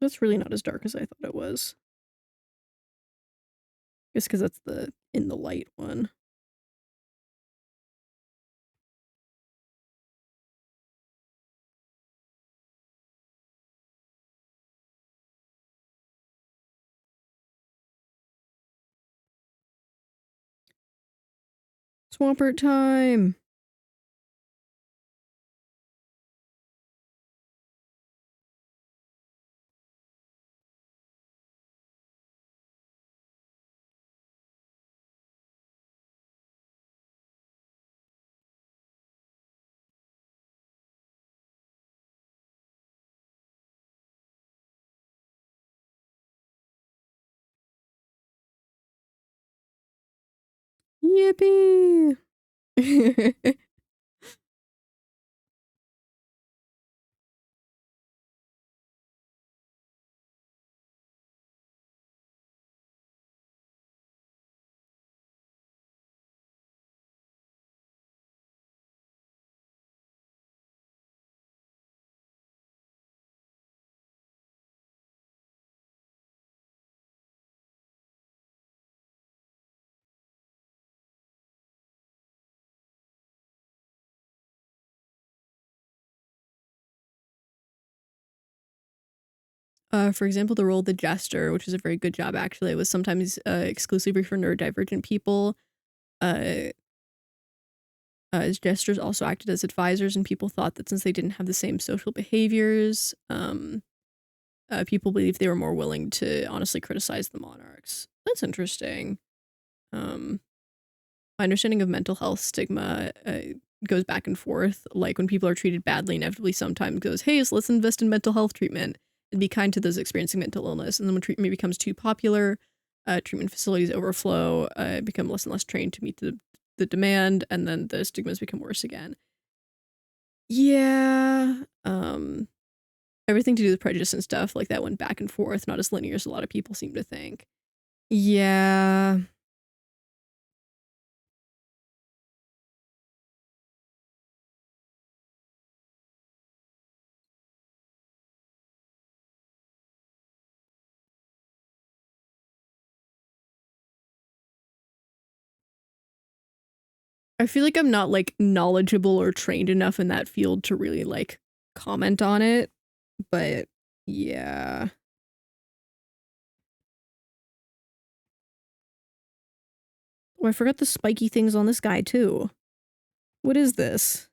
That's really not as dark as I thought it was. Just because that's the in the light one. Swampert time! Yippee! For example, the role of the jester, which is a very good job actually, it was sometimes exclusively for neurodivergent people. Uh, as jesters also acted as advisors, and people thought that since they didn't have the same social behaviors, people believed they were more willing to honestly criticize the monarchs. That's interesting. Um, my understanding of mental health stigma goes back and forth. Like when people are treated badly, inevitably sometimes goes, hey, so let's invest in mental health treatment and be kind to those experiencing mental illness. And then when treatment becomes too popular, treatment facilities overflow, become less and less trained to meet the demand, and then the stigmas become worse again. Yeah. Everything to do with prejudice and stuff like that went back and forth, not as linear as a lot of people seem to think. Yeah. I feel like I'm not like knowledgeable or trained enough in that field to really like comment on it, but yeah. Oh, I forgot the spiky things on this guy too. What is this?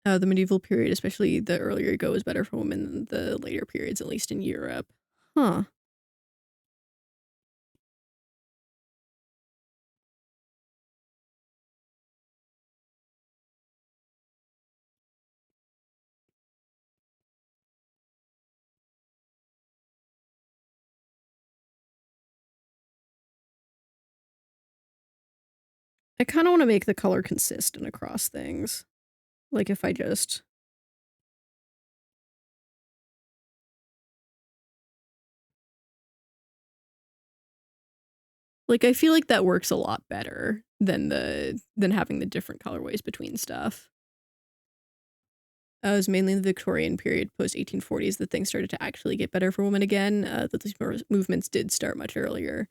The medieval period, especially the earlier you go, is better for women than the later periods, at least in Europe. Huh. I kind of want to make the color consistent across things. Like if I just like I feel like that works a lot better than having the different colorways between stuff. It was mainly in the Victorian period, post 1840s, that things started to actually get better for women again. That these movements did start much earlier.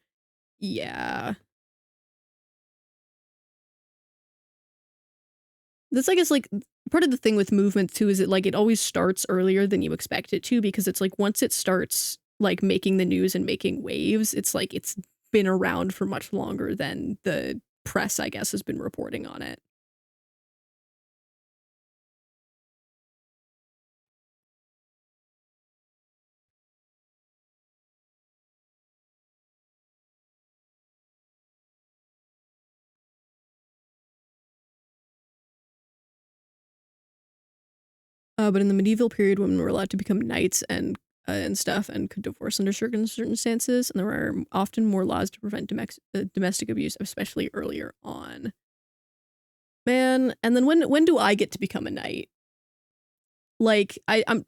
Yeah, that's I guess like part of the thing with movement too is it like it always starts earlier than you expect it to because it's like once it starts like making the news and making waves, it's like it's been around for much longer than the press, I guess, has been reporting on it. But in the medieval period, women were allowed to become knights and stuff and could divorce under certain circumstances, and there were often more laws to prevent domestic abuse, especially earlier on. Man, and then when do I get to become a knight? Like I'm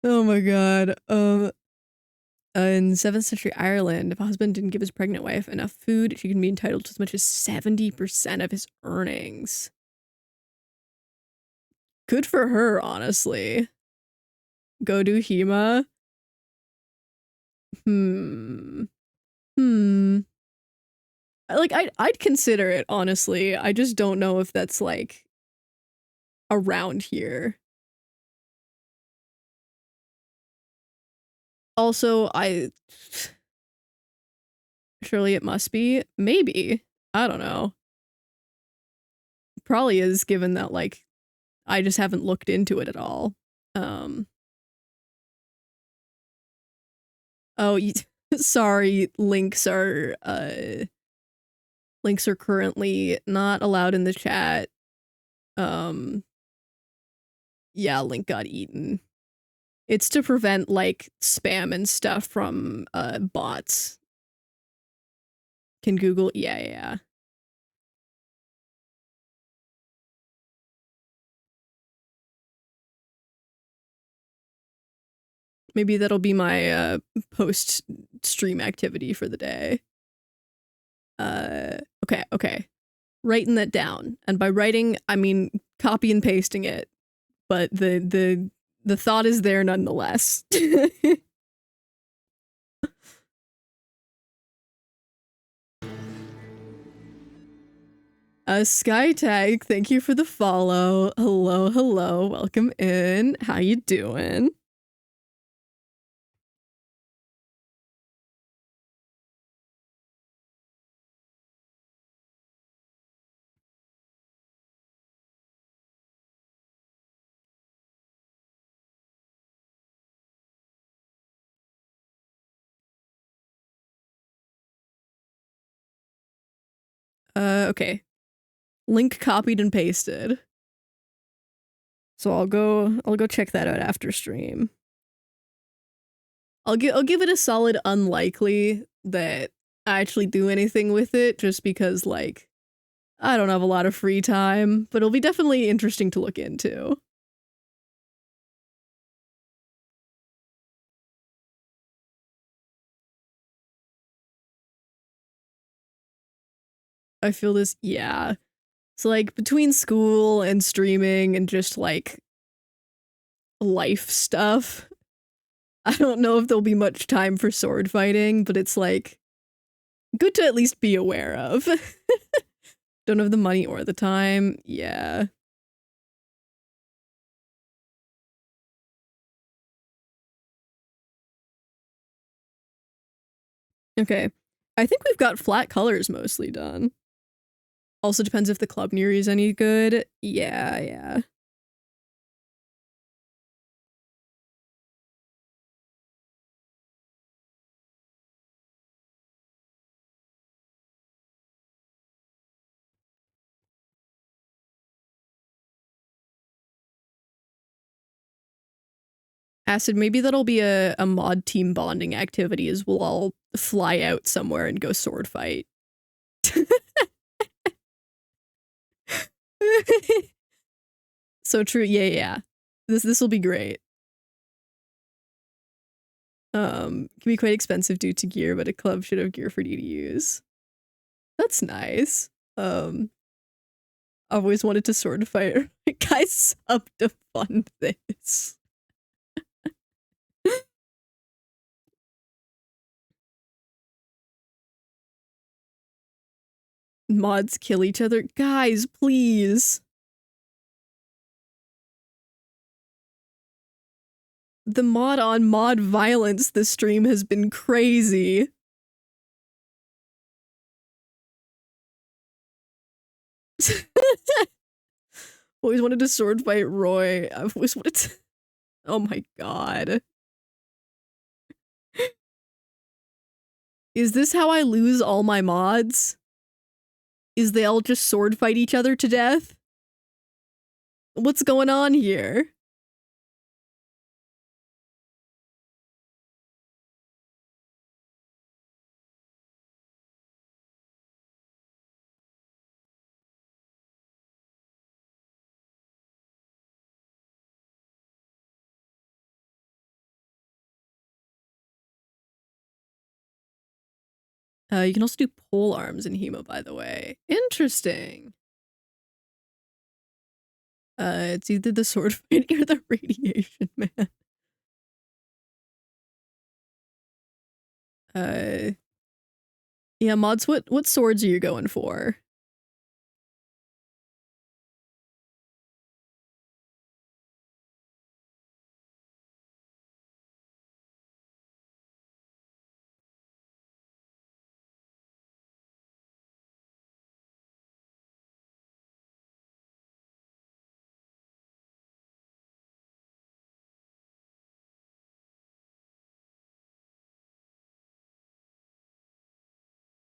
oh my god. In 7th century Ireland, if a husband didn't give his pregnant wife enough food, she could be entitled to as much as 70% of his earnings. Good for her, honestly. Go do HEMA. Like, I'd consider it, honestly. I just don't know if that's, like, around here. Also, surely it must be. Maybe. I don't know. Probably is, given that, like, I just haven't looked into it at all. Oh, sorry, links are currently not allowed in the chat. Yeah, link got eaten. It's to prevent, like, spam and stuff from, bots. Can Google? Yeah. Maybe that'll be my, post-stream activity for the day. Okay. Writing that down. And by writing, I mean copy and pasting it. But the thought is there nonetheless. Skytag, thank you for the follow. Hello, welcome in. How you doing? Okay. Link copied and pasted. So I'll go check that out after stream. I'll give it a solid unlikely that I actually do anything with it, just because, like, I don't have a lot of free time, but it'll be definitely interesting to look into. I feel this, yeah. So, like, between school and streaming and just, like, life stuff, I don't know if there'll be much time for sword fighting, but it's, like, good to at least be aware of. Don't have the money or the time, yeah. Okay. I think we've got flat colors mostly done. Also depends if the club near you is any good. Yeah. Acid, maybe that'll be a mod team bonding activity, is we'll all fly out somewhere and go sword fight. So true, yeah. This will be great. Can be quite expensive due to gear, but a club should have gear for you to use. That's nice. I've always wanted to sword fight. Guys, up to fund this. Mods kill each other. Guys, please. The mod on mod violence this stream has been crazy. Always wanted to sword fight Roy. I've always wanted to. Oh my god. Is this how I lose all my mods? is they all just sword fight each other to death? What's going on here? You can also do pole arms in Hemo, by the way. Interesting. It's either the sword fight or the radiation man. Yeah, mods, what swords are you going for?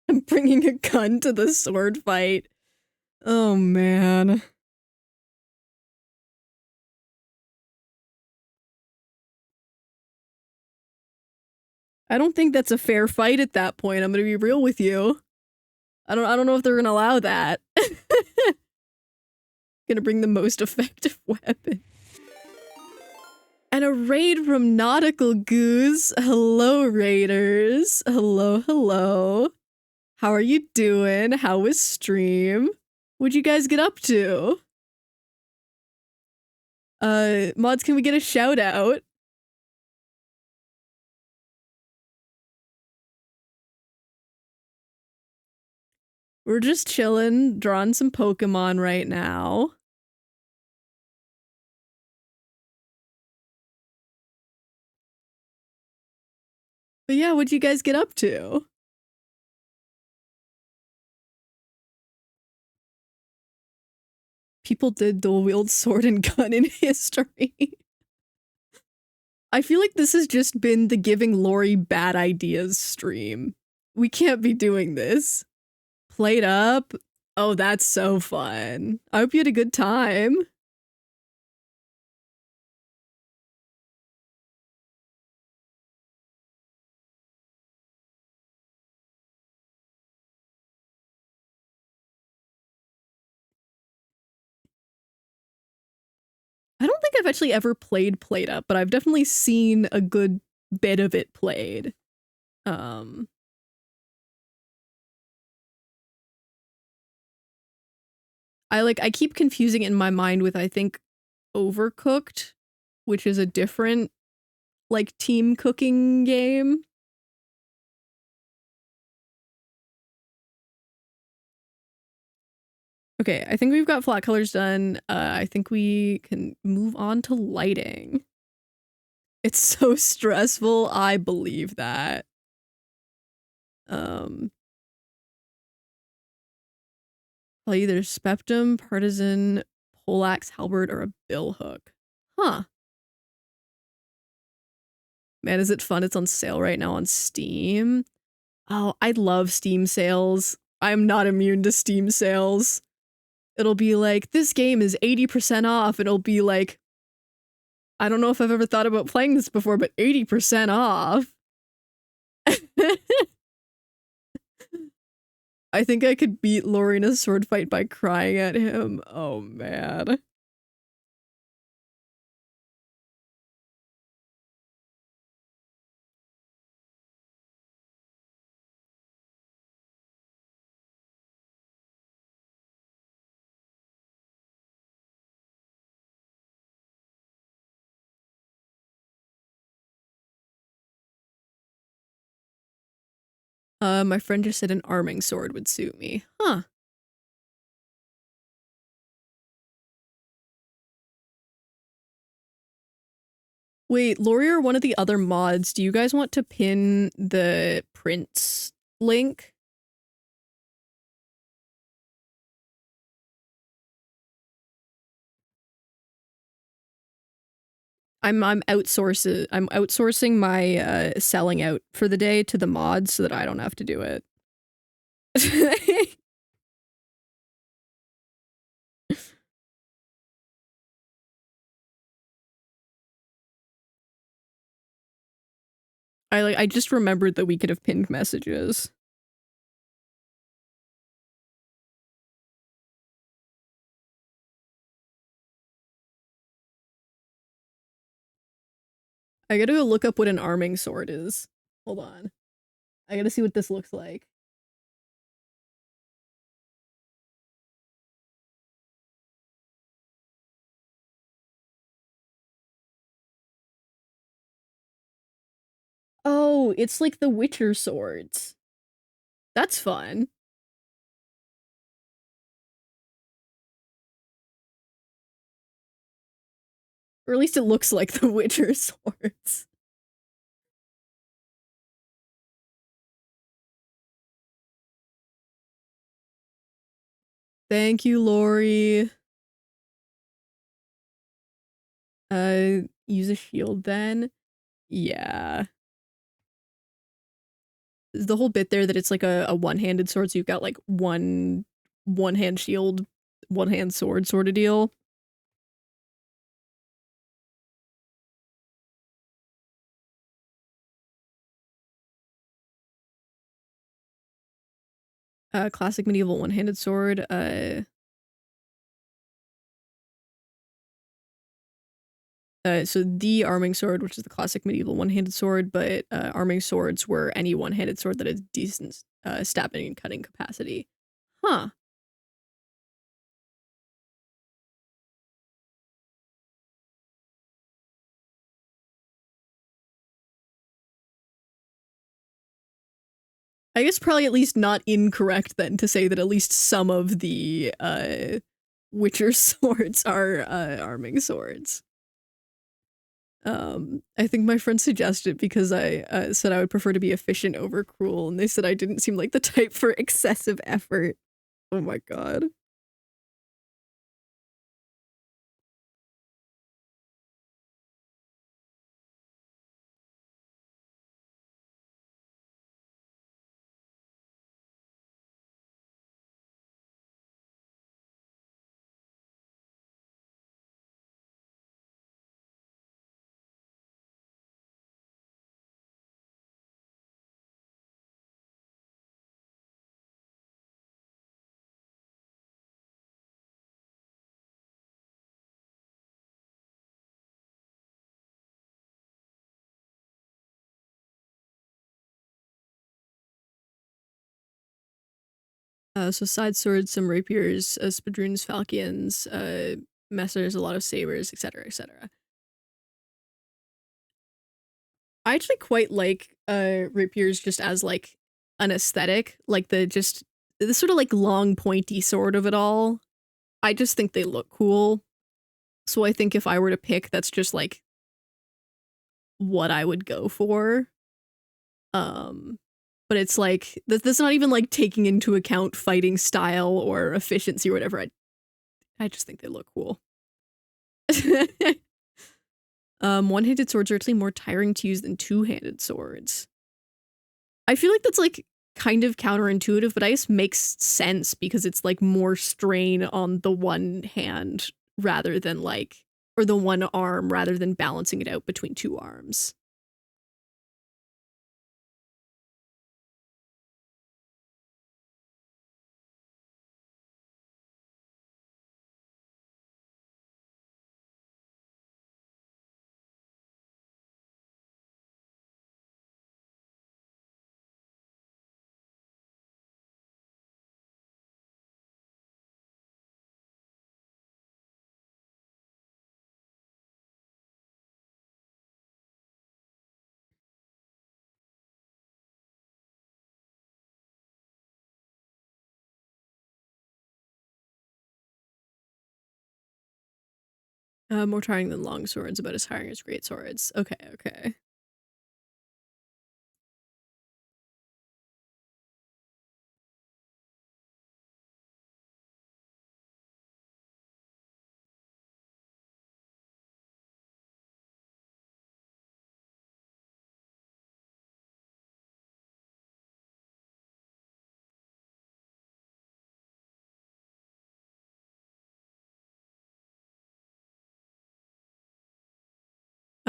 I'm bringing a gun to the sword fight. Oh, man. I don't think that's a fair fight at that point. I'm gonna be real with you. I don't know if they're gonna allow that. Gonna bring the most effective weapon. And a raid from Nautical Goose. Hello, raiders. Hello, hello. How are you doing? How was stream? What'd you guys get up to? Mods, can we get a shout out? We're just chilling, drawing some Pokemon right now. But yeah, what'd you guys get up to? People did dual wield sword and gun in history. I feel like this has just been the giving Lori bad ideas stream. We can't be doing this. Played up? Oh, that's so fun. I hope you had a good time. I don't think I've actually ever played Played Up, but I've definitely seen a good bit of it played. I keep confusing it in my mind with, I think, Overcooked, which is a different, like, team cooking game. Okay, I think we've got flat colors done. I think we can move on to lighting. It's so stressful, I believe that. Probably either Spectrum, Partisan, Poleaxe, Halberd, or a Billhook. Huh. Man, is it fun? It's on sale right now on Steam. Oh, I love Steam sales. I'm not immune to Steam sales. It'll be like, this game is 80% off. It'll be like, I don't know if I've ever thought about playing this before, but 80% off. I think I could beat Lori in a sword fight by crying at him. Oh, man. My friend just said an arming sword would suit me. Huh. Wait, Lori or one of the other mods, do you guys want to pin the Prince link? I'm outsourcing my selling out for the day to the mods so that I don't have to do it. I just remembered that we could have pinned messages. I gotta go look up what an arming sword is. Hold on. I gotta see what this looks like. Oh, it's like the Witcher swords. That's fun. Or at least it looks like the Witcher swords. Thank you, Lori. Use a shield then. Yeah. The whole bit there that it's like a one-handed sword, so you've got like one hand shield, one hand sword sort of deal. Classic medieval one-handed sword. So the arming sword, which is the classic medieval one-handed sword, but arming swords were any one-handed sword that has decent stabbing and cutting capacity. Huh. I guess probably at least not incorrect then to say that at least some of the Witcher swords are arming swords. I think my friend suggested because I said I would prefer to be efficient over cruel, and they said I didn't seem like the type for excessive effort. Oh my god. So side swords, some rapiers, spadroons, falchions, messers, a lot of sabers, etc., etc. I actually quite like rapiers just as like an aesthetic, like the sort of like long pointy sword of it all. I just think they look cool. So I think if I were to pick, that's just like what I would go for. Um, but it's like that's not even like taking into account fighting style or efficiency or whatever. I just think they look cool. One-handed swords are actually more tiring to use than two-handed swords. I feel like that's like kind of counterintuitive, but I guess makes sense because it's like more strain on the one hand rather than like, or the one arm rather than balancing it out between two arms. More tiring than long swords, about as tiring as great swords. Okay, okay.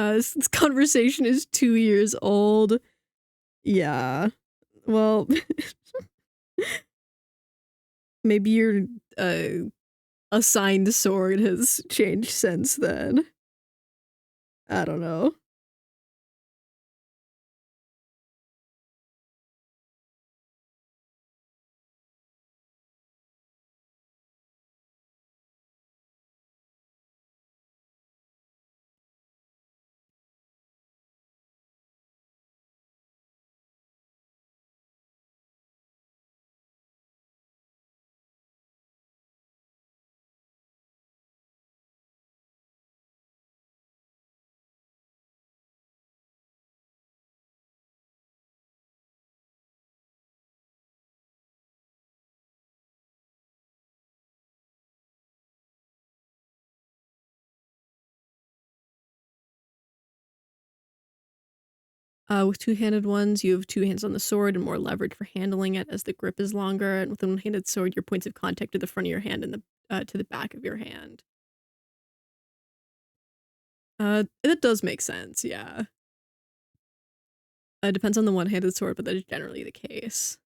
This conversation is 2 years old. Yeah. Well, maybe your uh, assigned sword has changed since then. I don't know. With two-handed ones, you have two hands on the sword and more leverage for handling it as the grip is longer. And with a one-handed sword, your points of contact to the front of your hand and the to the back of your hand. It does make sense, yeah. Depends on the one-handed sword, but that is generally the case.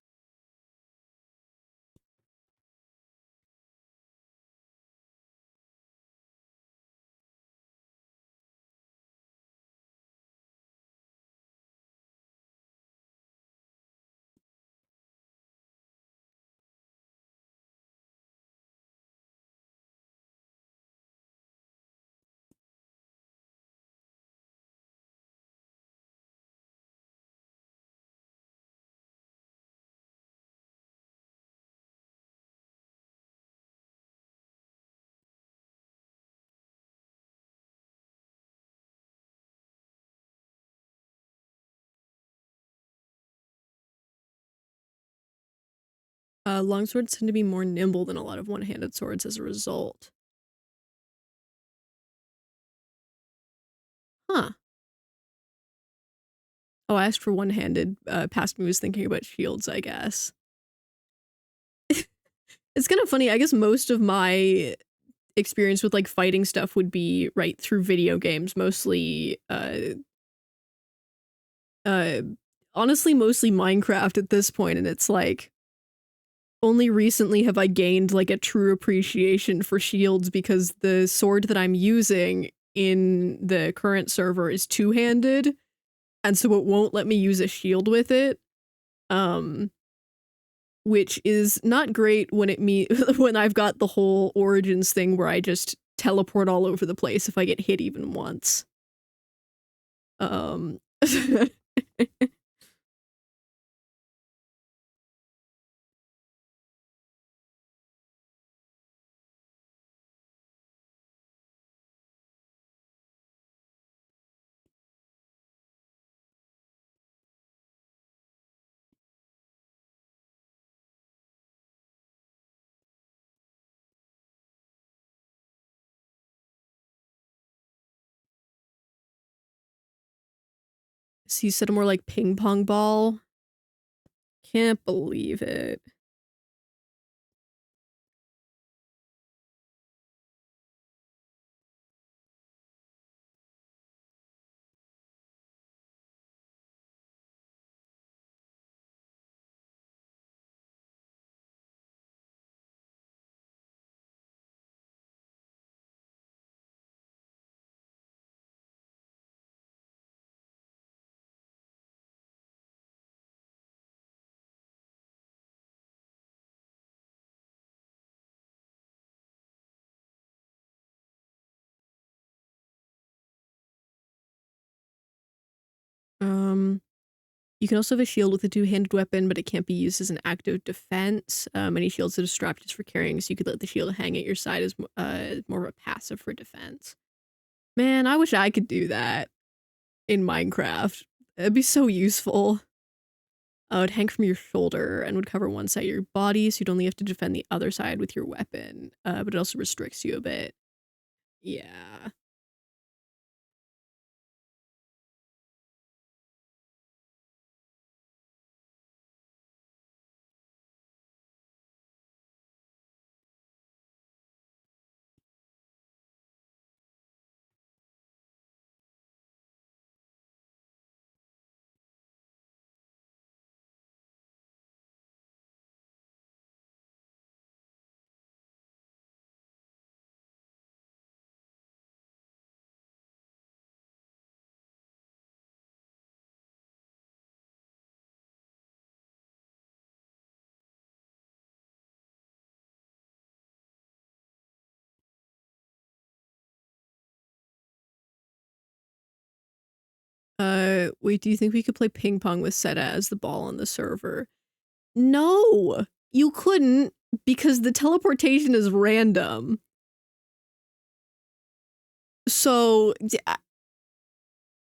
Longswords tend to be more nimble than a lot of one-handed swords as a result. Huh. Oh, I asked for one-handed. Past me was thinking about shields, I guess. It's kind of funny. I guess most of my experience with like fighting stuff would be right through video games, mostly uh honestly mostly Minecraft at this point, and it's like only recently have I gained like a true appreciation for shields because the sword that I'm using in the current server is two-handed, and so it won't let me use a shield with it. Um which is not great when when I've got the whole Origins thing where I just teleport all over the place if I get hit even once. Um so you said a more like ping pong ball? Can't believe it. Um you can also have a shield with a two-handed weapon, but it can't be used as an active defense. Many shields that are strapped just for carrying, so you could let the shield hang at your side as more of a passive for defense. Man, I wish I could do that in Minecraft. It'd be so useful. It would hang from your shoulder and would cover one side of your body, so you'd only have to defend the other side with your weapon, but it also restricts you a bit. Yeah. Wait, do you think we could play ping pong with Seta as the ball on the server? No, you couldn't because the teleportation is random. So,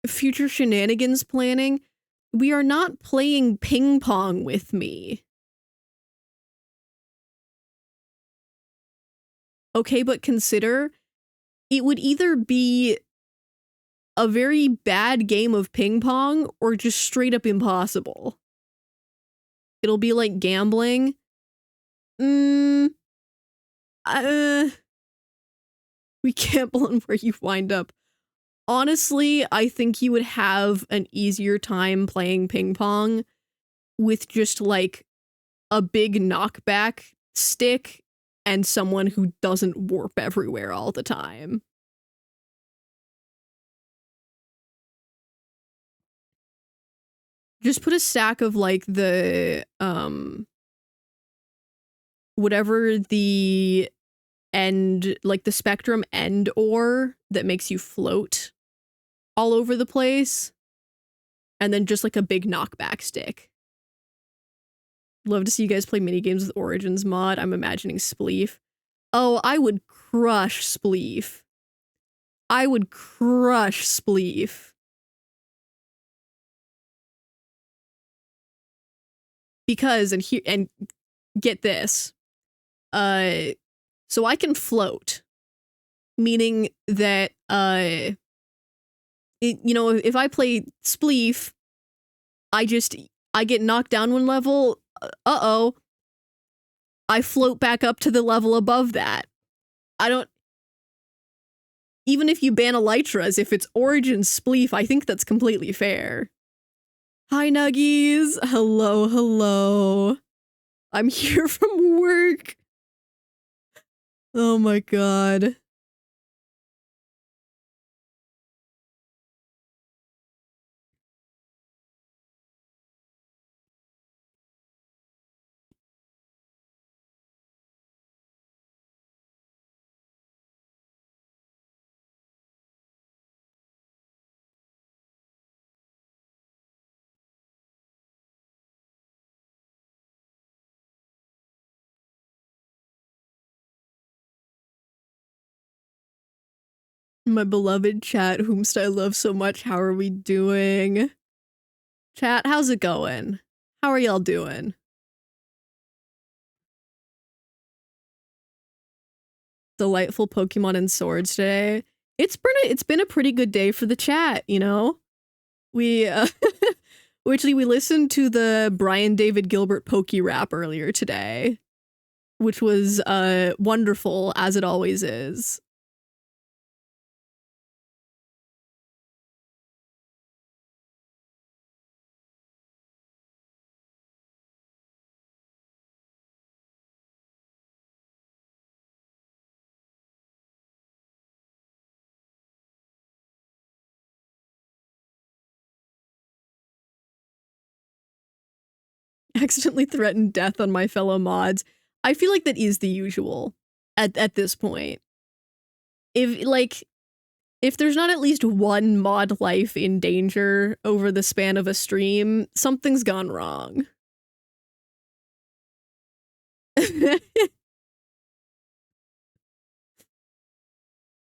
future shenanigans planning, we are not playing ping pong with me. Okay, but consider it would either be a very bad game of ping pong or just straight up impossible. It'll be like gambling. We gamble on where you wind up. Honestly, I think you would have an easier time playing ping pong with just like a big knockback stick and someone who doesn't warp everywhere all the time. Just put a stack of like the whatever the end, like the spectrum end ore that makes you float all over the place, and then just like a big knockback stick. Love to see you guys play minigames with Origins mod. I'm imagining Spleef. Oh, I would crush Spleef. I would crush Spleef. Because, and get this, so I can float, meaning that, if I play Spleef, I get knocked down one level, I float back up to the level above that. Even if you ban Elytras, if it's Origin Spleef, I think that's completely fair. Hi, Nuggies. Hello, hello. I'm here from work. Oh my god. My beloved chat, whomst I love so much, how are we doing? Chat, how's it going? How are y'all doing? Delightful Pokemon and Swords today. It's been a pretty good day for the chat, you know? We we listened to the Brian David Gilbert Poke rap earlier today, which was wonderful, as it always is. Accidentally threatened death on my fellow mods. I feel like that is the usual at this point. If there's not at least one mod life in danger over the span of a stream, something's gone wrong.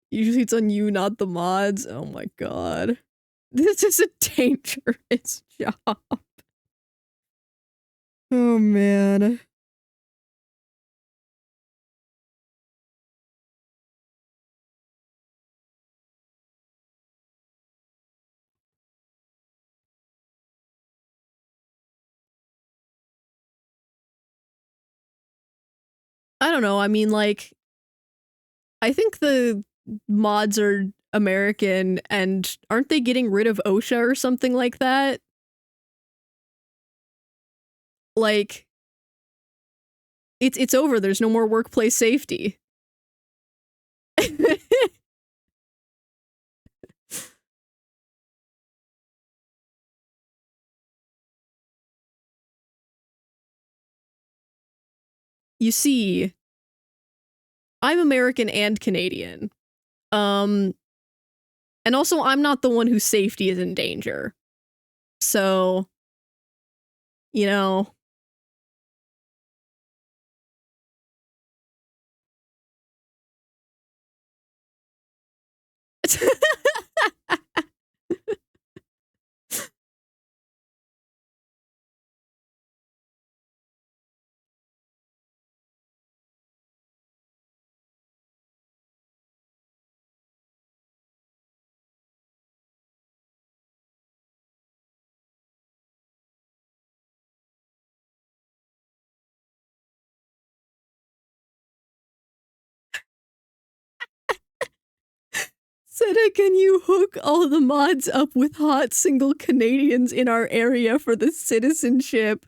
Usually it's on you, not the mods. Oh my god. This is a dangerous job. Oh man. I don't know. I mean, like, I think the mods are American, and aren't they getting rid of OSHA or something like that? Like, it's over. There's no more workplace safety. You see, I'm American and Canadian. And also I'm not the one whose safety is in danger. So, you know. Seta, can you hook all the mods up with hot single Canadians in our area for the citizenship?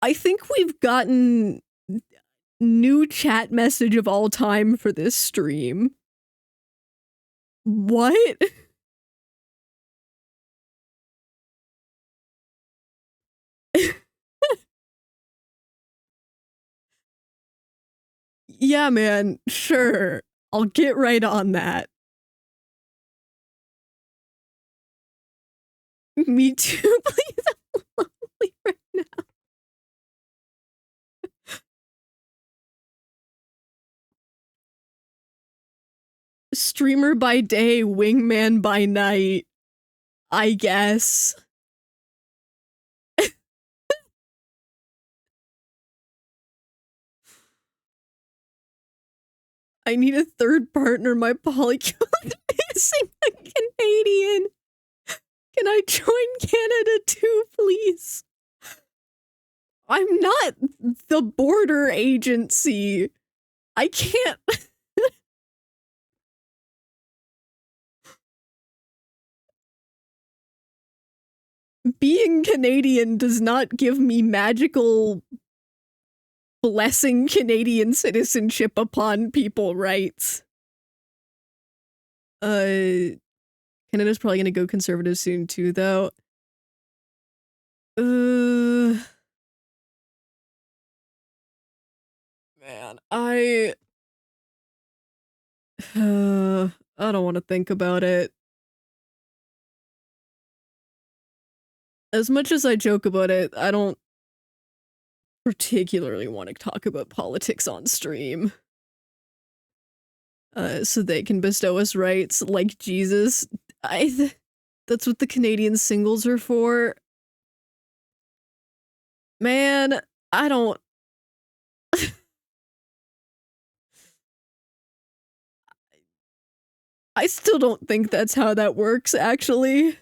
I think we've gotten new chat message of all time for this stream. What? Yeah, man, sure. I'll get right on that. Me too, please. I'm lonely right now. Streamer by day, wingman by night. I guess. I need a third partner. My polycule is missing a Canadian. Can I join Canada too, please? I'm not the border agency. I can't. Being Canadian does not give me magical blessing Canadian citizenship upon people rights. Canada's probably gonna go conservative soon too, though. Man, I don't want to think about it. As much as I joke about it, I don't particularly want to talk about politics on stream. So they can bestow us rights like Jesus. That's what the Canadian singles are for. Man, I don't. I still don't think that's how that works, actually.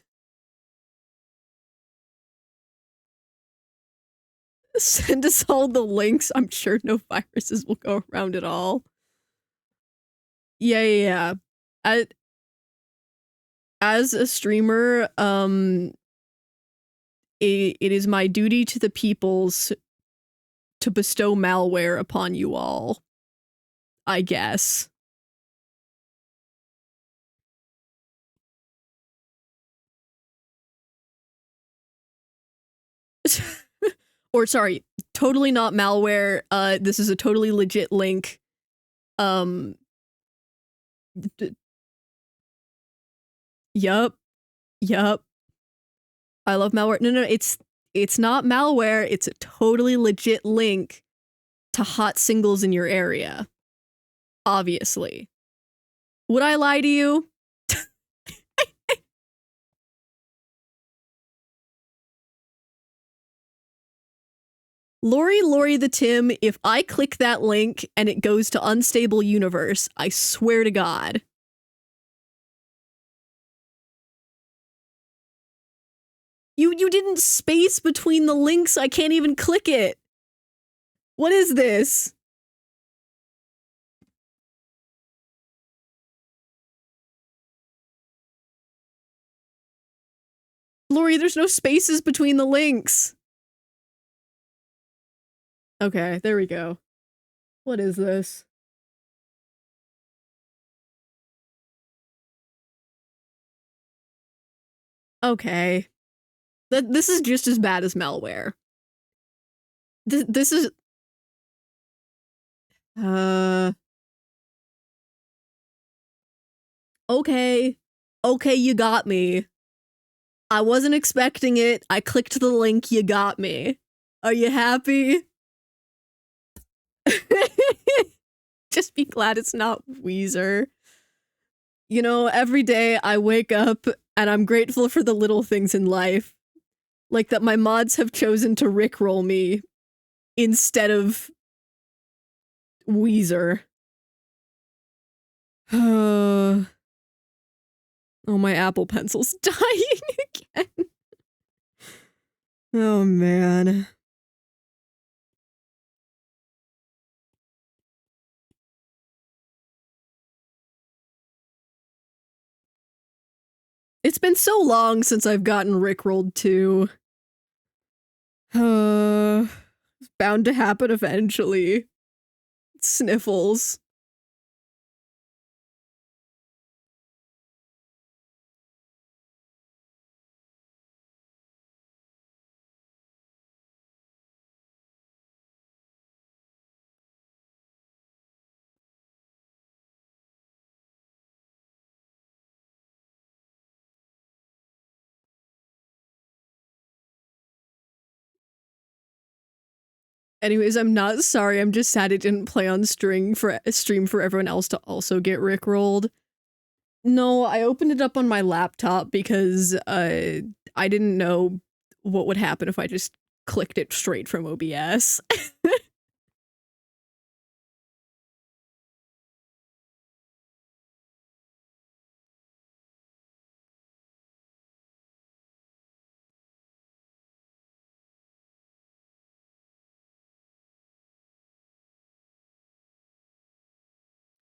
Send us all the links. I'm sure no viruses will go around at all. Yeah. As a streamer, it is my duty to the peoples to bestow malware upon you all. I guess. Or sorry, totally not malware. This is a totally legit link. Yup. I love malware. No, it's not malware. It's a totally legit link to hot singles in your area. Obviously. Would I lie to you? Lori the Tim, if I click that link and it goes to Unstable Universe, I swear to God. You didn't space between the links. I can't even click it. What is this? Lori, there's no spaces between the links. Okay, there we go. What is this? Okay. This is just as bad as malware. This is... Okay. Okay, you got me. I wasn't expecting it. I clicked the link. You got me. Are you happy? Just be glad it's not Weezer. You know, every day I wake up and I'm grateful for the little things in life. Like that my mods have chosen to rickroll me instead of Weezer. Oh, my Apple Pencil's dying again. Oh, man. It's been so long since I've gotten rickrolled too. It's bound to happen eventually. Sniffles. Anyways, I'm not sorry. I'm just sad it didn't play on stream for everyone else to also get rickrolled. No, I opened it up on my laptop because I didn't know what would happen if I just clicked it straight from OBS.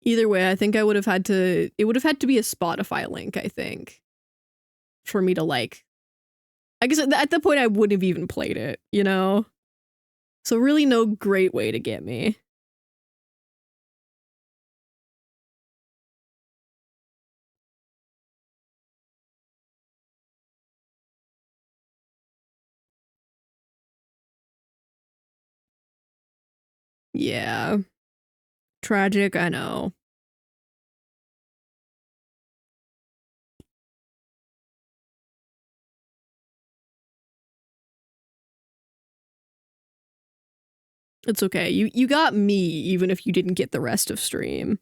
Either way, I think I would have had to it would have had to be a Spotify link, I think, for me to like. I guess at that point I wouldn't have even played it, you know? So really no great way to get me. Yeah. Tragic, I know. It's okay. You got me even if you didn't get the rest of stream.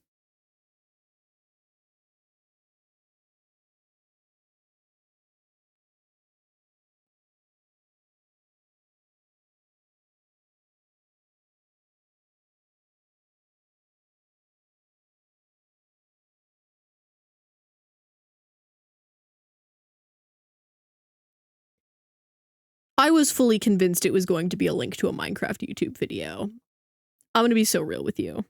I was fully convinced it was going to be a link to a Minecraft YouTube video. I'm gonna be so real with you.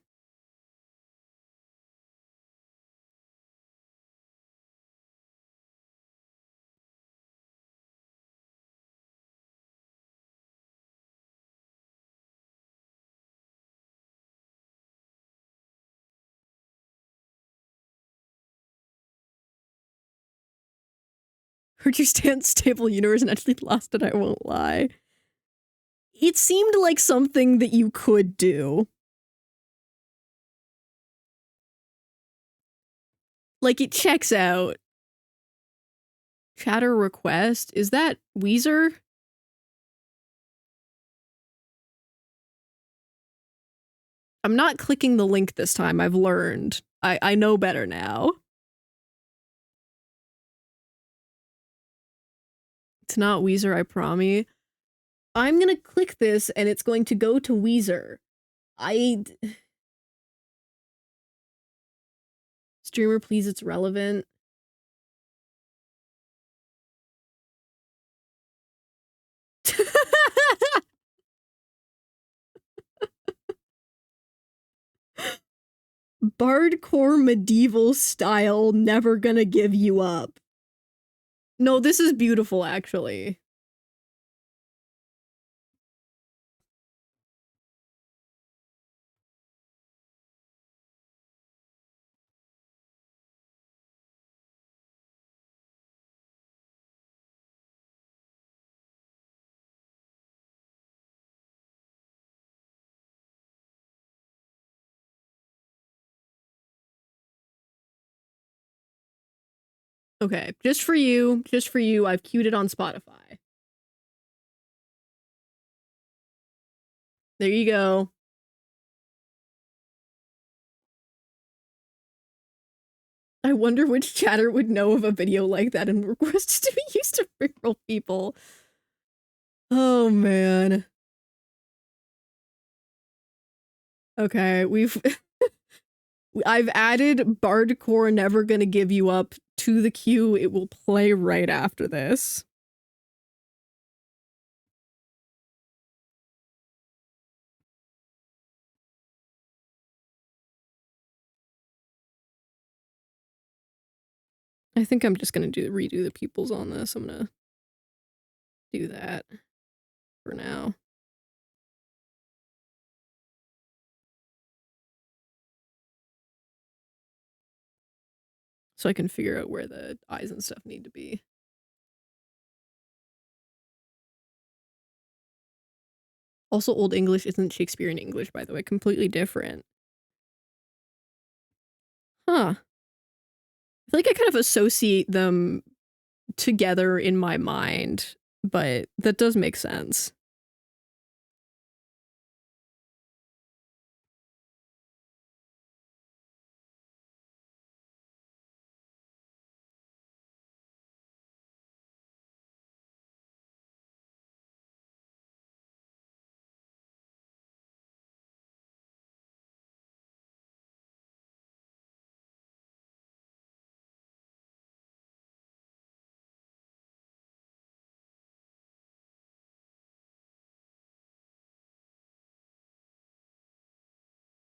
Heard you stand stable universe and actually lost it, I won't lie. It seemed like something that you could do. Like, it checks out. Chatter request? Is that Weezer? I'm not clicking the link this time, I've learned. I know better now. It's not Weezer, I promise. I'm gonna click this and it's going to go to Weezer. Streamer, please, it's relevant. Bardcore medieval style, never gonna give you up. No, this is beautiful, actually. Okay, just for you, I've queued it on Spotify. There you go. I wonder which chatter would know of a video like that and request to be used to rickroll people. Oh man. Okay, I've added Bardcore Never Gonna Give You Up to the queue. It will play right after this. I think I'm just gonna redo the pupils on this. I'm gonna do that for now. So I can figure out where the eyes and stuff need to be. Also, Old English isn't Shakespearean English, by the way. Completely different. Huh. I feel like I kind of associate them together in my mind, but that does make sense.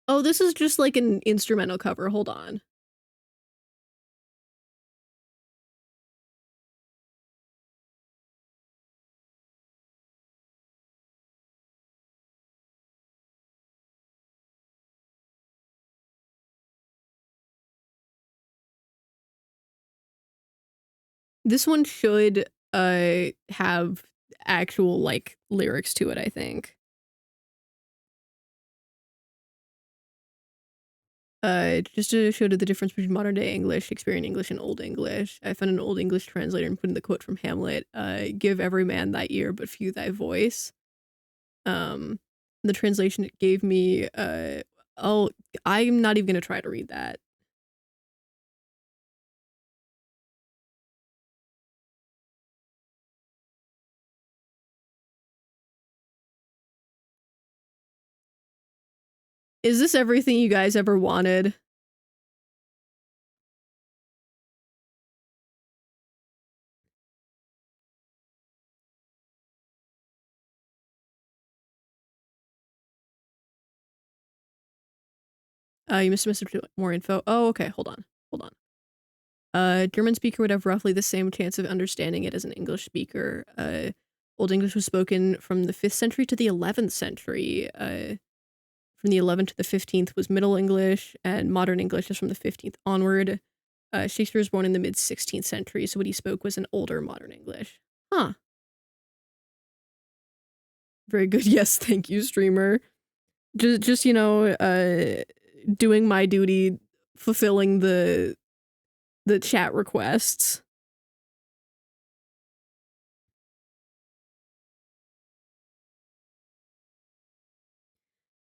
Oh, this is just like an instrumental cover. Hold on. This one should have actual like lyrics to it, I think. Just to show the difference between modern day English, Shakespearean English, and Old English. I found an Old English translator and put in the quote from Hamlet, give every man thy ear, but few thy voice. The translation it gave me, oh, I'm not even gonna try to read that. Is this everything you guys ever wanted? You must have missed more info. Oh, okay, hold on. Hold on. German speaker would have roughly the same chance of understanding it as an English speaker. Old English was spoken from the 5th century to the 11th century. From the 11th to the 15th was Middle English, and Modern English is from the 15th onward. Shakespeare was born in the mid-16th century, so what he spoke was an older Modern English. Huh. Very good. Yes, thank you, streamer. Just you know, doing my duty, fulfilling the chat requests.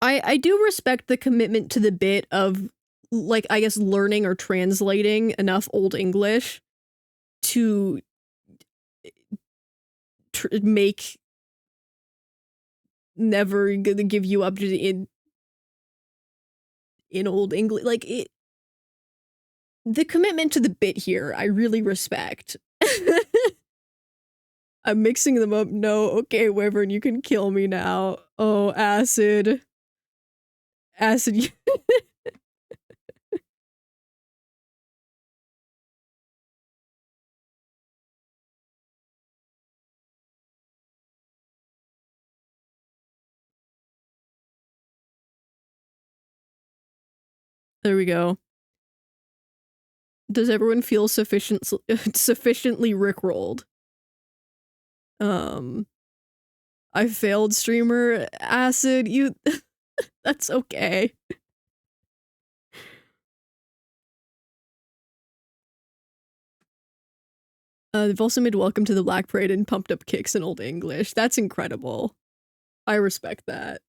I do respect the commitment to the bit of, like, I guess learning or translating enough Old English to make Never Gonna Give You Up in Old English. Like, it, the commitment to the bit here, I really respect. I'm mixing them up. No, okay, Wyvern, you can kill me now. Oh, acid. Acid. There we go. Does everyone feel sufficiently rickrolled? I failed, streamer. Acid, you that's okay. They've also made Welcome to the Black Parade and Pumped Up Kicks in Old English. That's incredible. I respect that.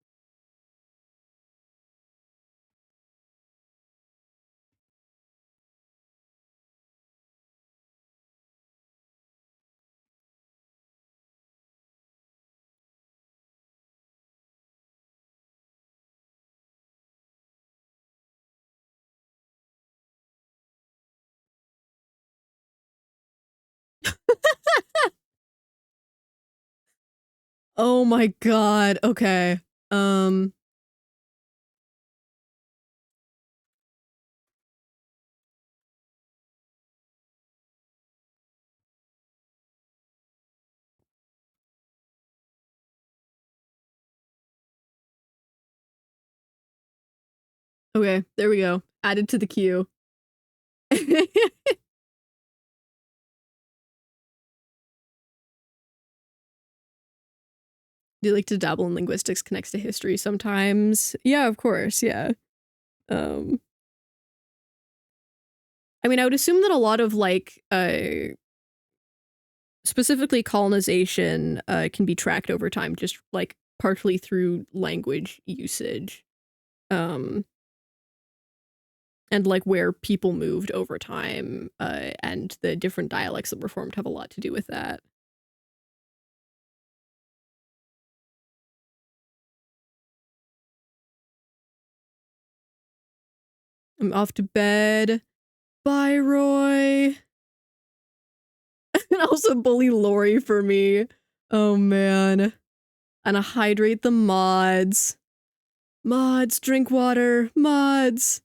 Oh my god. Okay. Um Okay, there we go. Added to the queue. Do you like to dabble in linguistics connects to history sometimes? Yeah, of course, yeah. Um I mean, I would assume that a lot of like specifically colonization can be tracked over time, just like partially through language usage. Um and like where people moved over time, and the different dialects that were formed have a lot to do with that. I'm off to bed. Bye, Roy. And also bully Lori for me. Oh man. And I hydrate the mods. Mods, drink water. Mods.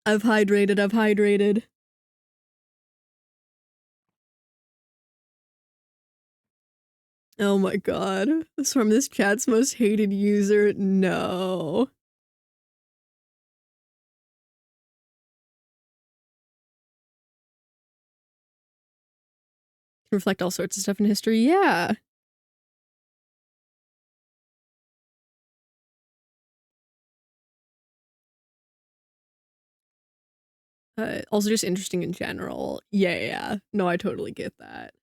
I've hydrated, I've hydrated. Oh my god. It's from this chat's most hated user. No. Reflect all sorts of stuff in history. Yeah. Also just interesting in general. Yeah, yeah, yeah. No, I totally get that.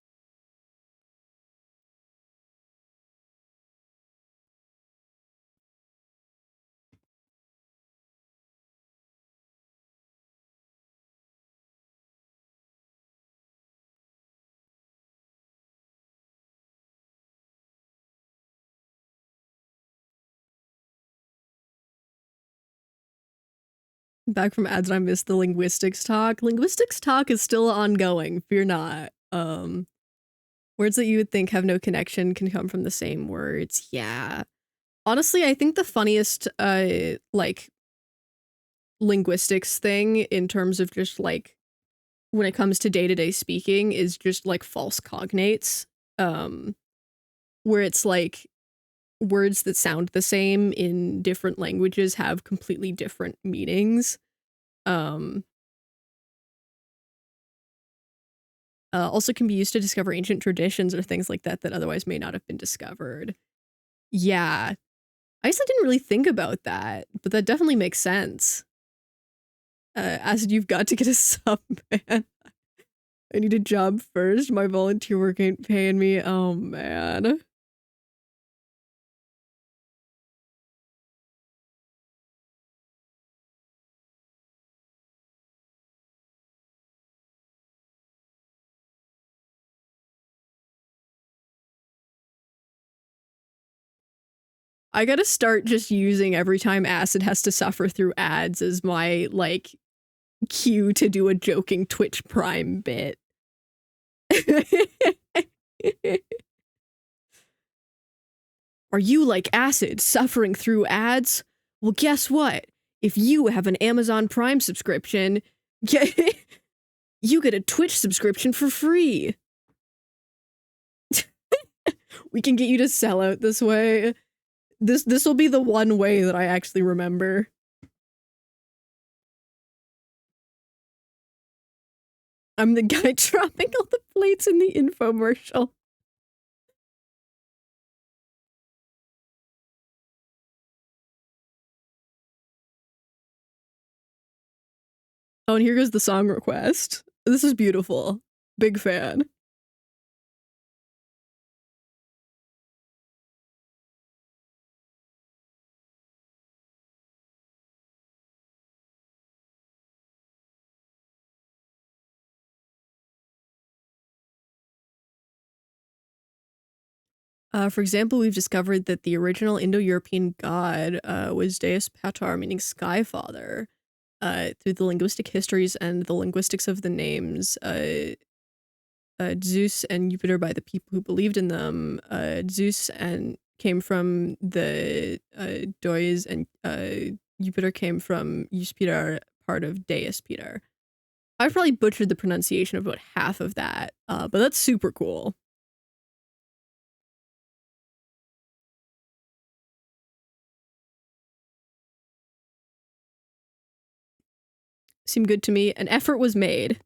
Back from ads and I missed the linguistics talk. Linguistics talk is still ongoing. Fear not. Words that you would think have no connection can come from the same words. Yeah. Honestly, I think the funniest like linguistics thing in terms of just like when it comes to day-to-day speaking is just like false cognates. Where it's like words that sound the same in different languages have completely different meanings. Um Also can be used to discover ancient traditions or things like that that otherwise may not have been discovered. Yeah. I guess I didn't really think about that, but that definitely makes sense. Acid, you've got to get a sub, man. I need a job first. My volunteer work ain't paying me. Oh, man. I gotta start just using every time Acid has to suffer through ads as my, like, cue to do a joking Twitch Prime bit. Are you like Acid, suffering through ads? Well, guess what? If you have an Amazon Prime subscription, you get a Twitch subscription for free. We can get you to sell out this way. This will be the one way that I actually remember. I'm the guy dropping all the plates in the infomercial. Oh, and here goes the song request. This is beautiful. Big fan. For example, we've discovered that the original Indo-European god was Deus Patar, meaning Sky Father. Through the linguistic histories and the linguistics of the names, Zeus and Jupiter by the people who believed in them. Zeus and came from the Deus, and Jupiter came from Juspitar, part of Deus Peter. I probably butchered the pronunciation of about half of that, but that's super cool. Seemed good to me. An effort was made.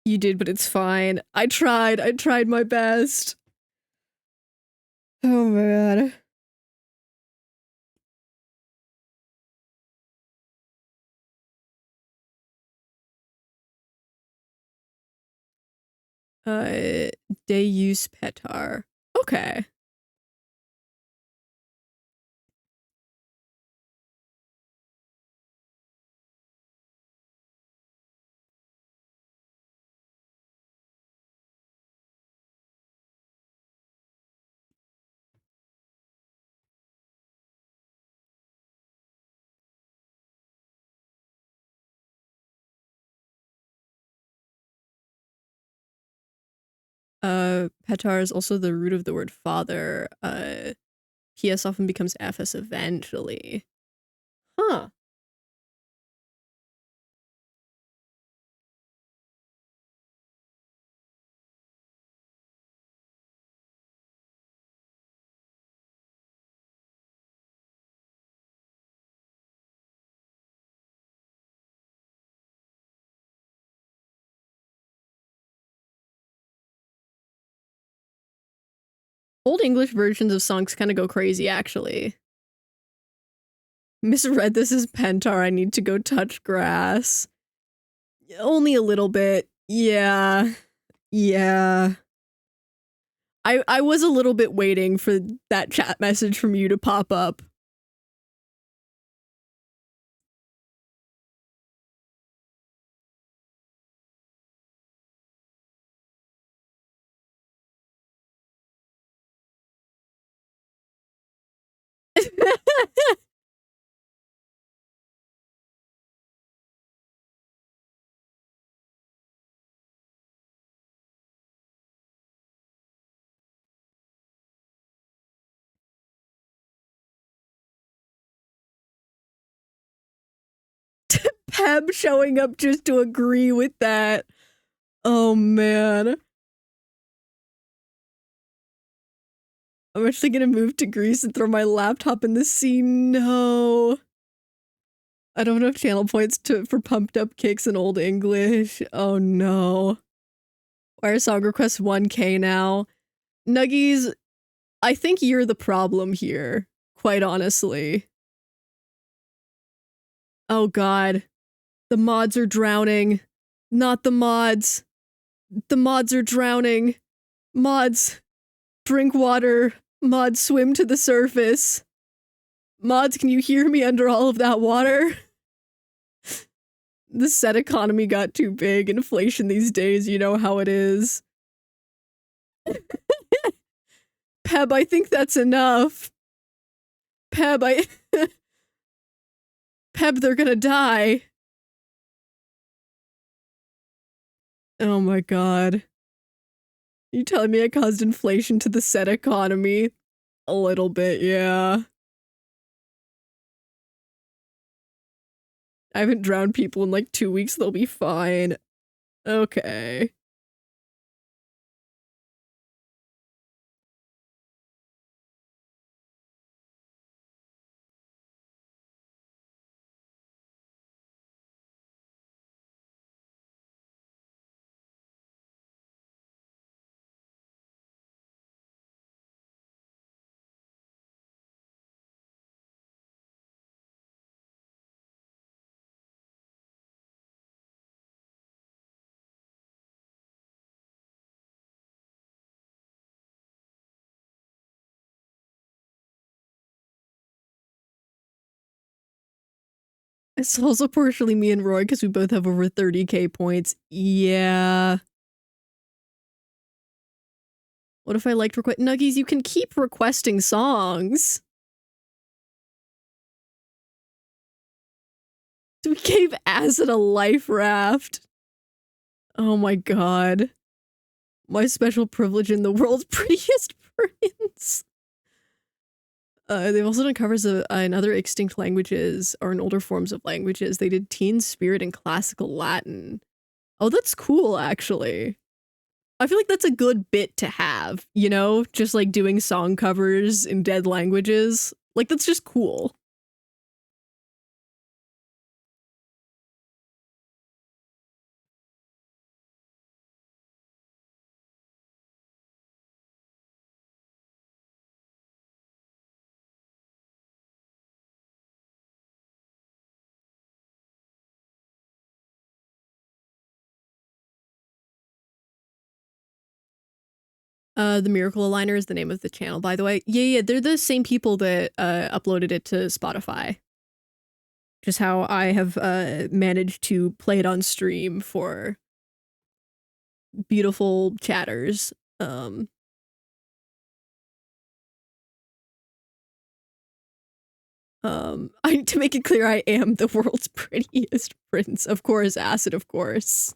You did, but it's fine. I tried. I tried my best. Oh my god. Uh, Deus Petar. Okay. Petar is also the root of the word father. PS often becomes FS eventually. Huh. Old English versions of songs kind of go crazy, actually. Misread this as Pentar. I need to go touch grass. Only a little bit. Yeah. Yeah. I was a little bit waiting for that chat message from you to pop up. Peb showing up just to agree with that. Oh man. I'm actually gonna move to Greece and throw my laptop in the sea. No. I don't have channel points for pumped up kicks in Old English. Oh no. Why are song requests 1K now? Nuggies, I think you're the problem here, quite honestly. Oh god. The mods are drowning. Not the mods. The mods are drowning. Mods, drink water. Mods, swim to the surface. Mods, can you hear me under all of that water? The set economy got too big. Inflation these days, you know how it is. Peb, I think that's enough. Peb, Peb, they're gonna die. Oh my god. You telling me I caused inflation to the set economy? A little bit, yeah. I haven't drowned people in like 2 weeks, they'll be fine. Okay. It's also partially me and Roy because we both have over 30k points. Yeah. What if I liked request Nuggies? You can keep requesting songs. We gave Acid a life raft. Oh my god. My special privilege in the world's prettiest prince. They've also done covers of in other extinct languages or in older forms of languages. They did Teen Spirit and Classical Latin. Oh, that's cool, actually. I feel like that's a good bit to have, you know? Just like doing song covers in dead languages. Like, that's just cool. The Miracle Aligner is the name of the channel, by the way. Yeah, they're the same people that uploaded it to Spotify. Just how I have managed to play it on stream for beautiful chatters. To make it clear, I am the world's prettiest prince. Of course, Acid, of course.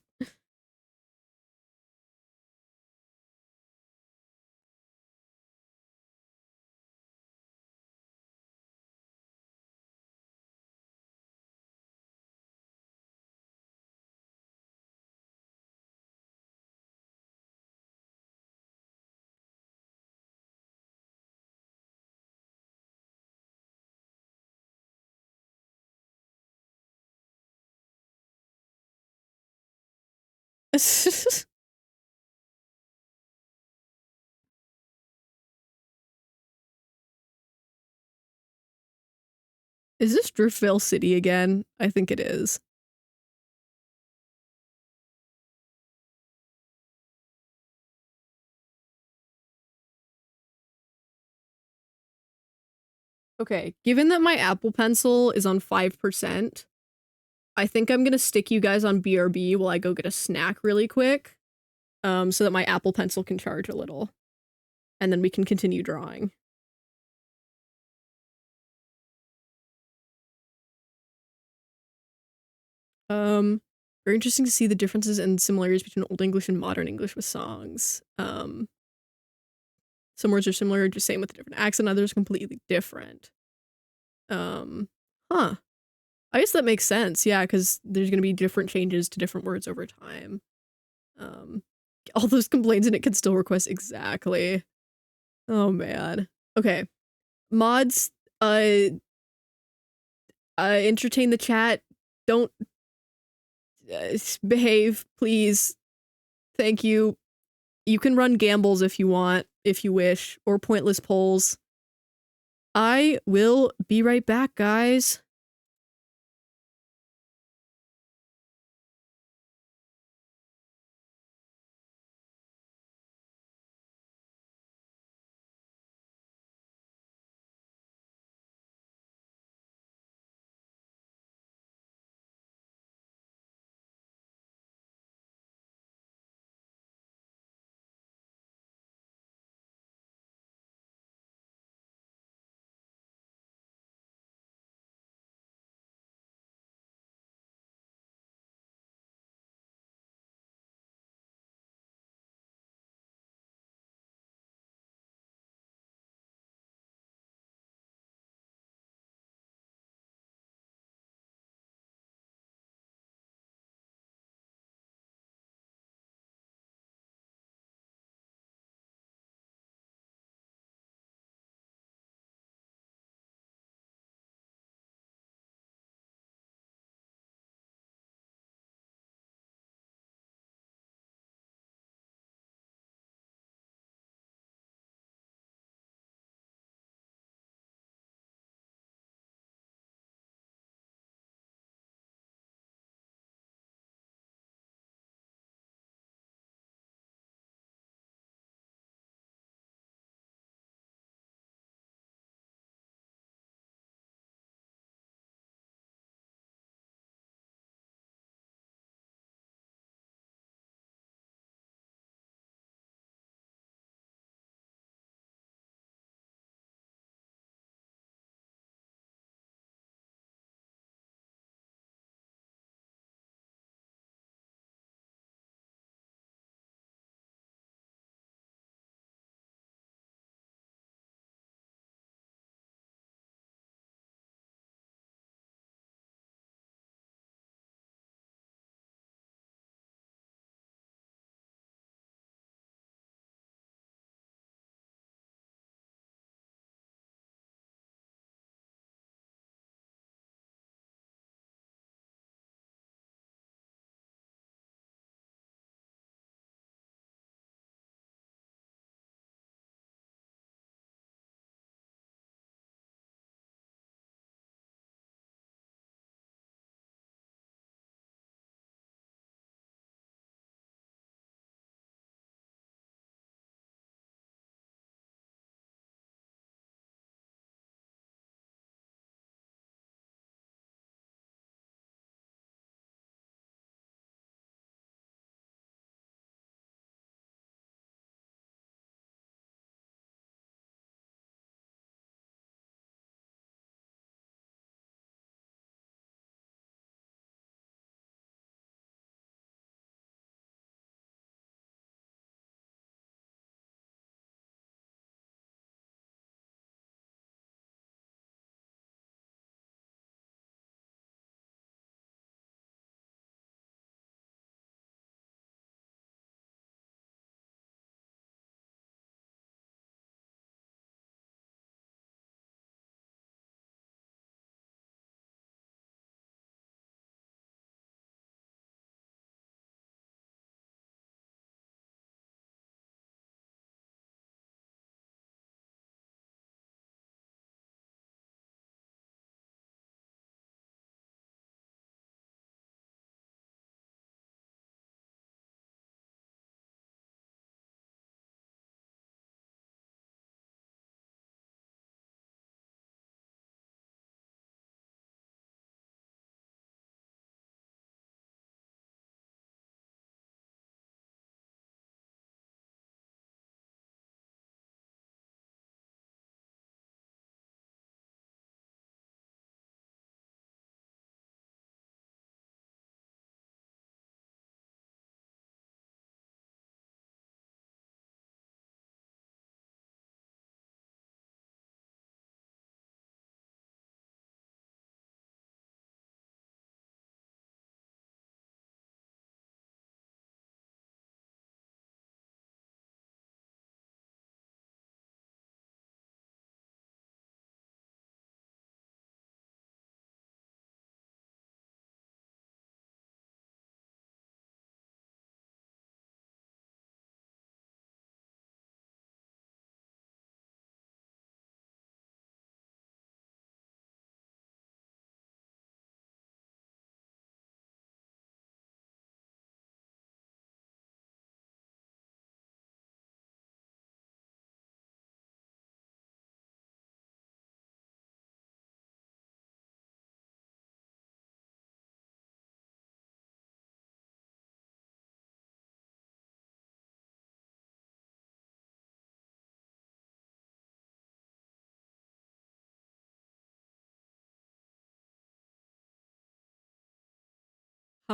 Is this Driftvale City again? I think it is. Okay, given that my Apple Pencil is on 5%, I think I'm gonna stick you guys on BRB while I go get a snack really quick, so that my Apple Pencil can charge a little. And then we can continue drawing. Very interesting to see the differences and similarities between Old English and Modern English with songs. Some words are similar, just same with a different accent, others completely different. Huh. I guess that makes sense, yeah, because there's gonna be different changes to different words over time. All those complaints and it can still request exactly. Oh man. Okay. Mods, entertain the chat. Don't behave, please. Thank you. You can run gambles if you want, if you wish, or pointless polls. I will be right back, guys.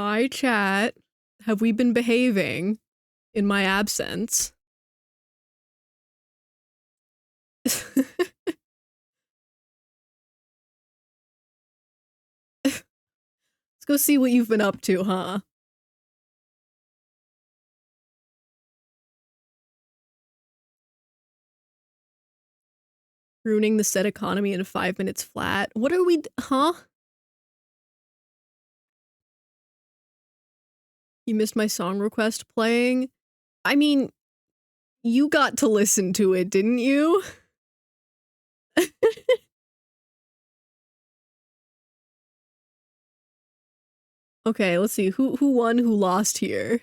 Hi, chat. Have we been behaving in my absence? Let's go see what you've been up to, huh? Ruining the said economy in 5 minutes flat. What are we, huh? You missed my song request playing? I mean, you got to listen to it, didn't you? Okay, let's see. Who won, who lost here?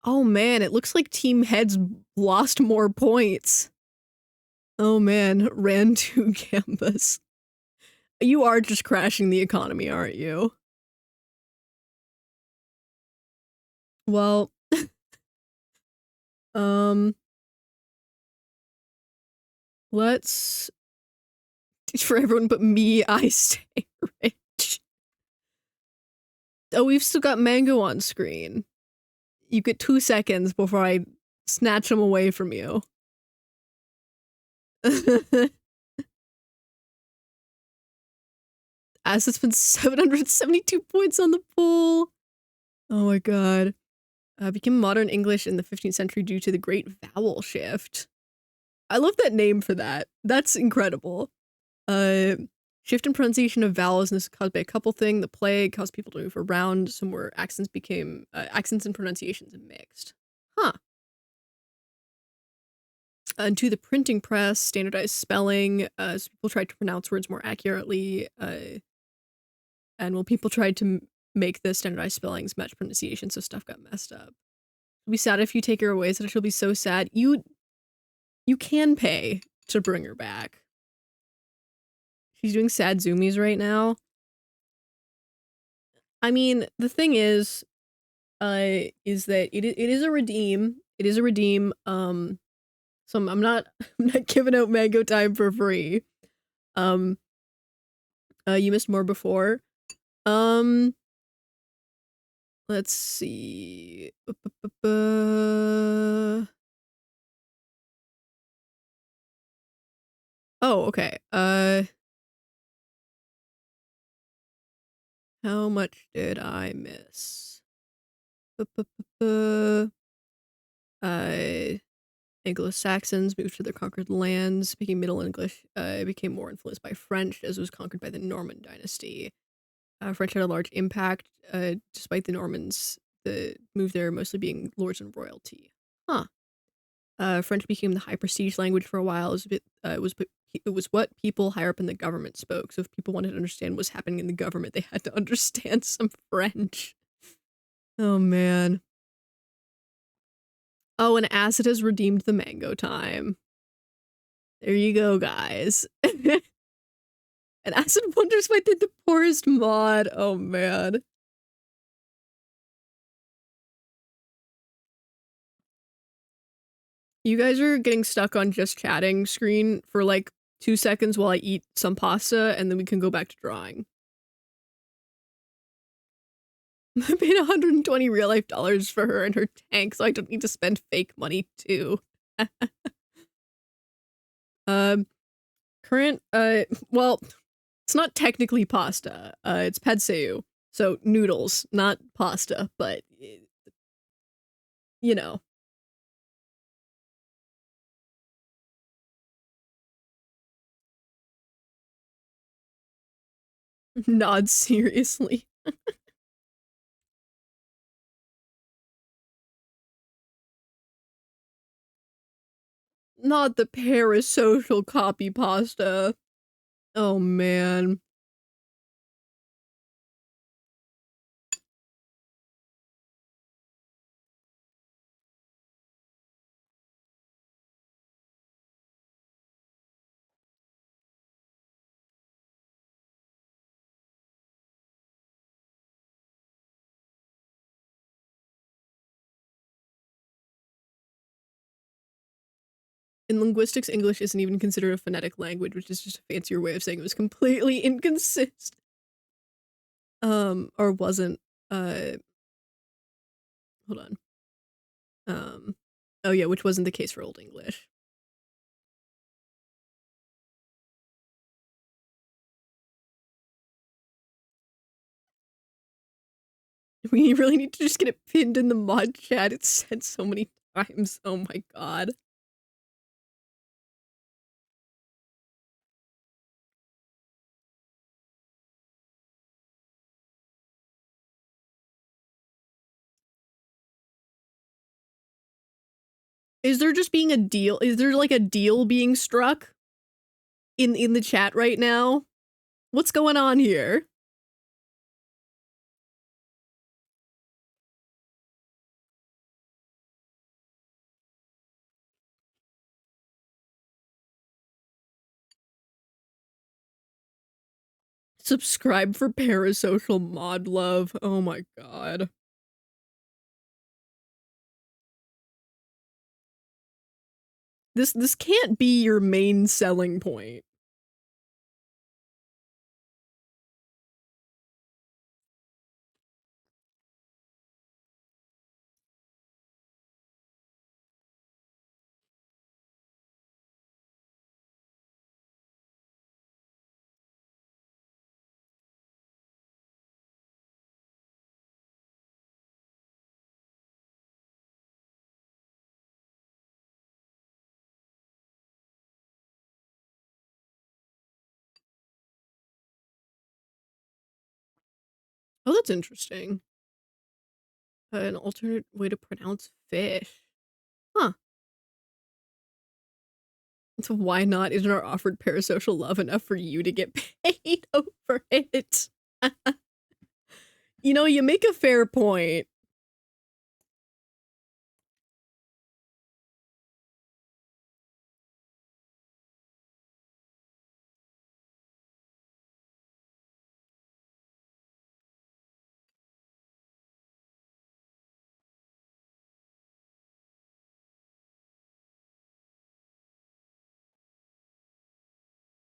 Oh man, it looks like Team Heads lost more points. Oh man, ran to Gambas. You are just crashing the economy, aren't you? Well, um, let's for everyone but me, I stay rich. Oh, we've still got Mango on screen. You get 2 seconds before I snatch him away from you. As it's been 772 points on the pool. Oh my god. Became modern English in the 15th century due to the Great Vowel Shift. I love that name for that. That's incredible. Shift in pronunciation of vowels, and this is caused by a couple thing. The plague caused people to move around. Some where accents became accents and pronunciations mixed. Huh. And to the printing press, standardized spelling. So people tried to pronounce words more accurately. And when people tried to make the standardized spellings match pronunciation, so stuff got messed up. It'll be sad if you take her away, so she'll be so sad. You can pay to bring her back. She's doing sad zoomies right now. I mean, the thing is that it is a redeem. It is a redeem. So I'm not I'm not giving out mango time for free. Um, you missed more before. Let's see. Oh, okay. How much did I miss? Uh, Anglo-Saxons moved to their conquered lands, speaking Middle English, became more influenced by French as it was conquered by the Norman dynasty. French had a large impact, despite the Normans, the move there mostly being lords and royalty. Huh. French became the high prestige language for a while. It was what people higher up in the government spoke. So if people wanted to understand what's happening in the government, they had to understand some French. Oh man. Oh, and Acid has redeemed the mango time. There you go, guys. And Acid wonders why did the poorest mod. Oh man. You guys are getting stuck on just chatting screen for like 2 seconds while I eat some pasta, and then we can go back to drawing. I paid 120 real life dollars for her and her tank, so I don't need to spend fake money too. um, current, well, it's not technically pasta. It's padseu, so noodles, not pasta, but you know, not seriously. Not the parasocial copy pasta. Oh man. In linguistics, English isn't even considered a phonetic language, which is just a fancier way of saying it was completely inconsistent. Or wasn't, uh, hold on. Oh yeah, which wasn't the case for Old English. We really need to just get it pinned in the mod chat. It's said so many times. Oh my god. Is there just being a deal? Is there like a deal being struck in the chat right now? What's going on here? Subscribe for parasocial mod love. Oh my god. This can't be your main selling point. Oh, that's interesting. An alternate way to pronounce fish. Huh. So why not? Isn't our offered parasocial love enough for you to get paid over it? You know, you make a fair point.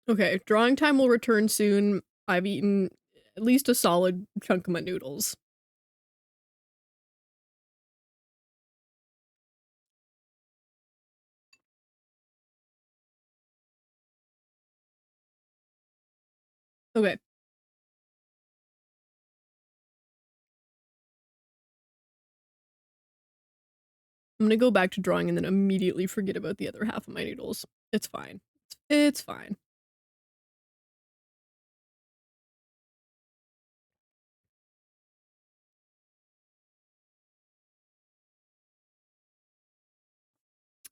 Okay, drawing time will return soon. I've eaten at least a solid chunk of my noodles. Okay. I'm gonna go back to drawing and then immediately forget about the other half of my noodles. It's fine. It's fine.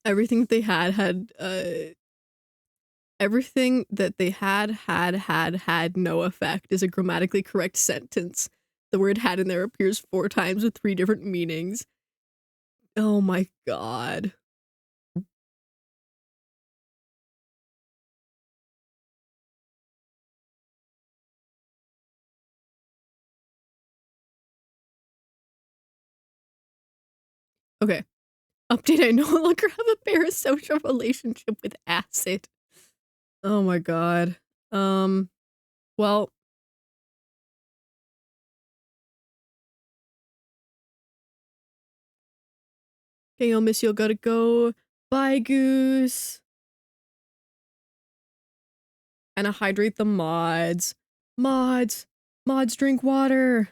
Everything that they everything that they had no effect is a grammatically correct sentence. The word had in there appears 4 times with 3 different meanings. Oh my god. Okay. Update, I no longer have a parasocial relationship with acid. Oh my god. Well, okay, I'll miss you. Gotta go. Bye, Goose. And I hydrate the mods. Mods. Mods drink water.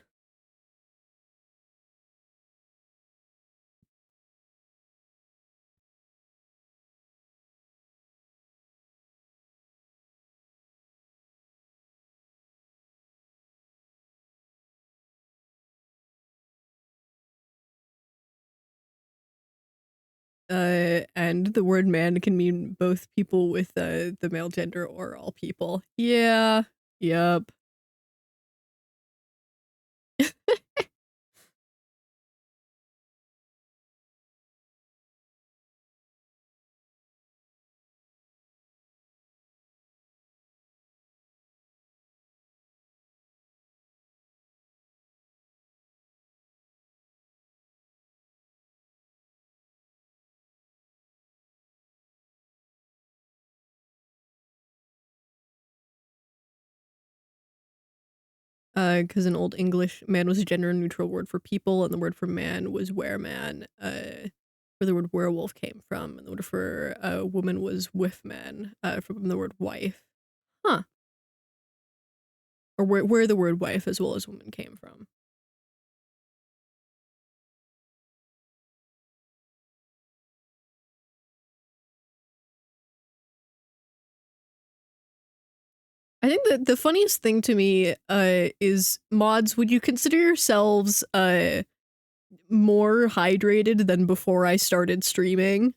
And the word man can mean both people with the male gender or all people. Yeah. Yep. Because in Old English, man was a gender-neutral word for people, and the word for man was wereman, where the word werewolf came from, and the word for woman was wifman, from the word wife. Huh. Or where the word wife as well as woman came from. I think that the funniest thing to me is mods, would you consider yourselves more hydrated than before I started streaming?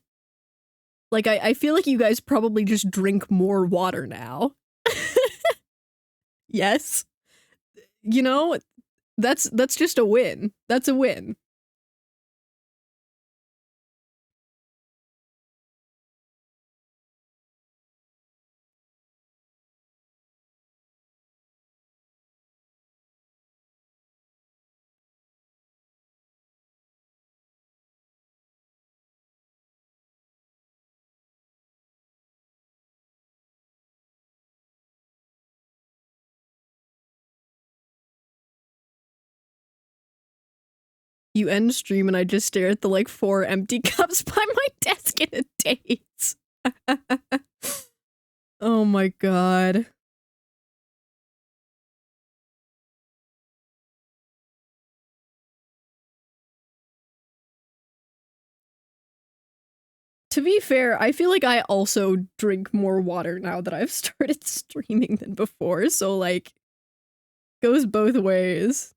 Like I feel like you guys probably just drink more water now. Yes. You know, that's just a win. That's a win. You end stream and I just stare at the like 4 empty cups by my desk in a daze. Oh my god. To be fair, I feel like I also drink more water now that I've started streaming than before, so like goes both ways.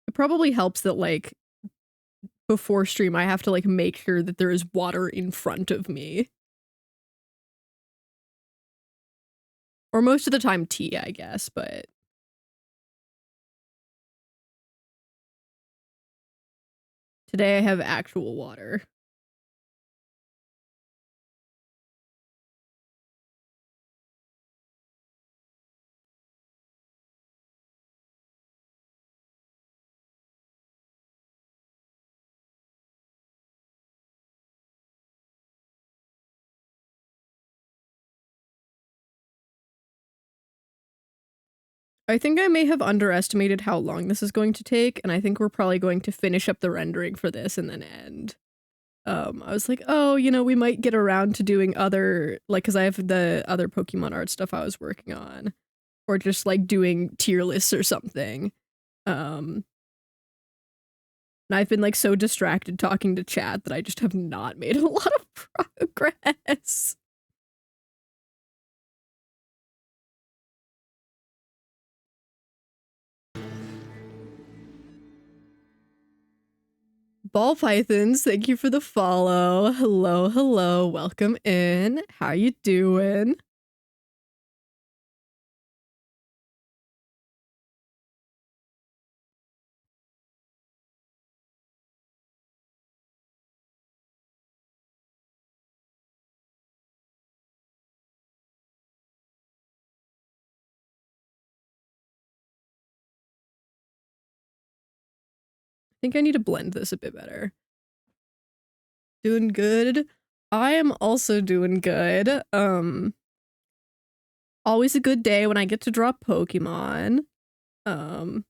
It probably helps that like before stream I have to like make sure that there is water in front of me. Or most of the time tea, I guess, but today I have actual water. I think I may have underestimated how long this is going to take, and I think we're probably going to finish up the rendering for this and then end. I was like, oh, you know, we might get around to doing other, like, because I have the other Pokemon art stuff I was working on, or just like doing tier lists or something. And I've been like so distracted talking to chat that I just have not made a lot of progress. Ball Pythons, thank you for the follow. Hello, hello, welcome in. How you doing? I think I need to blend this a bit better. Doing good. I am also doing good. Always a good day when I get to draw Pokemon. Um,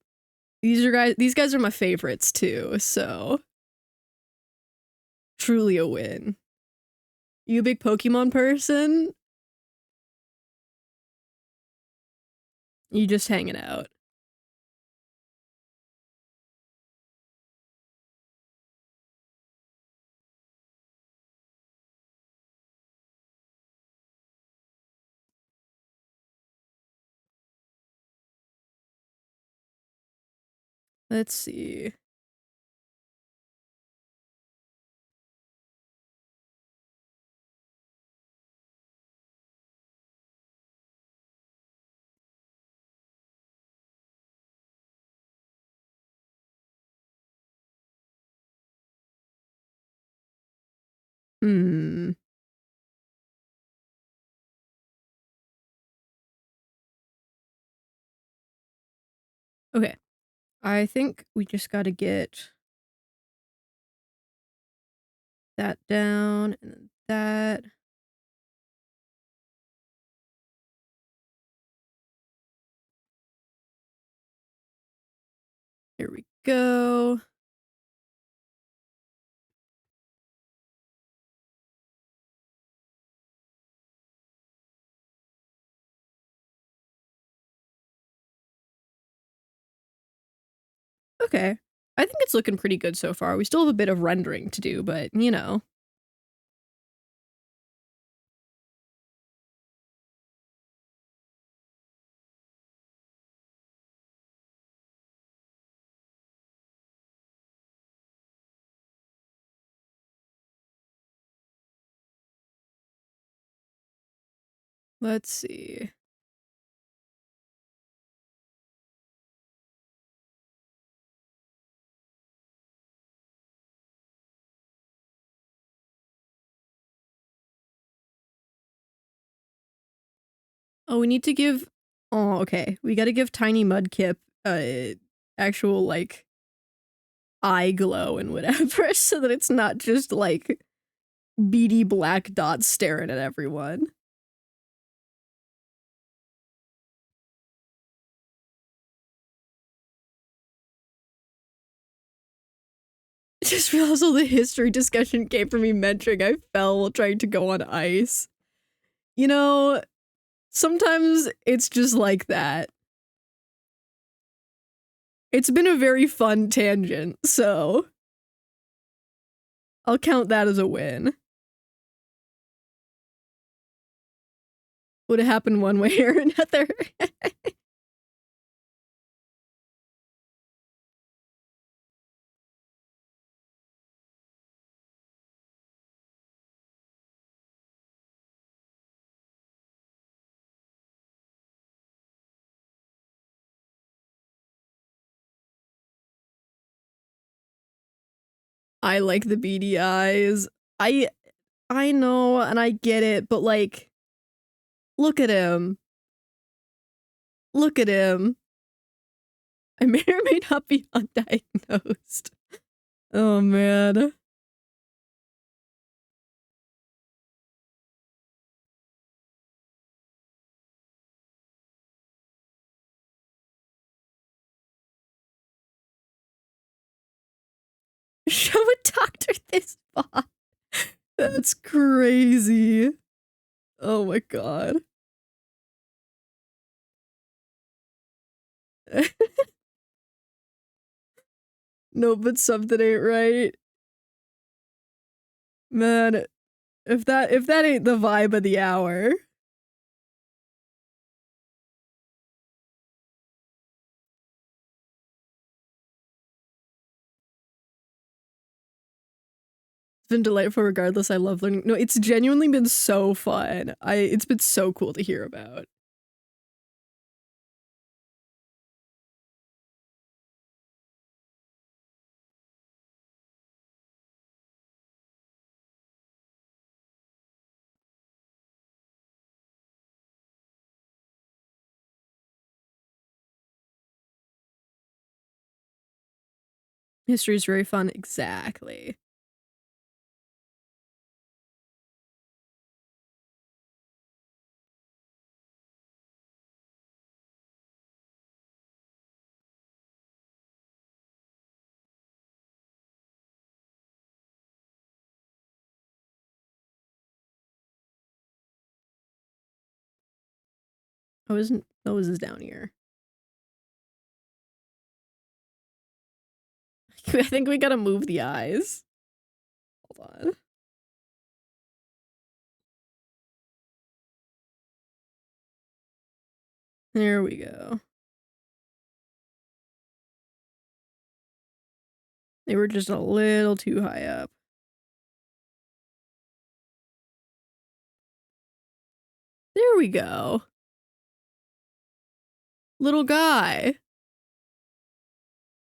these guys are my favorites too, so truly a win. You a big Pokemon person? You just hanging out? Let's see. Hmm. Okay. I think we just gotta get that down and then that. Here we go. Okay. I think it's looking pretty good so far. We still have a bit of rendering to do, but you know. Let's see. Oh, we need to give. Oh, okay. We gotta give Tiny Mudkip actual like eye glow and whatever, so that it's not just like beady black dots staring at everyone. I just realized all the history discussion came from me mentioning I fell while trying to go on ice. You know, sometimes it's just like that. It's been a very fun tangent, so I'll count that as a win. Would have happened one way or another. I like the beady eyes. I I know and I get it, but like look at him. Look at him. I may or may not be undiagnosed. Oh man. Show a doctor this spot. That's crazy. Oh my god. No, but something ain't right. Man, if that ain't the vibe of the hour. It's been delightful regardless. I love learning. No, it's genuinely been so fun. It's been so cool to hear about. History is very fun. Exactly. Oh, isn't nose is down here. I think we gotta move the eyes. Hold on. There we go. They were just a little too high up. There we go. Little guy.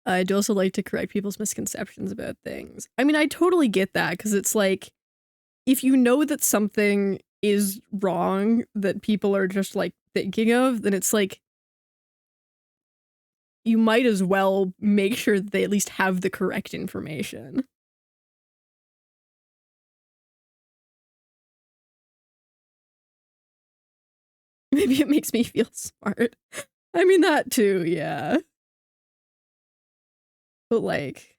I do also like to correct people's misconceptions about things. I mean, I totally get that because it's like, if you know that something is wrong that people are just like thinking of, then it's like you might as well make sure that they at least have the correct information. Maybe it makes me feel smart. I mean, that too, yeah. But like,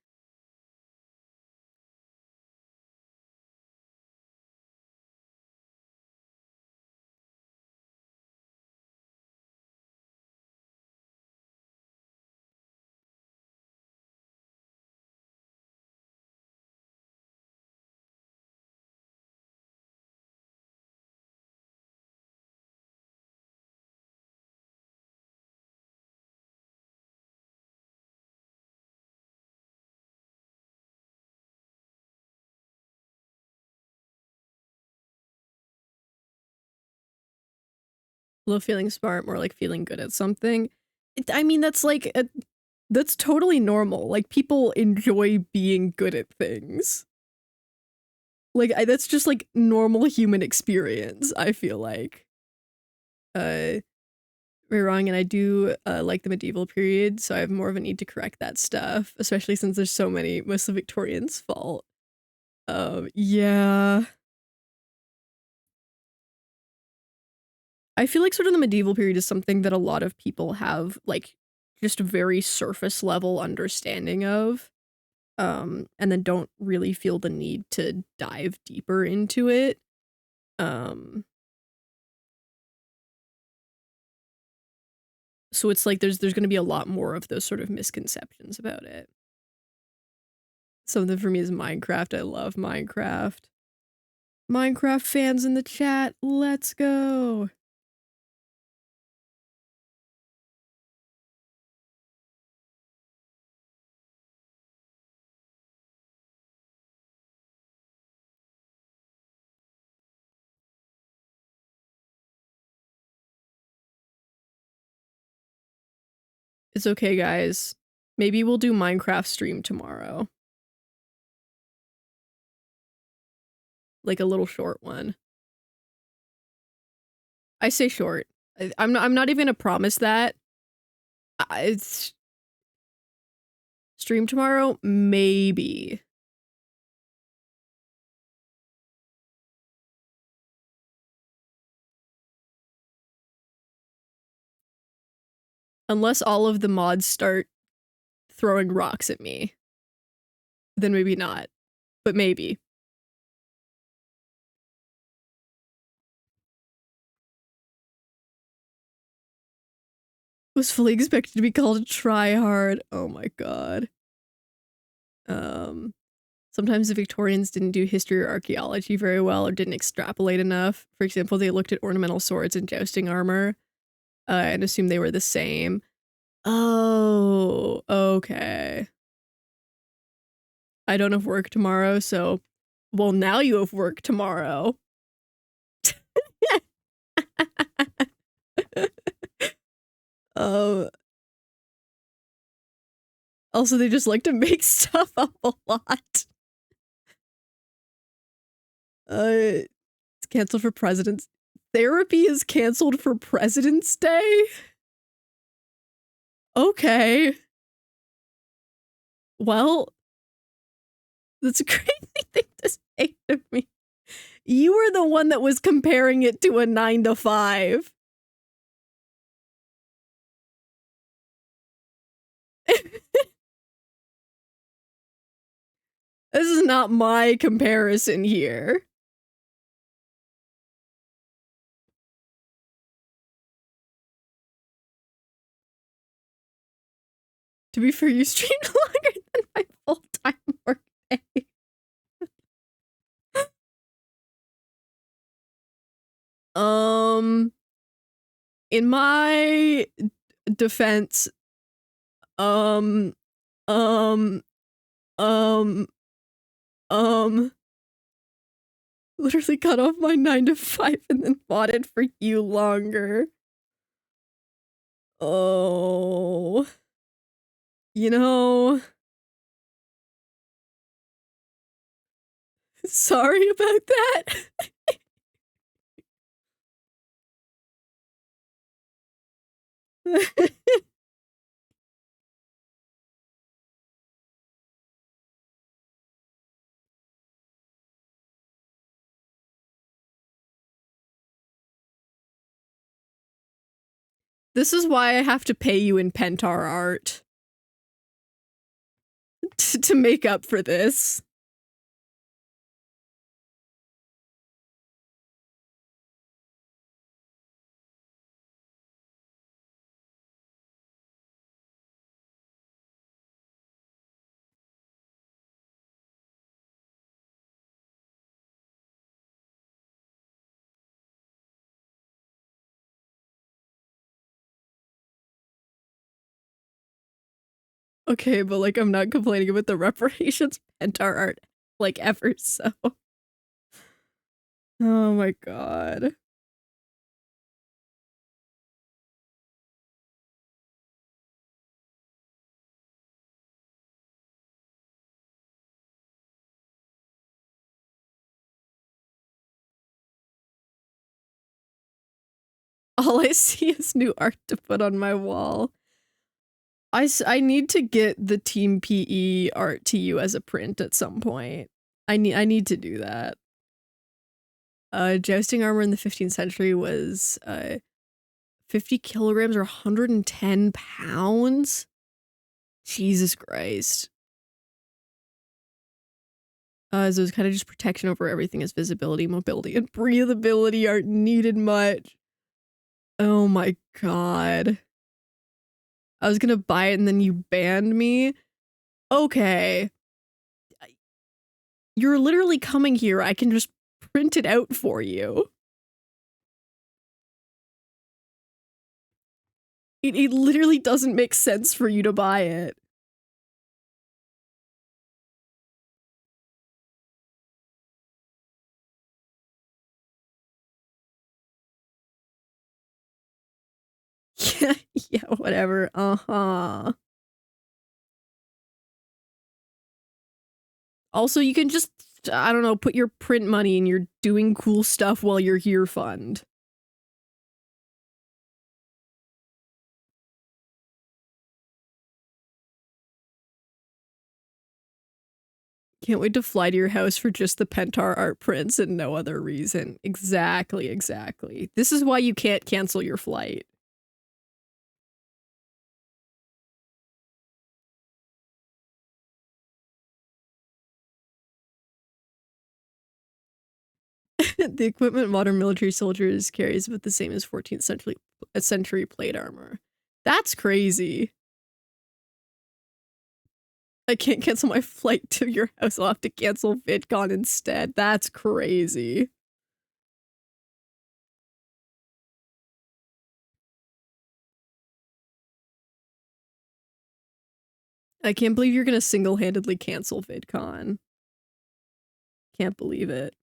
low feeling smart, more like feeling good at something. I mean, that's like that's totally normal. Like people enjoy being good at things. Like that's just like normal human experience. I feel like. Uh, Very wrong, and I do like the medieval period, so I have more of a need to correct that stuff, especially since there's so many, mostly Victorians' fault. Yeah. I feel like sort of the medieval period is something that a lot of people have like just very surface level understanding of, and then don't really feel the need to dive deeper into it. Um, so it's like there's going to be a lot more of those sort of misconceptions about it. Some of them for me is Minecraft. I love Minecraft. Minecraft fans in the chat, let's go. It's okay, guys. Maybe we'll do Minecraft stream tomorrow. Like a little short one. I say short. I'm not even gonna promise that. It's stream tomorrow, maybe. Unless all of the mods start throwing rocks at me. Then maybe not. But maybe. Was fully expected to be called a tryhard. Oh my god. Um Sometimes the Victorians didn't do history or archaeology very well or didn't extrapolate enough. For example, they looked at ornamental swords and jousting armor and assumed they were the same. Oh, okay. I don't have work tomorrow, so... Well, now you have work tomorrow. uh, Also, they just like to make stuff up a lot. It's canceled for President's... Therapy is canceled for President's Day? Okay. Well, that's a crazy thing to say to me. You were the one that was comparing it to a 9 to 5. This is not my comparison here. To be fair, you streamed longer than my full-time workday. In my defense, um, um, um, um, literally cut off my 9 to 5 and then bought it for you longer. Oh. You know... Sorry about that. This is why I have to pay you in Pentar art. To make up for this. Okay, but like I'm not complaining about the reparations Pentar art like ever so. Oh my god. All I see is new art to put on my wall. I need to get the Team PE art to you as a print at some point. I need to do that. Jousting armor in the 15th century was 50 kilograms or 110 pounds. Jesus Christ. So it's kind of just protection over everything as visibility, mobility, and breathability aren't needed much. Oh my god. I was gonna buy it and then you banned me? Okay. You're literally coming here. I can just print it out for you. It literally doesn't make sense for you to buy it. Yeah, yeah, whatever. Uh-huh. Also, you can just, I don't know, put your print money in your doing cool stuff while you're here fund. Can't wait to fly to your house for just the Pentar art prints and no other reason. Exactly, exactly. This is why you can't cancel your flight. The equipment modern military soldiers carry is about the same as 14th century plate armor. That's crazy. I can't cancel my flight to your house. I'll have to cancel VidCon instead. That's crazy. I can't believe you're gonna single-handedly cancel VidCon. Can't believe it.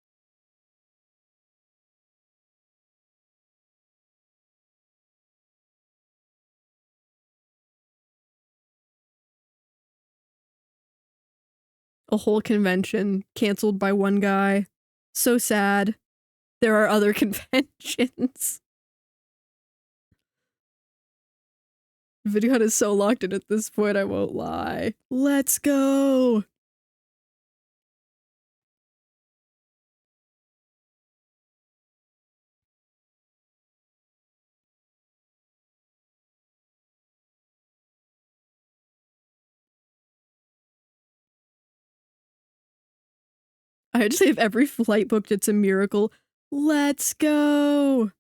A whole convention canceled by one guy. So sad. There are other conventions. VidCon is so locked in at this point, I won't lie. Let's go! I actually have every flight booked. It's a miracle. Let's go!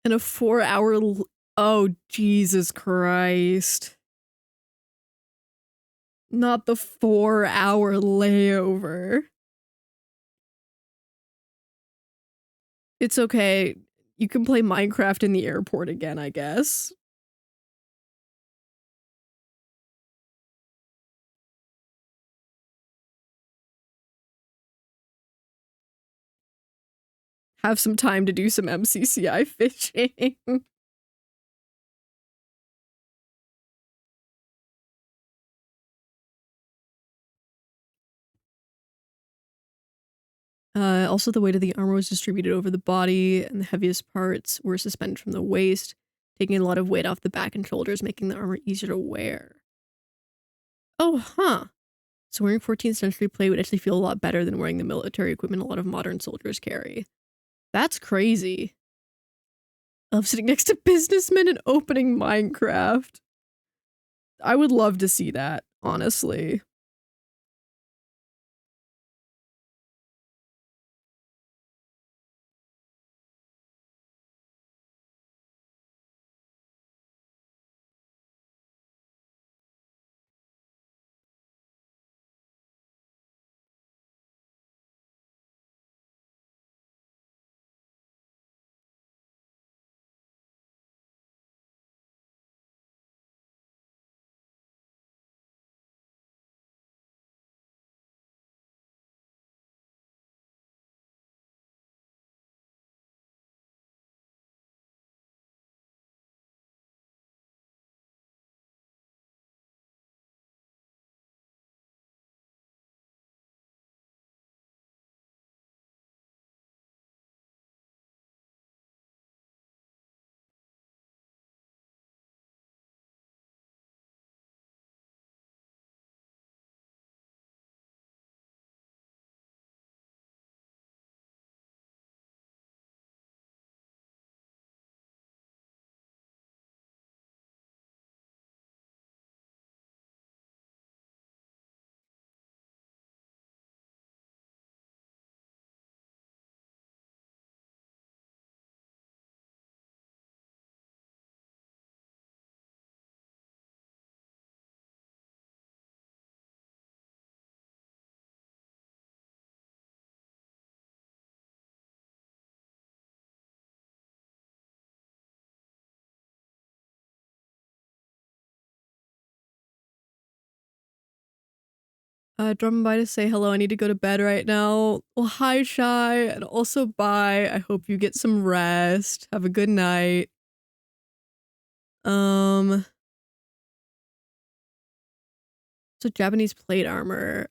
And a 4-hour. Oh, Jesus Christ. Not the 4-hour layover. It's okay. You can play Minecraft in the airport again, I guess. have some time to do some MCCI fishing. Also, the weight of the armor was distributed over the body, and the heaviest parts were suspended from the waist, taking a lot of weight off the back and shoulders, making the armor easier to wear. Oh, huh. So wearing 14th century plate would actually feel a lot better than wearing the military equipment a lot of modern soldiers carry. That's crazy. Of sitting next to businessmen and opening Minecraft. I would love to see that, honestly. Dropping by to say hello. I need to go to bed right now. Well, hi, Shy, and also bye. I hope you get some rest. Have a good night. Um, so Japanese plate armor,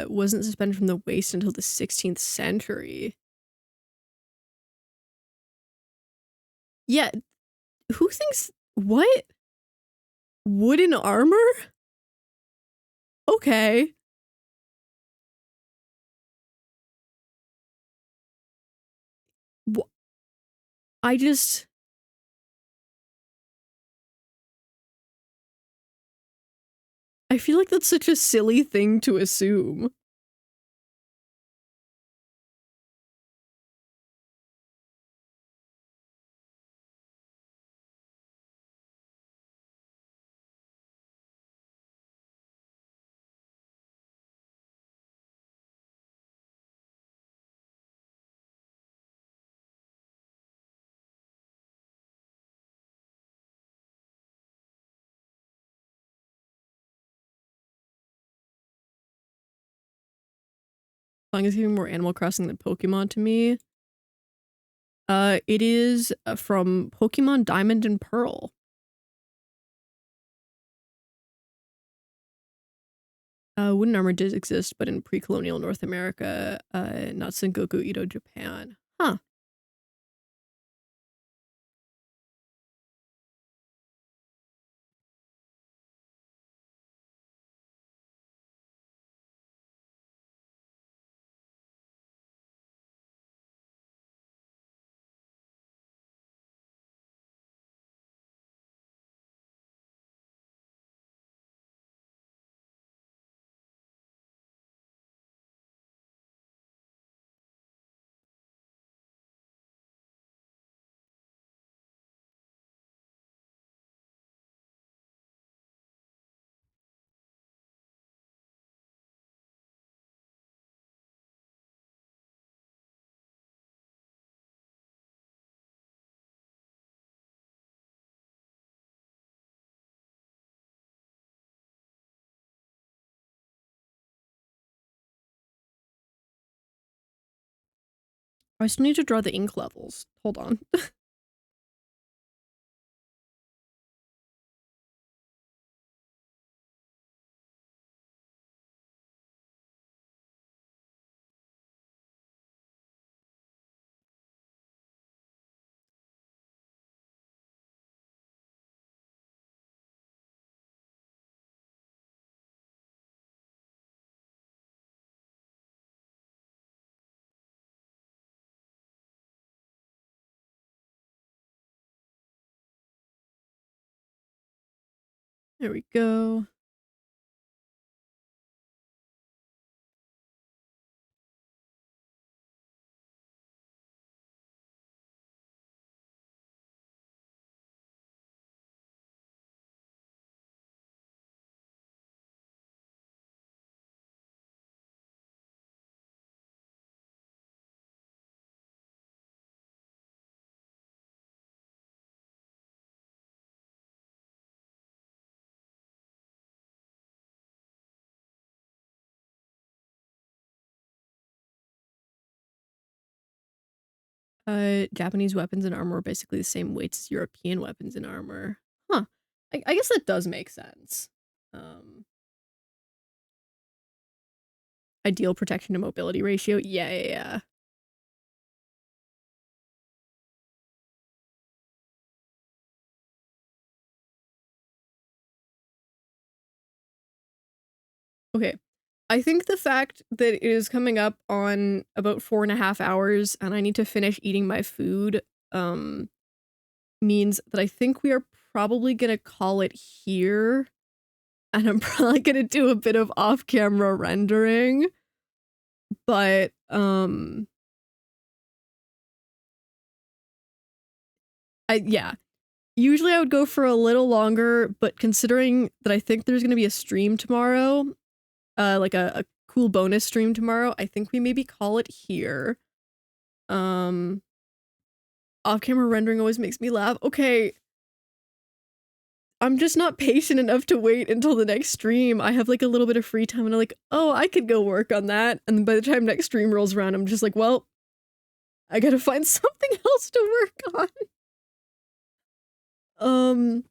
wasn't suspended from the waist until the 16th century. Yeah, who thinks, what? Wooden armor? Okay. Wh- I just, I feel like that's such a silly thing to assume. Song is giving more Animal Crossing than Pokemon to me. It is from Pokemon Diamond and Pearl. Wooden armor did exist, but in pre-colonial North America, not Sengoku Edo, Japan. Huh. I still need to draw the ink levels. Hold on. There we go. Japanese weapons and armor are basically the same weights as European weapons and armor. Huh. I guess that does make sense. Ideal protection to mobility ratio. Yeah. Okay. I think the fact that it is coming up on about 4.5 hours and I need to finish eating my food, means that I think we are probably gonna call it here. And I'm probably gonna do a bit of off-camera rendering. But, yeah. Usually I would go for a little longer, but considering that I think there's gonna be a stream tomorrow, like a cool bonus stream tomorrow, I think we maybe call it here. Off-camera rendering always makes me laugh. Okay. I'm just not patient enough to wait until the next stream. I have like a little bit of free time and I'm like, oh, I could go work on that. And by the time next stream rolls around, I'm just like, well, I gotta find something else to work on.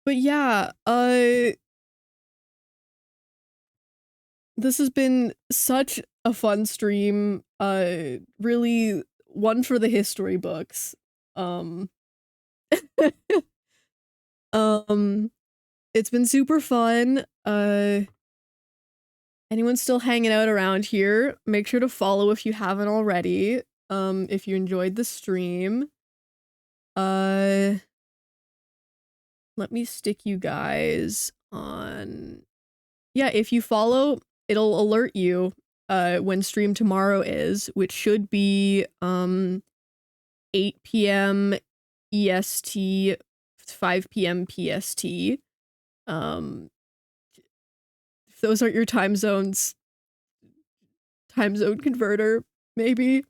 But yeah, this has been such a fun stream. Really one for the history books. It's been super fun. Anyone still hanging out around here, make sure to follow if you haven't already. If you enjoyed the stream. Let me stick you guys on. Yeah, if you follow, it'll alert you when stream tomorrow is, which should be 8 p.m. EST, 5 p.m. PST. If those aren't your time zones, time zone converter, maybe.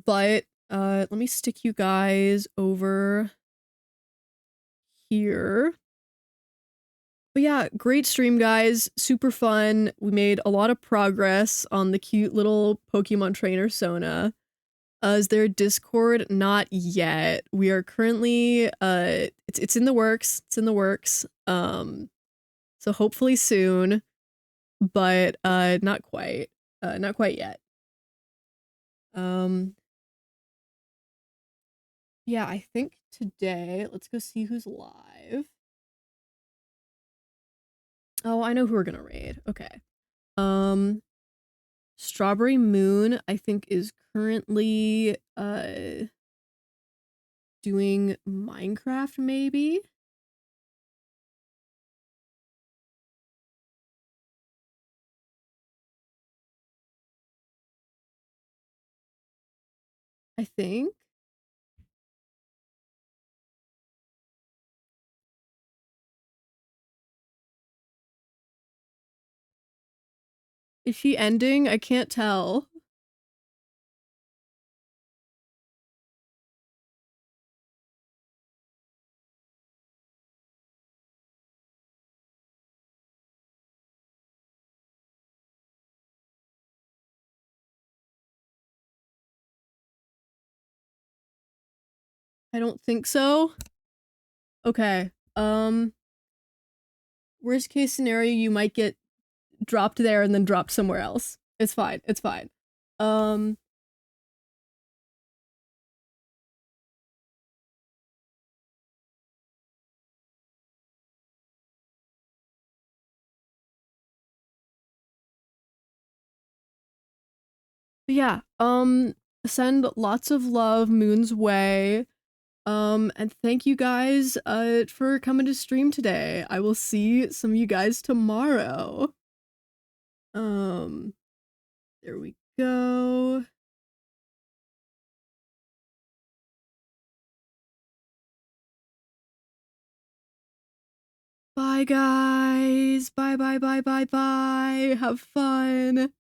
But let me stick you guys over here. But yeah, great stream, guys. Super fun. We made a lot of progress on the cute little Pokemon trainer Sona. Is there a Discord? Not yet. We are currently it's in the works. It's in the works. So hopefully soon, but not quite. Not quite yet. Yeah, I think today, let's go see who's live. Oh, I know who we're gonna raid. Okay. Strawberry Moon, I think, is currently doing Minecraft, maybe? I think. Is she ending? I can't tell. I don't think so. Okay. Worst case scenario, you might get dropped there and then dropped somewhere else. It's fine. It's fine. Um, yeah. Send lots of love Moon's way. And thank you guys for coming to stream today. I will see some of you guys tomorrow. Um, there we go. Bye guys. Bye bye bye bye bye. Have fun.